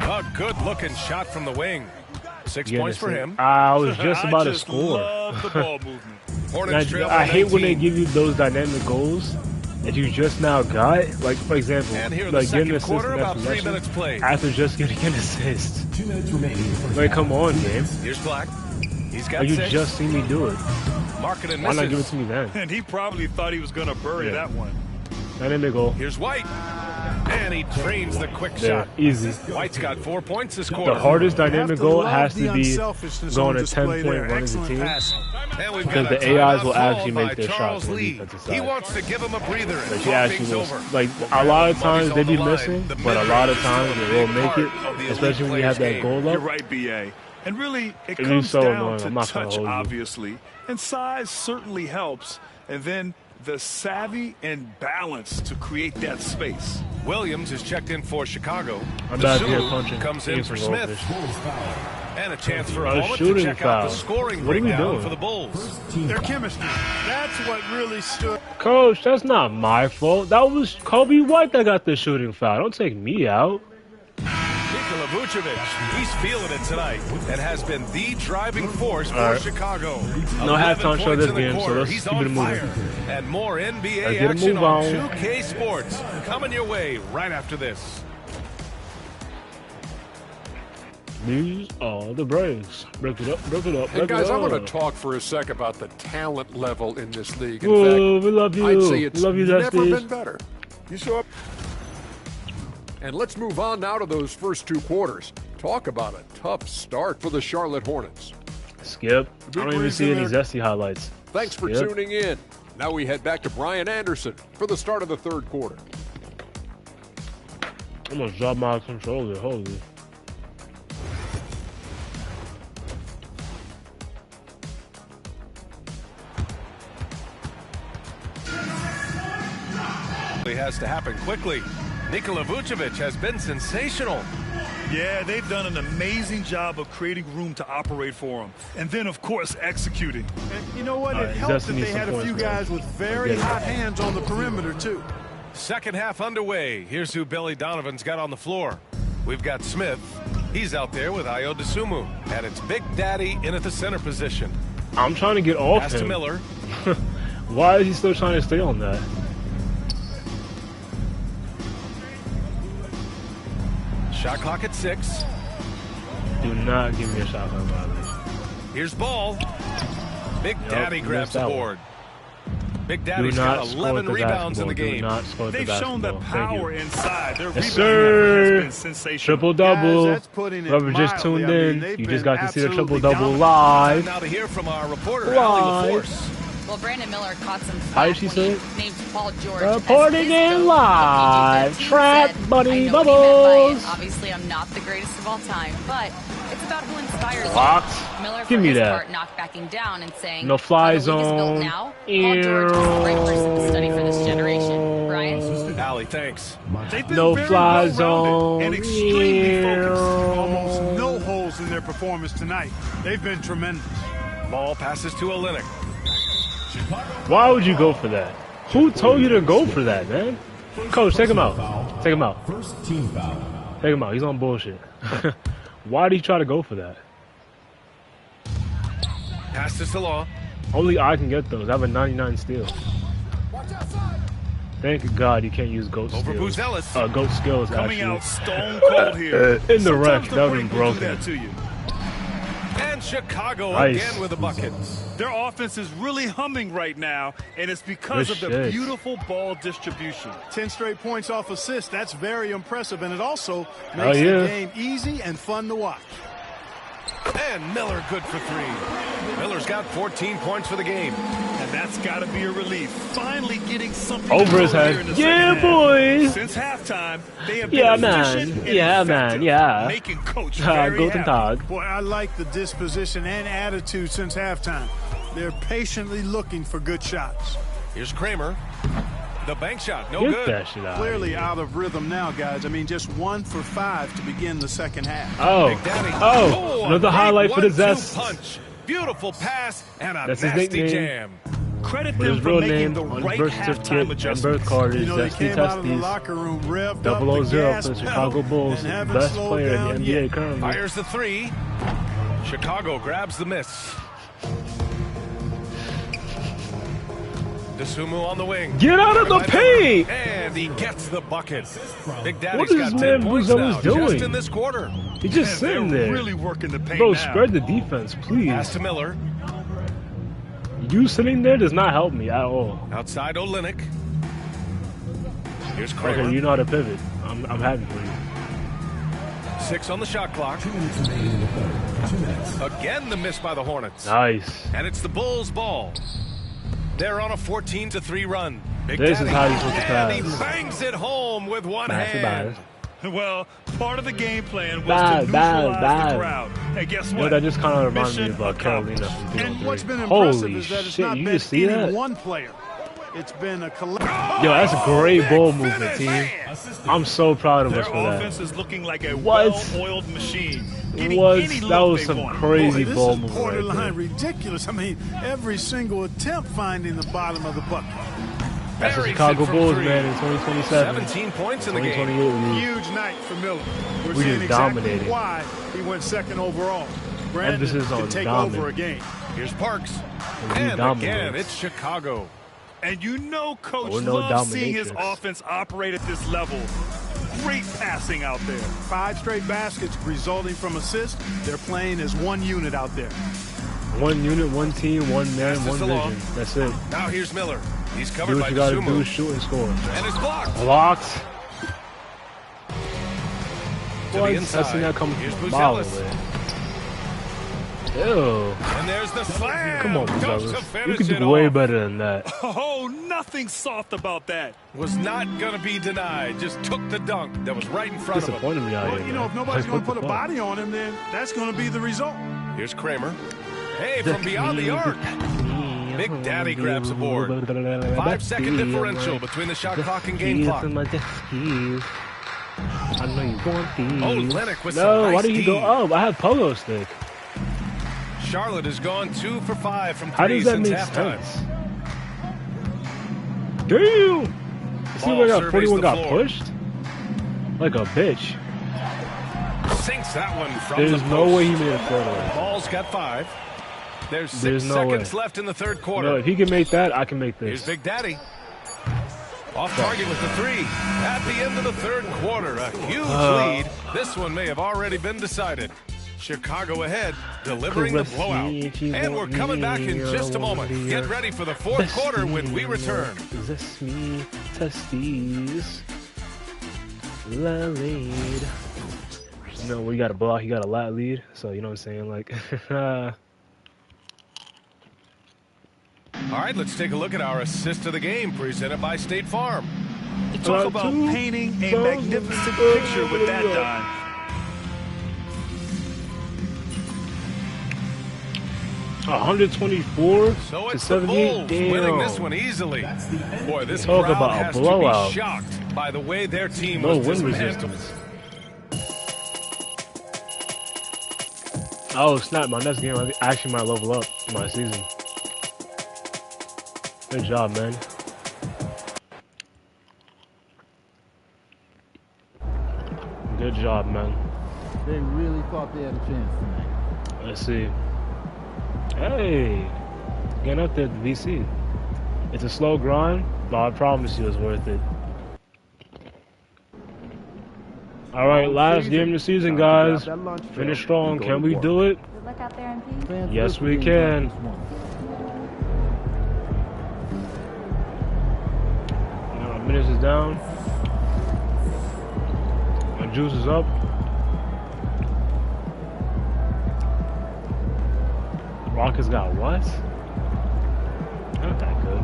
A good-looking shot from the wing. 6 points for him. I was just about to score. Love the ball movement. I hate when they give you those dynamic goals that you just now got. Like, for example, like getting an assist about 3 minutes played. after just getting an assist. 2 minutes remaining. Like, come on, game. Here's Black. He's got you 6. just see me do it. Markkanen Why not give it to me then? And he probably thought he was going to bury that one. Dynamic goal. Here's White. And he drains the quick shot. Easy. White's got 4 points this quarter. The hardest dynamic goal has to be going a 10-point run as a team. Because the AIs will actually make their shots on the defensive side. He wants to give him a breather. Like, he actually will. Like, a lot of times they be missing, but a lot of times they will make it, especially when you have that goal up. You're right, B.A. And really, it comes down to touch, obviously. And size certainly helps. And then the savvy and balance to create that space. Williams is checked in for Chicago. I'm back here punching. Comes in for Smith. And a chance for a moment shooting to check foul. out the scoring What are we breakdown doing? for the Bulls. Their chemistry. That's what really stood. Coach, that's not my fault. That was Kobe White that got the shooting foul. Don't take me out. Nikola Vucevic, he's feeling it tonight and has been the driving force for Chicago. No halftime show this game, so let's he's keep it moving. And more NBA Let's get a action move on on. 2K Sports coming your way right after this. These are the breaks. Break it up, break it up, break And guys, it I up. want to talk for a sec about the talent level in this league. In Whoa, fact, we love you. I'd say it's love you, never Dusty. been better. You show up. And let's move on now to those first 2 quarters. Talk about a tough start for the Charlotte Hornets. Skip. I don't even see any Zesty highlights. Thanks for Skip. tuning in. Now we head back to Brian Anderson for the start of the 3rd quarter. I almost dropped my controller. Holy. It has to happen quickly. Nikola Vucevic has been sensational. Yeah, they've done an amazing job of creating room to operate for him. And then, of course, executing. And you know what? It helped that they had a few guys with very hot hands on the perimeter, too. Second half underway. Here's who Billy Donovan's got on the floor. We've got Smith. He's out there with Ayo Dosunmu. And it's Big Daddy in at the center position. I'm trying to get off Pass him. to Miller. Why is he still trying to stay on that? Shot clock at 6. Do not give me a shot clock violation. Here's ball. Big Daddy grabs the board. Big Daddy's got 11 rebounds in the game. They've shown the power inside. Their yes, sir. Has been sensational. Triple-double. Whoever just tuned in, you just got to see the triple-double live. Now to hear from our reporter, Allie LaForce. Well, Brandon Miller caught some How did she say it? Named Paul George. Reporting in live. Trap Buddy Bubbles. Obviously, I'm not the greatest of all time, but it's about who inspires you. Miller, give me that. Part, not backing down and saying, no fly zone. Now, Paul George is the right person to study for this generation. Brian? Allie, thanks. No fly zone. And extremely focused. Almost no holes in their performance tonight. They've been tremendous. Ball passes to Olynyk. Why would you go for that? Who told you to go for that, man? Coach, take him out. Take him out. First team foul. Take him out. He's on bullshit. Why did you try to go for that? Pass to Salah. Only I can get those. I have a 99 steal. Thank God you can't use goat Over skills. Buzelis. Goat skills, Coming actually. out stone cold here. In the wreck, that would be broken. And Chicago nice. Again with a bucket. Their offense is really humming right now, and it's because of the beautiful ball distribution. 10 straight points off assists. That's very impressive, and it also makes the game easy and fun to watch. And Miller good for 3. Miller's got 14 points for the game. And that's got to be a relief. Finally getting something over his head. Yeah, boy. Since halftime, they have been efficient and effective, making Coach very happy. Boy, I like the disposition and attitude since halftime. They're patiently looking for good shots. Here's Kramer. The bank shot, no Get good. That shit out. Clearly out of rhythm now, guys. I mean, just 1 for 5 to begin the second half. Oh, another highlight for the Zest. Punch. Beautiful pass and a That's his nasty nickname. jam. Credit them for making the right halftime adjustments. Birth card is they came out of the locker room revved 0-0 for the Chicago Bulls, best player in the NBA currently. Fires the 3. Chicago grabs the miss. Dosunmu on the wing. Get out of the paint! And he gets the bucket. Big Daddy's what is got this 10 man points now, Buzelis doing? just in this quarter. He's just sitting there. Really working the paint Bro, now. spread the defense, please. Pass to Miller. You sitting there does not help me at all. Outside Olynyk. Here's Kramer. Okay, you know how to pivot. I'm happy for you. 6 on the shot clock. 2 minutes remaining in the third. 2 minutes. Again, the miss by the Hornets. Nice. And it's the Bulls' ball. They're on a 14-3 run. Big this Daddy. is how you're supposed to pass. And he bangs it home with one hand. Well, part of the game plan was to neutralize the crowd. Hey, guess what? That just kind of reminds me of Carolina. And what's been impressive is that it's not been any one player. It's been a collective. Yo, that's a great ball movement, team. I'm so proud of us for that. Their offense is looking like a well-oiled machine. That was some crazy ball movement. This is borderline ridiculous. I mean, every single attempt finding the bottom of the bucket. That's the Chicago Bulls, man, in 2027. 17 points in the game. Huge night for Miller. We're we seeing just exactly dominated. why he went second overall. Brandon Emphasis on can take dominant. over a game. Here's Parks. And again, it's Chicago. And you know Coach loves seeing his offense operate at this level. Great passing out there. 5 straight baskets resulting from assists. They're playing as one unit out there. One unit, one team, one man, one vision. That's it. Now here's Miller. He's covered do what by you gotta Dosunmu. do, shoot and score. And it's blocked. Blocked. To the inside. I've seen that come Here's from a mile Buzelis. away. Ew. And there's the slam. Come on, Goes to Buzelis. You finish could it do way off. better than that. Oh, nothing soft about that. Was not going to be denied. Just took the dunk that was right in front of him. Disappointed me out Well, here. you know, if nobody's going to put a body on him, then that's going to be the result. Here's Kramer. Hey, from beyond the arc. Big Daddy grabs a board. 5-second differential between the shot clock and game clock. I know you want these. Olynyk with no, some nice why do you go? Oh, I have pogo stick. Charlotte has gone 2 for 5 from How three does that since make halftime. sense? Damn! You see where that 41 got pushed? Like a bitch. Sinks that one from There's the post. no way he made a photo. Ball's got 5. There's 6 There's no seconds way. left in the third quarter. No, if he can make that, I can make Here's this. Big Daddy. Off target with the 3. At the end of the third quarter, a huge lead. This one may have already been decided. Chicago ahead, delivering the blowout. And we're coming back in just a moment. Get ready for the fourth quarter when we return. That's me, testes, la lead. You know, when you got a block, you got a lat lead. So, you know what I'm saying? Like, all right, let's take a look at our assist of the game presented by State Farm. Talk about painting a magnificent picture with that dive. 124 so to 78. Damn. Winning this one easily. Boy, this talk crowd about has a blowout. To be shocked by the way their team no was wind resistance. Oh snap! My next game, I actually might level up my season. Good job, man. Good job, man. They really thought they had a chance tonight. Let's see. Hey, getting up there at the VC. It's a slow grind, but I promise you it's worth it. All right, last game of the season, guys. Finish strong. Can we do it? Good luck out there, MP. Yes, we can. Now my minutes is down. My juice is up. Rockets got what? Not that good.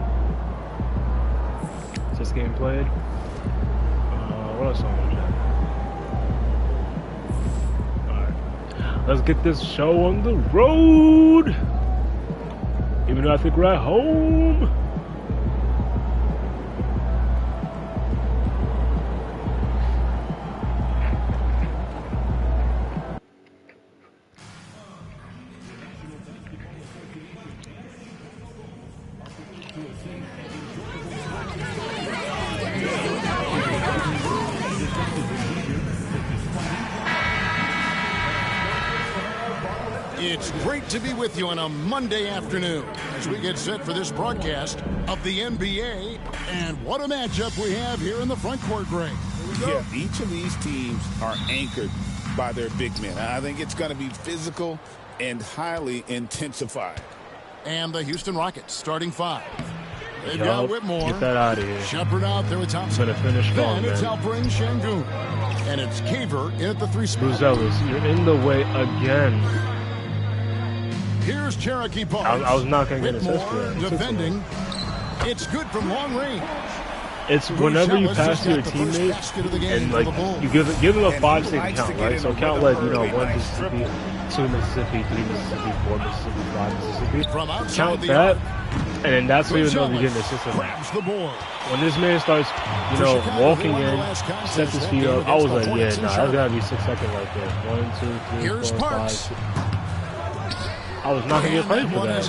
Is this game played? What else on the Alright. Let's get this show on the road! Even though I think we're at home. It's great to be with you on a Monday afternoon as we get set for this broadcast of the NBA. And what a matchup we have here in the front court, Greg. Yeah, each of these teams are anchored by their big men. I think it's going to be physical and highly intensified. And the Houston Rockets starting five. They've got Whitmore. Get that out of here. Shepard out there with Thompson. Gonna finish strong, then it's Alperen Şengün. And it's Caver in at the three spot. Bruzelis, you're in the way again. Here's Cherokee Park. I was not going to get an assist for that. Defending. It's good from long range. It's whenever you pass to your teammate and like you give them a 5-second count, right? So count like 1 Mississippi, 2 Mississippi, 3 Mississippi, 4 Mississippi, 5 Mississippi. Count that, and then that's when you know you're getting an assist. When this man starts, walking in, sets his feet up, I was like, yeah, nah, that's gotta be 6 seconds right there. 1, 2, 3, 4, 5. I was not going to get paid for that.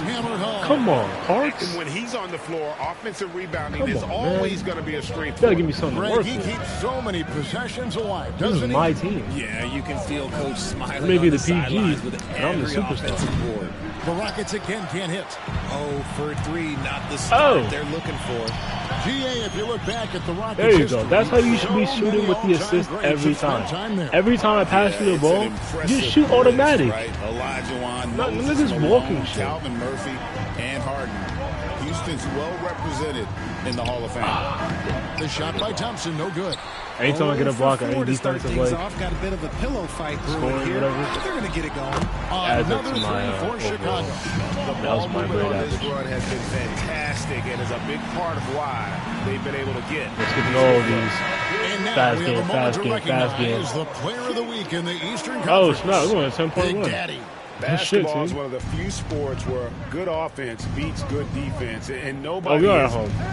Come on, Parks. And when he's on the floor, offensive rebounding is always going to be a strength. You got to give me something to work with. He keeps so many possessions alive, This is my team. Yeah, you can feel Coach smiling. Maybe the PG, and I'm the superstar. The Rockets again can't hit. 0 for 3, not the start they're looking for. GA, if you look back at the Rockets, there you go. That's how you should be shooting with the assist every time. Every time I pass you the ball, you shoot automatic. Not niggas walking shit. Calvin Murphy and Harden. Houston's well represented in the Hall of Fame. The shot by Thompson, no good. Anytime I get a block, I need defensive play. Got a bit of a pillow fight brewing here. They're going to get it going. Adds up to my Chicago. That was my grade average. This run has been fantastic and is a big part of why they've been able to get. Let's get all these fast game. The player of the week in the Eastern Conference. Oh, snap. We're going to 10.1. Basketball is one of the few sports where good offense beats good defense, and nobody has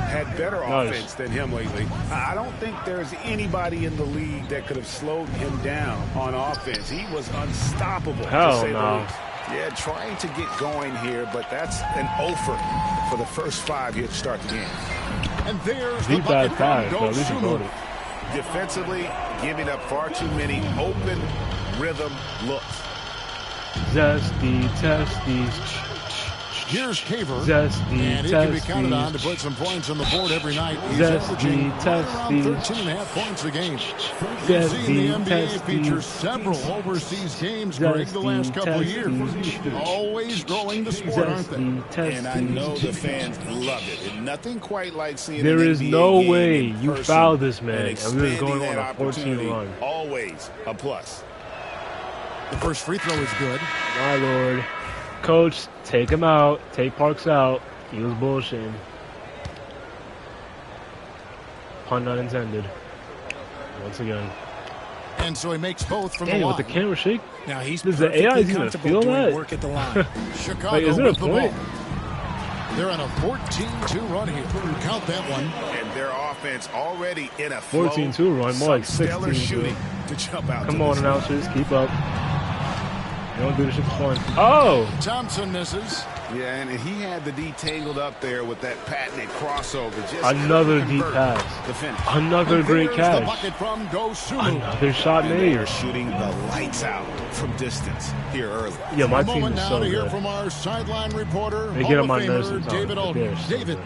had better offense than him lately. I don't think there's anybody in the league that could have slowed him down on offense. He was unstoppable. Hell no. Yeah, trying to get going here, but that's an offer for the first 5 here to start the game. And there's deep bad pass, but at least he got it. Defensively, giving up far too many open rhythm looks. Zesty, testes. Here's Caver. Zesty, and he can be counted on to put some points on the board every night. He's averaging around 13.5 points a game. We've seen the NBA feature several overseas games, Greg, the last couple of years. Always growing the sport, aren't they? And I know the fans love it. And nothing quite like seeing there is no way you person foul this man, and we were going on a 14 run. Always a plus. The first free throw is good. My lord. Coach, take him out. Take Parks out. He was bullshitting. Pun not intended. Once again. And so he makes both from the line. line. With the camera shake. Now he's does the AI even feel that? Work at the line. Chicago Wait, is there a point? They're on a 14-2 run here. Count that one. And their offense already in a flow. 14-2 run, more like 16 shooting to jump out. Come on, announcers, keep up. Don't do the shit for fun. Oh! Thompson misses. Yeah, and he had the D tangled up there with that patented crossover. Just another deep pass. Another great catch. Another shot made. They're shooting the lights out from distance here early. Yeah, my team is so good. Hear from our sideline reporter, they get on my nerves. David Aldridge. David.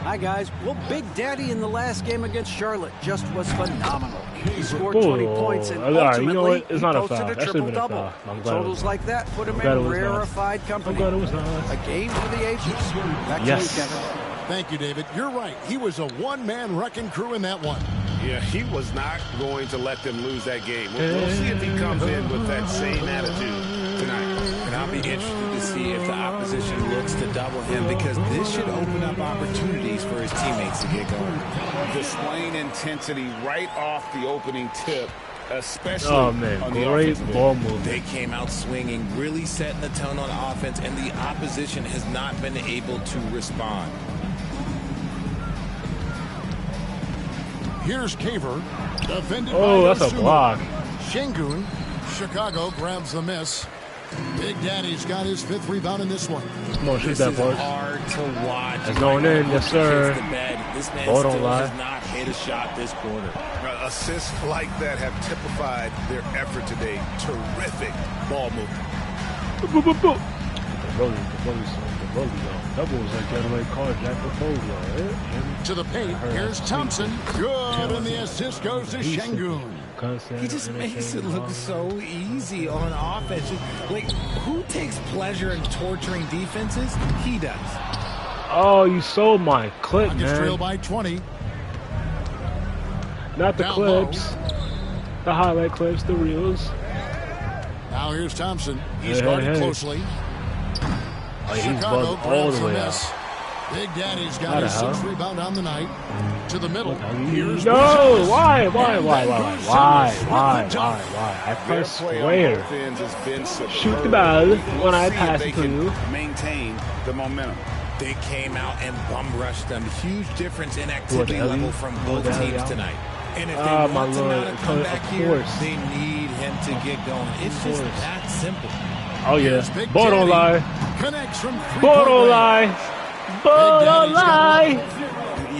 Hi, guys. Well, Big Daddy in the last game against Charlotte just was phenomenal. He scored 20 points and ultimately it's not he posted a triple-double. Totals like that put him in rarefied company. A game for the ages. Back to you, Kevin. Thank you, David. You're right. He was a one-man wrecking crew in that one. Yeah, he was not going to let them lose that game. We'll see if he comes in with that same attitude tonight. And I'll be interested to see if the opposition looks to double him, because this should open up opportunities for his teammates to get going. Displaying intensity right off the opening tip, especially on the great ball movement. They came out swinging, really setting the tone on offense, and the opposition has not been able to respond. Here's Caver. Defended by that's a block. Şengün. Chicago grabs the miss. Big Daddy's got his 5th rebound in this one. Come on, shoot that, Parks. Hard to watch. It's going in, yes, sir. This man still has not hit a shot this quarter. Assists like that have typified their effort today. Terrific ball movement. That was like that like car Jack the to the paint. Here's Thompson. Good, and the assist goes to Şengün. He just makes it look so easy on offense. Like, who takes pleasure in torturing defenses? He does. Oh, you sold my clip, man. Trail by 20. Not the clips. The highlight clips, the reels. Now here's Thompson. He's guarded closely. Oh, he's bugged all the way out. Big Daddy's got his 6th rebound on the night. To the middle. Here's no, why? I press square. Shoot the ball when I pass it to you. Maintain the momentum. They came out and bum rushed them. Huge difference in activity level from both teams tonight. And if they want to mount a comeback here, they need him to get going. It's just that simple. Oh yeah, Bo don't lie. Connects from Bo don't lie. Bo don't lie.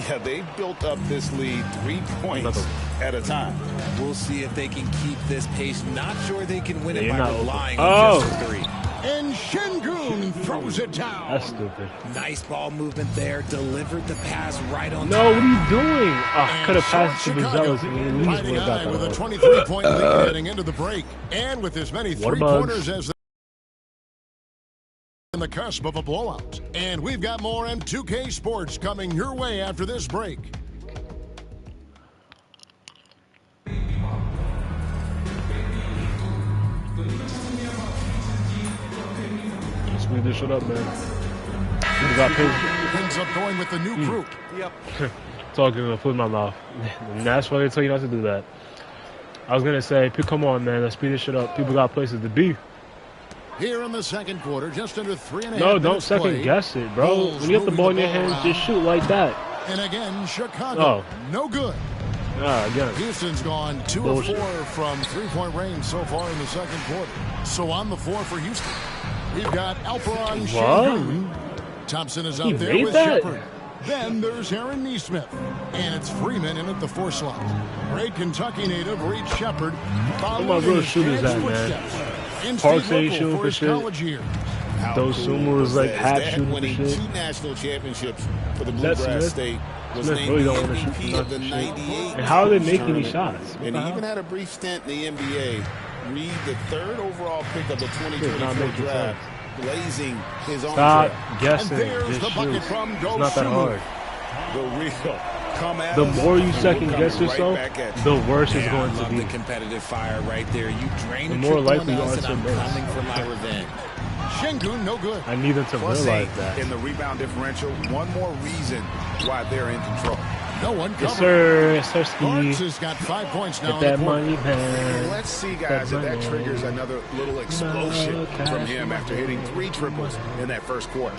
Yeah, they built up this lead 3 points at a time. We'll see if they can keep this pace. Not sure they can win it by relying on just 3. And Şengün throws it down. That's stupid. Nice ball movement there. Delivered the pass right on time. No, what are you doing? Oh, could have passed to Buzelis and at least would have got that. With a 23-point lead heading into the break. And with as many three-pointers as on the cusp of a blowout. And we've got more M2K Sports coming your way after this break. Speed this shit up, man. We got paid. Ends up going with the new group. Yep. Talking to food in my mouth. And that's why they tell you not to do that. I was gonna say, come on, man. Let's speed this shit up. People got places to be. Here in the second quarter, just under 3.5 No, don't second guess it, bro. When you get the ball in your hands, just shoot like that. And again, Chicago, no good. Again. Houston's gone 2 of 4 from three-point range so far in the second quarter. So on the floor for Houston, we've got Alperen Şengün. Thompson is out there with Shepard. Then there's Aaron Nesmith. And it's Freeman in at the 4 slot. Great Kentucky native Reed Shepard. Where my real shooters at, man? Parks ain't shooting for shit. how those Sumo was like half shooting winning shit. 2 national championships for the Bluegrass State. Was Smith named really the don't want to MVP shoot of the 98. And how are they making these shots? And he even had a brief stint in the NBA. Reed, the 3rd overall pick of the 2024 draft, blazing his own Stop trail. guessing. And there's Just the bucket shoot. from It's not that hard. The real come at The us, more you and second we're guess coming yourself, right back at you. the worse it's Yeah, going I to love be. the competitive fire right there. You drain The a more triple likely you on are us, to and I'm miss. coming for my revenge. Şengün, no good. I need them to +8 realize that. in the rebound differential. One more reason why they're in control. No one Yes, covered. sir. Ski. Barnes has got 5 points now. Get that in the money, man. Let's see, guys, if that triggers another little explosion from him after hitting 3 triples in that first quarter.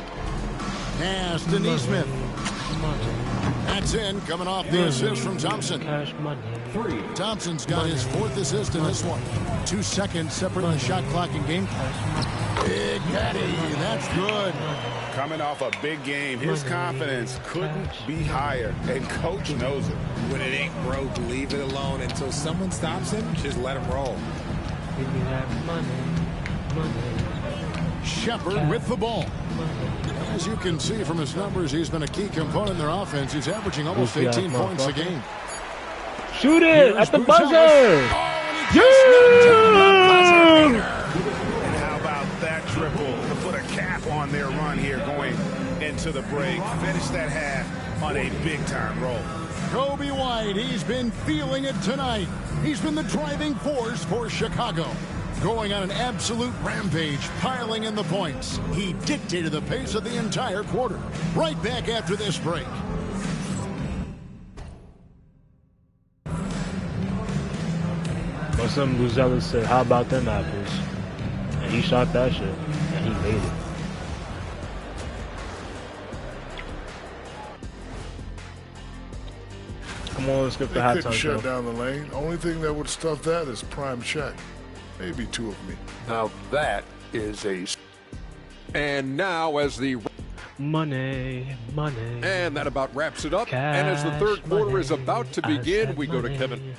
Pass to Neesmith. That's in, coming off the assist from Thompson. Thompson's got his 4th assist in this one. 2 seconds separating the shot clock and game clock. Big Daddy, that's good. Coming off a big game, his confidence couldn't be higher, and coach knows it. When it ain't broke, leave it alone until someone stops him. Just let him roll. Shepard with the ball. As you can see from his numbers, he's been a key component in their offense. He's averaging almost 18 points a game. Shoot it at the buzzer! And how about that triple to put a cap on their run here going into the break? Finish that half on a big-time roll. Coby White, he's been feeling it tonight. He's been the driving force for Chicago. Going on an absolute rampage, piling in the points. He dictated the pace of the entire quarter. Right back after this break. But some Buzella said, how about them apples? And he shot that shit, and he made it. Come on, let's get the halftime. They couldn't shut down the lane. Only thing that would stuff that is prime check. Maybe 2 of me. Now that is a... And now as the... Money. And that about wraps it up. Cash, and as the 3rd quarter money, is about to begin, we go to Kevin.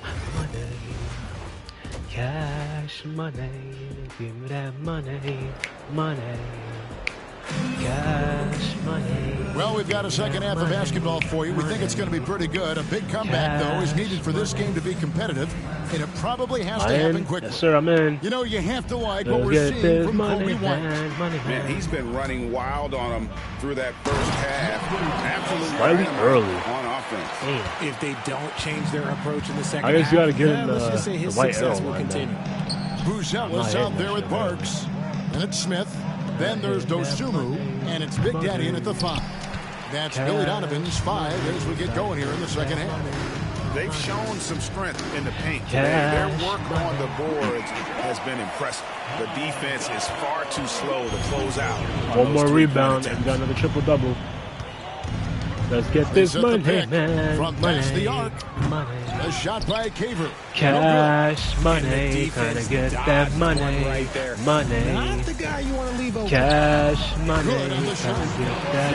Cash money, give me that money. Cash money. Well, we've got a second half of basketball for you. We think it's going to be pretty good. A big comeback, though, is needed for this game to be competitive, and it probably has to happen quickly. Yes, sir, I'm in. You know, you have to like what we're seeing from Coby White. Man, he's been running wild on them through that first half. Absolutely slightly early on offense. If they don't change their approach in the second I guess half, you got to get him let's just say his success will continue. Buzella's out there with Barks, and it's Smith. Then there's Dosunmu, and it's Big Daddy in at the 5. That's Billy Donovan's 5 as we get going here in the second half. They've shown some strength in the paint today. Their work on the boards has been impressive. The defense is far too slow to close out. One more rebound and got another triple-double. Let's get this money, man. From past the arc. A shot by Caver. Cash money, gonna get that money. Right there. Money. Not the guy you want to leave over. Cash money, Good on the shot.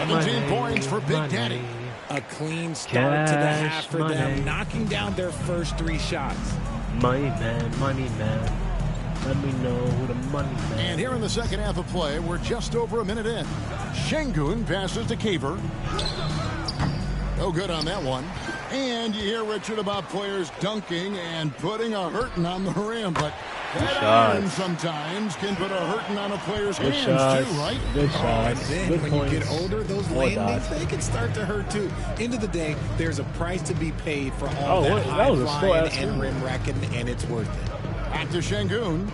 17 points for Big Daddy. A clean start to the half for them, knocking down their first 3 shots. Money man. Let me know who the money man. And here in the second half of play, we're just over a minute in. Şengün passes to Caver. No good on that one. And you hear, Richard, about players dunking and putting a hurting on the rim, but that iron sometimes can put a hurting on a player's hands too, right? Good shots. Then when you get older, those landings, they can start to hurt too. End of the day, there's a price to be paid for all that high flying and rim racking, and it's worth it. Back to Şengün.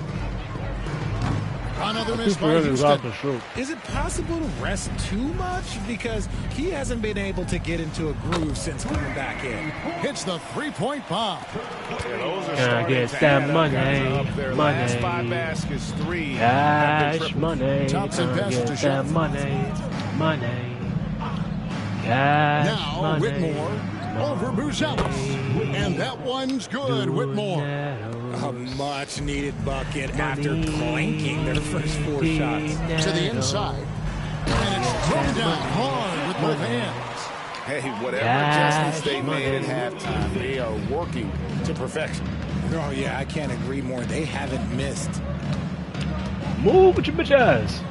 Another miss by Houston. Is it possible to rest too much? Because he hasn't been able to get into a groove since coming back in. Hits the three-point bomb. Can I get that money? Last 5 baskets, 3. Cash money. Thompson passes to that money. Cash now money. Whitmore over Buzella. And that one's good, Whitmore. A much-needed bucket after clanking their first 4 shots. To the inside. And it's thrown down hard with both hands. Hey, whatever adjustments they made at halftime, they are working to perfection. Oh, yeah, I can't agree more. They haven't missed. Move with your bitch ass.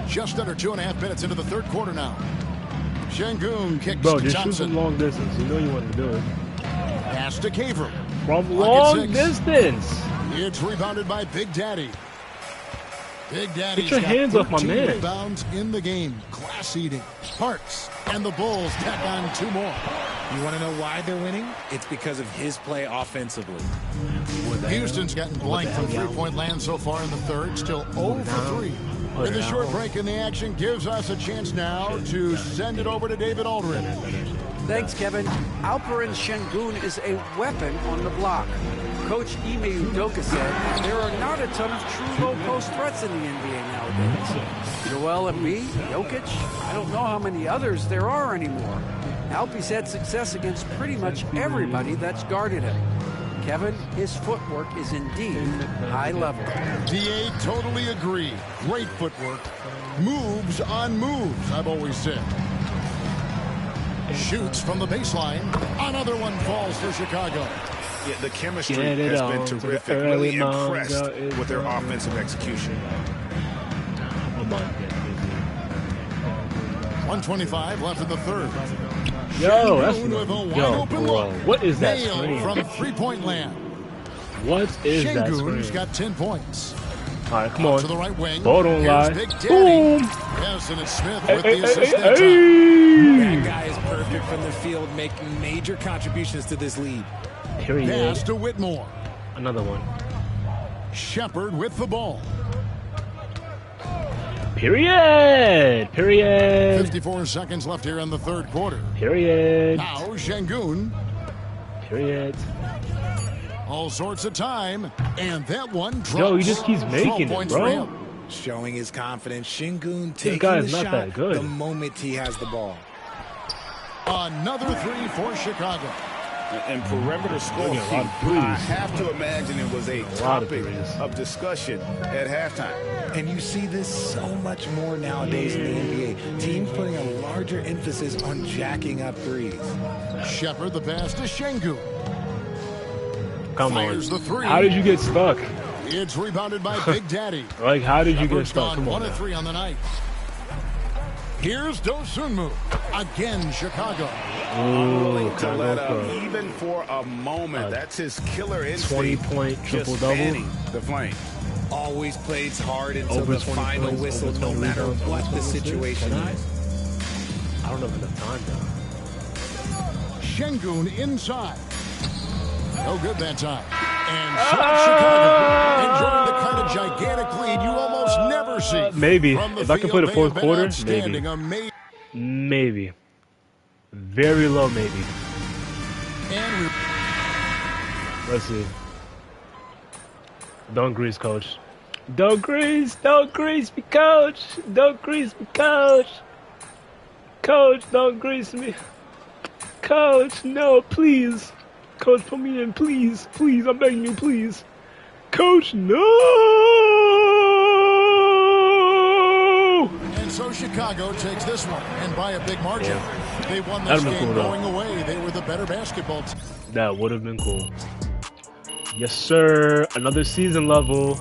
Just under 2.5 minutes into the third quarter now. Şengün kicks Bro, to just Thompson. shoot from long distance. You know you want to do it. Pass to Caver. From long distance. It's rebounded by Big Daddy. Big Daddy's Get your hands off my man. Rebounds in the game. Class eating. Sparks. And the Bulls tack on 2 more. You want to know why they're winning? It's because of his play offensively. Houston's gotten blanked from three-point land so far in the third. Still 0 for 3. And the short break in the action gives us a chance now to send it over to David Aldridge. Thanks, Kevin. Alperen Şengün is a weapon on the block. Coach Ime Udoka said there are not a ton of true low-post threats in the NBA nowadays. Joel Embiid, Jokic, I don't know how many others there are anymore. Alpe's had success against pretty much everybody that's guarded him. Kevin, his footwork is indeed high level. DA totally agree. Great footwork. Moves on moves, I've always said. Shoots from the baseline. Another one falls for Chicago. Yeah, the chemistry has been terrific. Really impressed with their offensive execution. 1:25 left in the third. Yo, that's bro. What is that screen? From three-point land. What is that screen? Şengün's got 10 points. All right, come on. To the right wing. Ball don't lie. Boom. Yes, and it's Smith with the assist that time. That guy is perfect from the field, making major contributions to this lead. Period. Pass to Whitmore. Another one. Shepard with the ball. Period. Period. 54 seconds left here in the third quarter. Period. Now Şengün. Period. All sorts of time, and that one drops. Yo, he just keeps making it, bro. Showing his confidence. Şengün taking guy's the not shot that good. the moment he has the ball. Another 3 for Chicago. And perimeter scoring, I have to imagine it was a topic of discussion at halftime. And you see this so much more nowadays in the NBA. Teams putting a larger emphasis on jacking up threes. Shepard the pass to Şengün. Come on. The three. How did you get stuck? It's rebounded by Big Daddy. Like, how did you get stuck? Come on. 1 of 3 on the night. Here's Dosunmu. Again, Chicago. Willing to let up even for a moment. That's his killer instinct. 20-point triple-double. The flame. Always plays hard until the final whistle, no matter what the situation is. I don't have enough time now. Şengün inside. No good that time. And Chicago enjoying the kind of gigantic lead you almost never see. Maybe. If I can play the fourth quarter, maybe. Maybe. Very low, maybe. And let's see. Don't grease, coach. Don't grease me, coach. Don't grease me, coach. Coach, don't grease me. Coach, no, please. Coach, put me in, please. Please, I'm begging you, please. Coach, no! And so Chicago takes this one, and by a big margin. They won this game cool, going away. They were the better basketball team. That would have been cool. Yes, sir. Another season level.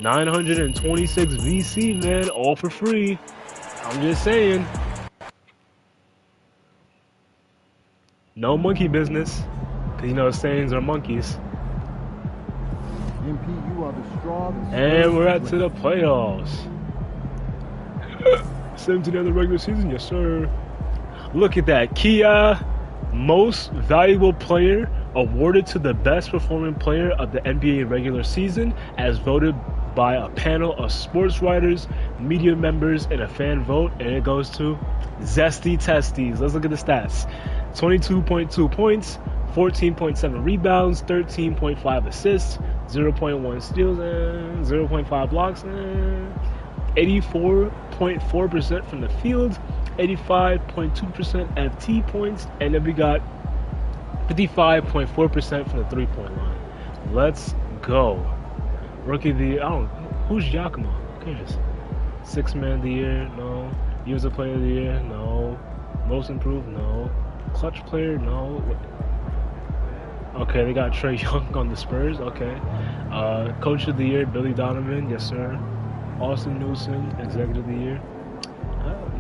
926 VC, man. All for free. I'm just saying. No monkey business. Because, you know, sayings are monkeys. MP, you are the strongest. And we're at to the playoffs. 17 of the regular season, yes, sir. Look at that. Kia, most valuable player, awarded to the best performing player of the NBA regular season, as voted by a panel of sports writers, media members, and a fan vote. And it goes to Zesty Testes. Let's look at the stats. 22.2 points, 14.7 rebounds, 13.5 assists, 0.1 steals, and 0.5 blocks, and 84.4% from the field, 85.2% FT points, and then we got 55.4% from the three-point line. Let's go. Rookie of the year, who's Giacomo? Who cares? Sixth man of the year, no. User player of the year, no. Most improved, no. Clutch player, no. Okay, they got Trae Young on the Spurs, okay. Coach of the year, Billy Donovan, yes sir. Austin Newsom, Executive of the Year.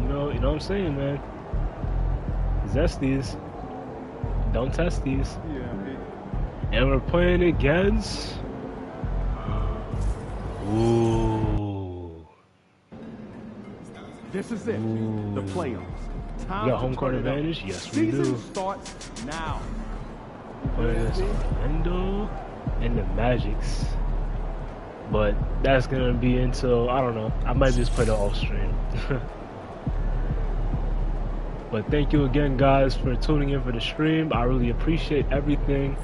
You know what I'm saying, man. Zesties. Don't test these. Yeah, and we're playing against. Ooh. This is it. Ooh. The playoffs. We got home court advantage? Yes, we do. Season starts now. Playing against Orlando and the Magics. But that's gonna be until, I don't know. I might just play the off stream. But thank you again, guys, for tuning in for the stream. I really appreciate everything.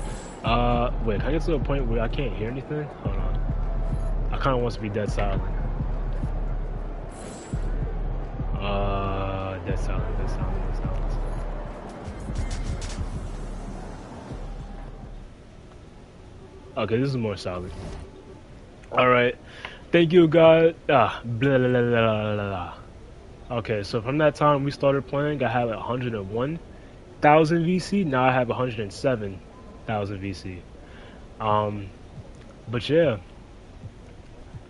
Wait, can I get to a point where I can't hear anything? Hold on. I kind of want to be dead silent. Dead silent, dead silent, dead silent. Okay, this is more solid. Alright. Thank you, guys. Blah, blah, blah, blah, blah. Okay, so from that time we started playing, I had 101,000 VC. Now I have 107,000 VC. But yeah,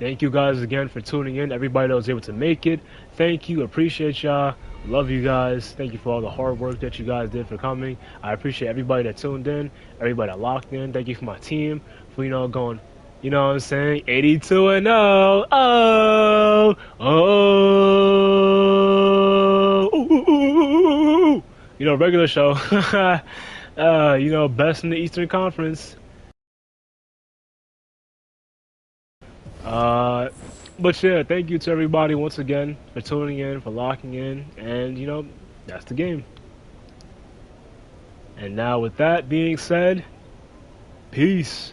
thank you guys again for tuning in. Everybody that was able to make it, thank you. Appreciate y'all. Love you guys. Thank you for all the hard work that you guys did for coming. I appreciate everybody that tuned in, everybody that locked in. Thank you for my team for going. You know what I'm saying? 82-0. Oh. You know, regular show. You know, best in the Eastern Conference. But yeah, thank you to everybody once again for tuning in, for locking in, and you know, that's the game. And now with that being said, peace.